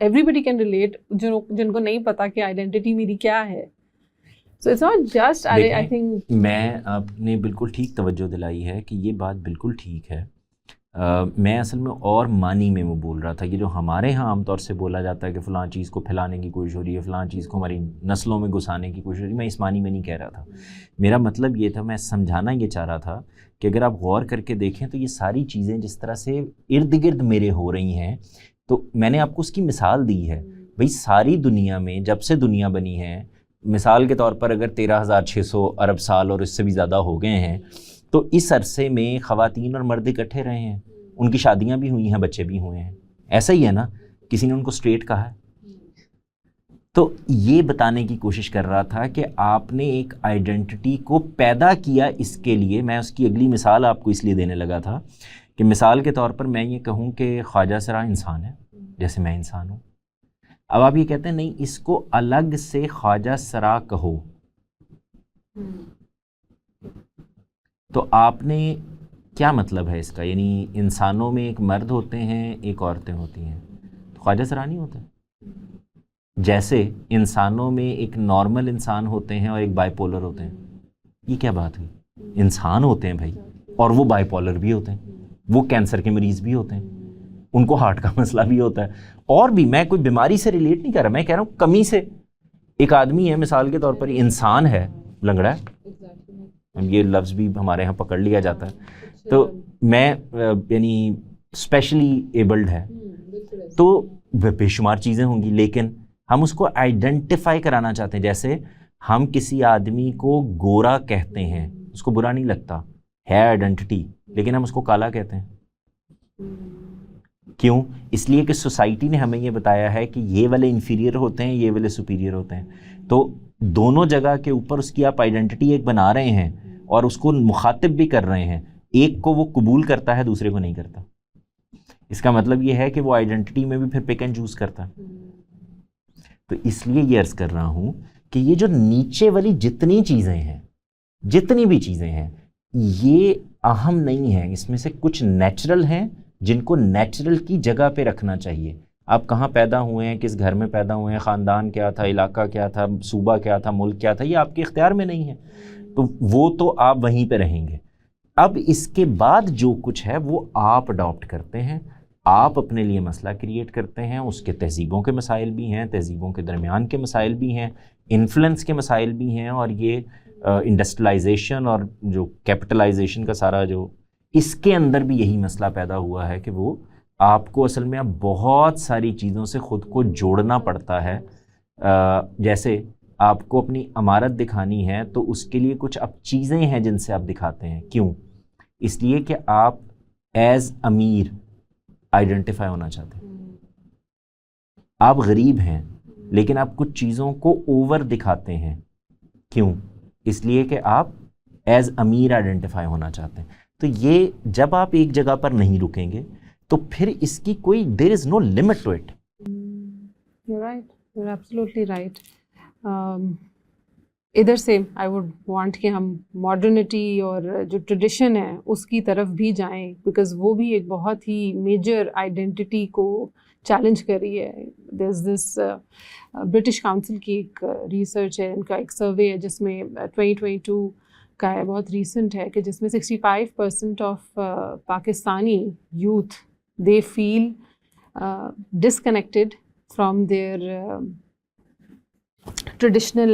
everybody can relate جن کو نہیں پتا کہ آئیڈینٹی میری کیا ہے. So it's not just I think میں آپ نے بالکل ٹھیک توجہ دلائی ہے کہ یہ بات بالکل ٹھیک ہے. میں اصل میں اور معنی میں وہ بول رہا تھا, یہ جو ہمارے ہاں عام طور سے بولا جاتا ہے کہ فلاں چیز کو پھیلانے کی کوشش ہو رہی ہے, فلاں چیز کو ہماری نسلوں میں گھسانے کی کوشش ہو رہی ہے, میں اس معنی میں نہیں کہہ رہا تھا. میرا مطلب یہ تھا, میں سمجھانا یہ چاہ رہا تھا کہ اگر آپ غور کر کے دیکھیں تو یہ ساری چیزیں جس طرح سے ارد گرد میرے ہو رہی ہیں, تو میں نے آپ کو اس کی مثال دی ہے. بھئی ساری دنیا میں جب سے دنیا بنی ہے, مثال کے طور پر اگر 13,600 ارب سال اور اس سے بھی زیادہ ہو گئے ہیں, تو اس عرصے میں خواتین اور مرد اکٹھے رہے ہیں, ان کی شادیاں بھی ہوئی ہیں, بچے بھی ہوئے ہیں. ایسا ہی ہے نا, کسی نے ان کو اسٹریٹ کہا ہے. تو یہ بتانے کی کوشش کر رہا تھا کہ آپ نے ایک آئیڈینٹی کو پیدا کیا. اس کے لیے میں اس کی اگلی مثال آپ کو اس لیے دینے لگا تھا کہ مثال کے طور پر میں یہ کہوں کہ خواجہ سرا انسان ہے جیسے میں انسان ہوں. اب آپ یہ کہتے ہیں نہیں, اس کو الگ سے خواجہ سرا کہو, تو آپ نے کیا مطلب ہے اس کا؟ یعنی انسانوں میں ایک مرد ہوتے ہیں, ایک عورتیں ہوتی ہیں, تو خواجہ سرا نہیں ہوتے. جیسے انسانوں میں ایک نارمل انسان ہوتے ہیں اور ایک بائی پولر ہوتے ہیں. یہ کیا بات ہوئی؟ انسان ہوتے ہیں بھائی, اور وہ بائی پولر بھی ہوتے ہیں, وہ کینسر کے مریض بھی ہوتے ہیں, ان کو ہارٹ کا مسئلہ بھی ہوتا ہے, اور بھی. میں کوئی بیماری سے ریلیٹ نہیں کر رہا, میں کہہ رہا ہوں کمی سے. ایک آدمی ہے مثال کے طور پر, انسان ہے, لنگڑا ہے, یہ لفظ بھی ہمارے ہاں پکڑ لیا جاتا ہے, تو میں یعنی اسپیشلی ایبلڈ ہے, تو بے شمار چیزیں ہوں گی, لیکن ہم اس کو آئیڈینٹیفائی کرانا چاہتے ہیں. جیسے ہم کسی آدمی کو گورا کہتے ہیں, اس کو برا نہیں لگتا, ہے آئیڈینٹی, لیکن ہم اس کو کالا کہتے ہیں. کیوں؟ اس لیے کہ سوسائٹی نے ہمیں یہ بتایا ہے کہ یہ والے انفیریئر ہوتے ہیں, یہ والے سپیریئر ہوتے ہیں. تو دونوں جگہ کے اوپر اس کی آپ آئیڈینٹی ایک بنا رہے ہیں اور اس کو مخاطب بھی کر رہے ہیں. ایک کو وہ قبول کرتا ہے, دوسرے کو نہیں کرتا. اس کا مطلب یہ ہے کہ وہ آئیڈینٹی میں بھی پھر پک اینڈ چوز کرتا ہے. تو اس لیے یہ عرض کر رہا ہوں کہ یہ جو نیچے والی جتنی چیزیں ہیں, جتنی بھی چیزیں ہیں, یہ اہم نہیں ہیں. اس میں سے کچھ نیچرل ہیں جن کو نیچرل کی جگہ پہ رکھنا چاہیے. آپ کہاں پیدا ہوئے ہیں, کس گھر میں پیدا ہوئے ہیں, خاندان کیا تھا, علاقہ کیا تھا, صوبہ کیا تھا, ملک کیا تھا, یہ آپ کے اختیار میں نہیں ہے, تو وہ تو آپ وہیں پہ رہیں گے. اب اس کے بعد جو کچھ ہے وہ آپ اڈاپٹ کرتے ہیں, آپ اپنے لیے مسئلہ کریٹ کرتے ہیں. اس کے تہذیبوں کے مسائل بھی ہیں, تہذیبوں کے درمیان کے مسائل بھی ہیں, انفلوئنس کے مسائل بھی ہیں, اور یہ انڈسٹریلائزیشن اور جو کیپٹلائزیشن کا سارا جو اس کے اندر بھی یہی مسئلہ پیدا ہوا ہے کہ وہ آپ کو اصل میں اب بہت ساری چیزوں سے خود کو جوڑنا پڑتا ہے. جیسے آپ کو اپنی عمارت دکھانی ہے تو اس کے لیے کچھ اب چیزیں ہیں جن سے آپ دکھاتے ہیں. کیوں؟ اس لیے کہ آپ ایز امیر آئیڈینٹیفائی ہونا چاہتے ہیں. آپ غریب ہیں لیکن آپ کچھ چیزوں کو اوور دکھاتے ہیں. کیوں؟ اس لیے کہ آپ ایز امیر آئیڈینٹیفائی ہونا چاہتے ہیں. تو یہ جب آپ ایک جگہ پر نہیں رکیں گے تو پھر اس کی کوئی there is no limit to it. You're right. You're absolutely right. ادھر سے آئی ووڈ وانٹ کہ ہم ماڈرنٹی اور جو ٹریڈیشن ہے اس کی طرف بھی جائیں, بیکاز وہ بھی ایک بہت ہی میجر آئیڈینٹی کو چیلنج کر رہی ہے. دیر از دس برٹش کاؤنسل کی ایک ریسرچ ہے, ان کا ایک سروے ہے جس میں 2022 کا ہے, بہت ریسنٹ ہے, کہ جس میں 65% of Pakistani youth they feel disconnected from their traditional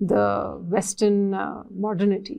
the Western modernity.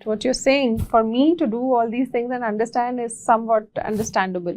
to what you're saying, for me to do all these things and understand is somewhat understandable,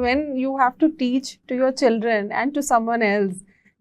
when you have to teach to your children and to someone else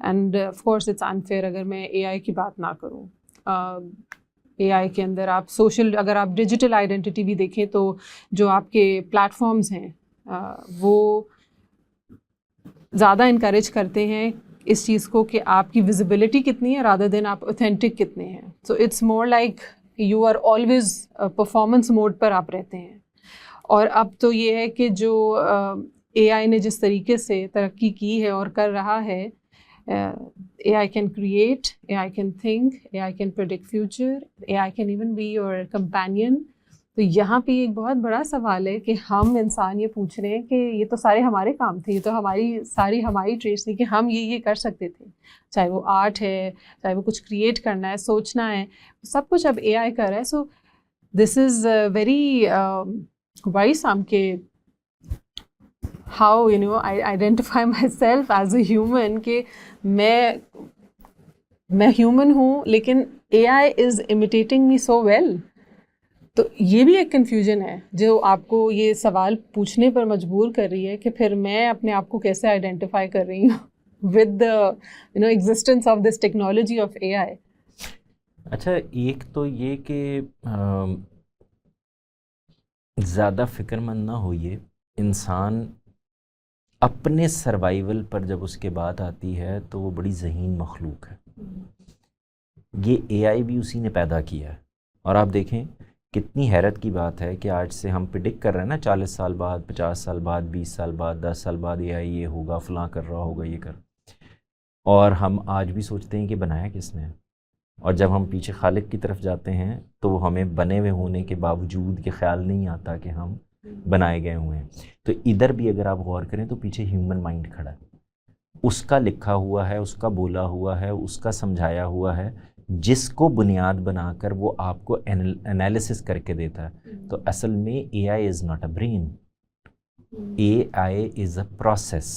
and of course it's unfair اگر میں اے آئی کی بات نہ کروں. اے آئی کے اندر آپ سوشل، اگر آپ ڈیجیٹل آئیڈینٹی بھی دیکھیں تو جو آپ کے پلیٹ فارمز ہیں وہ زیادہ انکریج کرتے ہیں اس چیز کو کہ آپ کی ویزیبلٹی کتنی ہے رادر دین آپ اوتھینٹک کتنے ہیں. So it's more like you are always performance mode پر آپ رہتے ہیں. اور اب تو یہ ہے کہ جو اے آئی نے جس طریقے سے ترقی کی ہے اور کر رہا ہے، A I can create, A I can think, A I can predict future, A I can even be your companion. تو یہاں پہ ایک بہت بڑا سوال ہے کہ ہم انسان یہ پوچھ رہے ہیں کہ یہ تو سارے ہمارے کام تھے، یہ تو ہماری ٹریٹس تھی کہ ہم یہ کر سکتے تھے، چاہے وہ آرٹ ہے، چاہے وہ کچھ کریٹ کرنا ہے، سوچنا ہے، سب کچھ اب اے آئی کر رہا ہے. سو دس از ویری worrisome کہ how I identify myself as a human کہ میں ہیومن ہوں لیکن اے I is imitating me so well. تو یہ بھی ایک کنفیوژن ہے جو آپ کو یہ سوال پوچھنے پر مجبور کر رہی ہے کہ پھر میں اپنے آپ کو کیسے آئیڈینٹیفائی کر رہی ہوں with the existence of this technology of AI. اچھا، ایک تو یہ کہ زیادہ فکر مند نہ ہوئیے. انسان اپنے سروائیول پر جب اس کے بات آتی ہے تو وہ بڑی ذہین مخلوق ہے. یہ اے آئی بھی اسی نے پیدا کیا ہے. اور آپ دیکھیں کتنی حیرت کی بات ہے کہ آج سے ہم پریڈکٹ کر رہے ہیں نا 40 سال بعد، 50 سال بعد، 20 سال بعد، 10 سال بعد اے آئی یہ ہوگا، فلاں کر رہا ہوگا، یہ کر. اور ہم آج بھی سوچتے ہیں کہ بنایا کس نے. اور جب ہم پیچھے خالق کی طرف جاتے ہیں تو ہمیں بنے ہوئے ہونے کے باوجود یہ خیال نہیں آتا کہ ہم بنائے گئے ہوئے ہیں. تو ادھر بھی اگر آپ غور کریں تو پیچھے ہیومن مائنڈ کھڑا ہے، اس کا لکھا ہوا ہے، اس کا بولا ہوا ہے، اس کا سمجھایا ہوا ہے، جس کو بنیاد بنا کر وہ آپ کو انالیسس کر کے دیتا ہے. تو اصل میں A I is not a brain, A I is a process,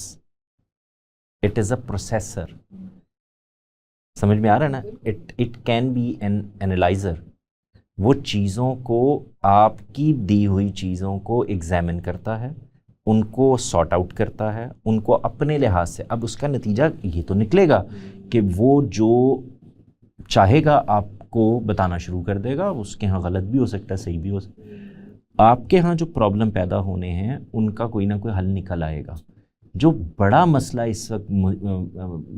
it is a processor. سمجھ میں آ رہا ہے نا؟ It can be an analyser. وہ چیزوں کو، آپ کی دی ہوئی چیزوں کو ایگزامن کرتا ہے، ان کو سارٹ آؤٹ کرتا ہے، ان کو اپنے لحاظ سے. اب اس کا نتیجہ یہ تو نکلے گا کہ وہ جو چاہے گا آپ کو بتانا شروع کر دے گا. اس کے ہاں غلط بھی ہو سکتا ہے، صحیح بھی ہو سکتا ہے. آپ کے ہاں جو پرابلم پیدا ہونے ہیں ان کا کوئی نہ کوئی حل نکل آئے گا. جو بڑا مسئلہ اس وقت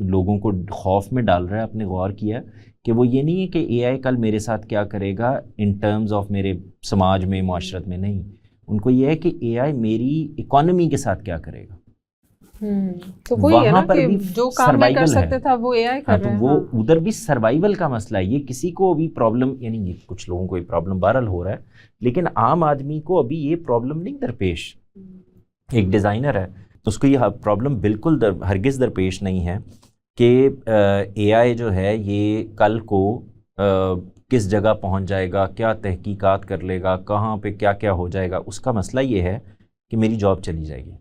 لوگوں کو خوف میں ڈال رہا ہے، آپ نے غور کیا کہ وہ یہ نہیں ہے کہ اے آئی کل میرے ساتھ کیا کرے گا ان ٹرمز آف میرے سماج میں، معاشرت میں. نہیں، ان کو یہ ہے کہ اے آئی میری اکانومی کے ساتھ کیا کرے گا. تو وہی ہے نا پر کہ بھی جو کام میں کر سکتے تھا وہ اے آئی کر رہا ہے. تو وہ ادھر بھی سروائیول کا مسئلہ ہے. یہ کسی کو بھی پرابلم، یعنی کچھ لوگوں کو یہ پرابلم بہرحال ہو رہا ہے، لیکن عام آدمی کو ابھی یہ پرابلم نہیں درپیش. ایک ڈیزائنر ہے تو اس کو یہ پرابلم بالکل ہرگز درپیش نہیں ہے کہ اے آئی جو ہے یہ کل کو کس جگہ پہنچ جائے گا، کیا تحقیقات کر لے گا، کہاں پہ کیا کیا ہو جائے گا. اس کا مسئلہ یہ ہے کہ میری جاب چلی جائے گی.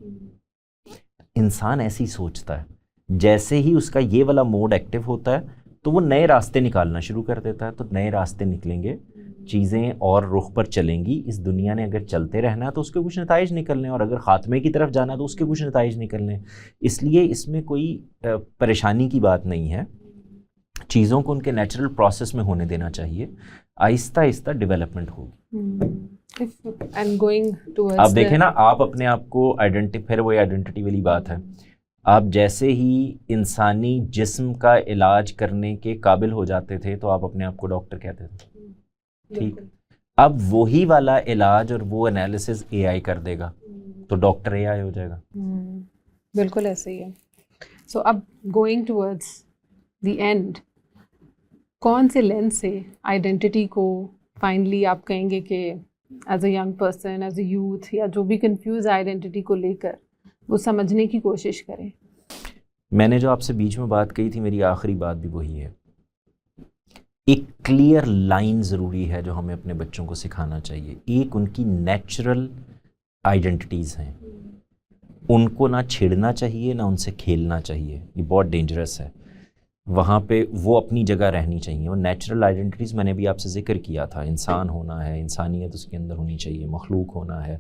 انسان ایسے ہی سوچتا ہے. جیسے ہی اس کا یہ والا موڈ ایکٹیو ہوتا ہے تو وہ نئے راستے نکالنا شروع کر دیتا ہے. تو نئے راستے نکلیں گے، چیزیں اور رخ پر چلیں گی. اس دنیا نے اگر چلتے رہنا ہے تو اس کے کچھ نتائج نکلنے، اور اگر خاتمے کی طرف جانا ہے تو اس کے کچھ نتائج نکلنے. اس لیے اس میں کوئی پریشانی کی بات نہیں ہے. چیزوں کو ان کے نیچرل پروسیس میں ہونے دینا چاہیے. آہستہ آہستہ ڈیولپمنٹ ہوگی. آپ دیکھیں نا، آپ اپنے آپ کو پھر وہی آئیڈینٹی والی بات ہے. آپ جیسے ہی انسانی جسم کا علاج کرنے کے قابل ہو جاتے تھے تو آپ اپنے آپ کو ڈاکٹر کہتے تھے. ٹھیک، اب وہی والا علاج اور وہ انالیسز اے آئی کر دے گا تو ڈاکٹر اے آئی ہو جائے گا. بالکل ایسے ہی ہے. سو اب گوئنگ ٹورڈز دی اینڈ، کون سے لینس سے آئیڈینٹی کو فائنلی آپ کہیں گے کہ as a young person, as a youth, یا جو بھی کنفیوز آئیڈینٹی کو لے کر وہ سمجھنے کی کوشش کریں؟ میں نے جو آپ سے بیچ میں بات کہی تھی، میری آخری بات بھی وہی ہے. ایک کلیئر لائن ضروری ہے جو ہمیں اپنے بچوں کو سکھانا چاہیے. ایک ان کی نیچرل آئیڈینٹیز ہیں، ان کو نہ چھیڑنا چاہیے، نہ ان سے کھیلنا چاہیے. یہ بہت ڈینجرس ہے. وہاں پہ وہ اپنی جگہ رہنی چاہیے. اور نیچرل آئیڈینٹیز میں نے بھی آپ سے ذکر کیا تھا, انسان ہونا ہے, انسانیت اس کے اندر ہونی چاہیے, مخلوق ہونا ہے.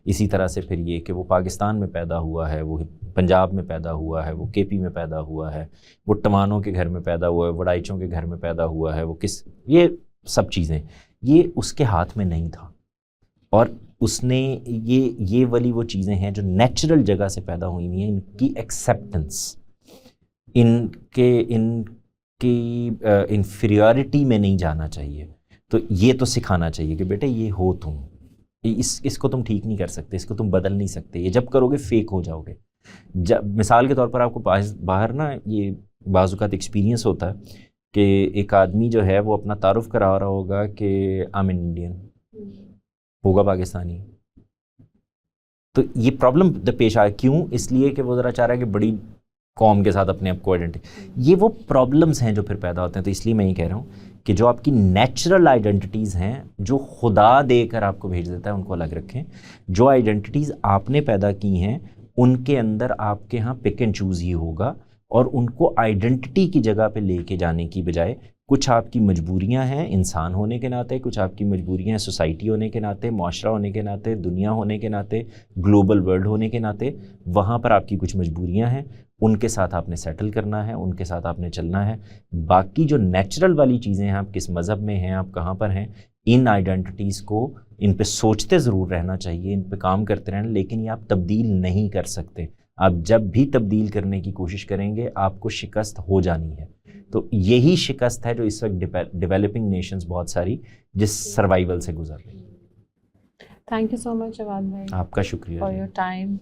اسی طرح سے پھر یہ کہ وہ پاکستان میں پیدا ہوا ہے, وہ پنجاب میں پیدا ہوا ہے, وہ کے پی میں پیدا ہوا ہے, وہ ٹمانوں کے گھر میں پیدا ہوا ہے, وڈائچوں کے گھر میں پیدا ہوا ہے, وہ یہ سب چیزیں یہ اس کے ہاتھ میں نہیں تھا. اور اس نے یہ والی وہ چیزیں ہیں جو نیچرل جگہ سے پیدا ہوئی ہوئی ہیں, ان کی ایکسیپٹنس, ان کی انفیریورٹی میں نہیں جانا چاہیے. تو یہ تو سکھانا چاہیے کہ بیٹے یہ ہو تم, اس کو تم ٹھیک نہیں کر سکتے, اس کو تم بدل نہیں سکتے, یہ جب کرو گے فیک ہو جاؤ گے. جب مثال کے طور پر آپ کو باہر نا یہ بعض اوقات ایکسپیرینس ہوتا ہے کہ ایک آدمی جو ہے وہ اپنا تعارف کرا رہا ہوگا کہ آئی ایم انڈین, ہوگا پاکستانی. تو یہ پرابلم پیش آیا, کیوں؟ اس لیے کہ وہ ذرا چاہ رہا ہے کہ بڑی قوم کے ساتھ اپنے آپ کو آئیڈینٹی. یہ وہ پرابلمس ہیں جو پھر پیدا ہوتے ہیں. تو اس لیے میں یہ کہہ رہا ہوں کہ جو آپ کی نیچرل آئیڈینٹیز ہیں جو خدا دے کر آپ کو بھیج دیتا ہے, ان کو الگ رکھیں. جو آئیڈینٹیز آپ نے پیدا کی ہیں ان کے اندر آپ کے ہاں پک اینڈ چوز ہی ہوگا, اور ان کو آئیڈینٹی کی جگہ پہ لے کے جانے کی بجائے کچھ آپ کی مجبوریاں ہیں انسان ہونے کے ناطے, کچھ آپ کی مجبوریاں ہیں سوسائٹی ہونے کے ناطے, معاشرہ ہونے کے ناطے, دنیا ہونے کے ناطے, گلوبل ورلڈ ہونے کے ناطے. وہاں پر آپ کی کچھ مجبوریاں ہیں, ان کے ساتھ آپ نے سیٹل کرنا ہے, ان کے ساتھ آپ نے چلنا ہے. باقی جو نیچرل والی چیزیں ہیں, آپ کس مذہب میں ہیں, آپ کہاں پر ہیں, ان آئیڈینٹیز کو ان پہ سوچتے ضرور رہنا چاہیے, ان پہ کام کرتے رہنا, لیکن یہ آپ تبدیل نہیں کر سکتے. آپ جب بھی تبدیل کرنے کی کوشش کریں گے آپ کو شکست ہو جانی ہے. تو یہی شکست ہے جو اس وقت ڈیولپنگ نیشنز بہت ساری جس سروائیول سے گزر رہی ہیں. تھینک یو سو مچ جواد بھائی, آپ کا شکریہ فار یور ٹائم.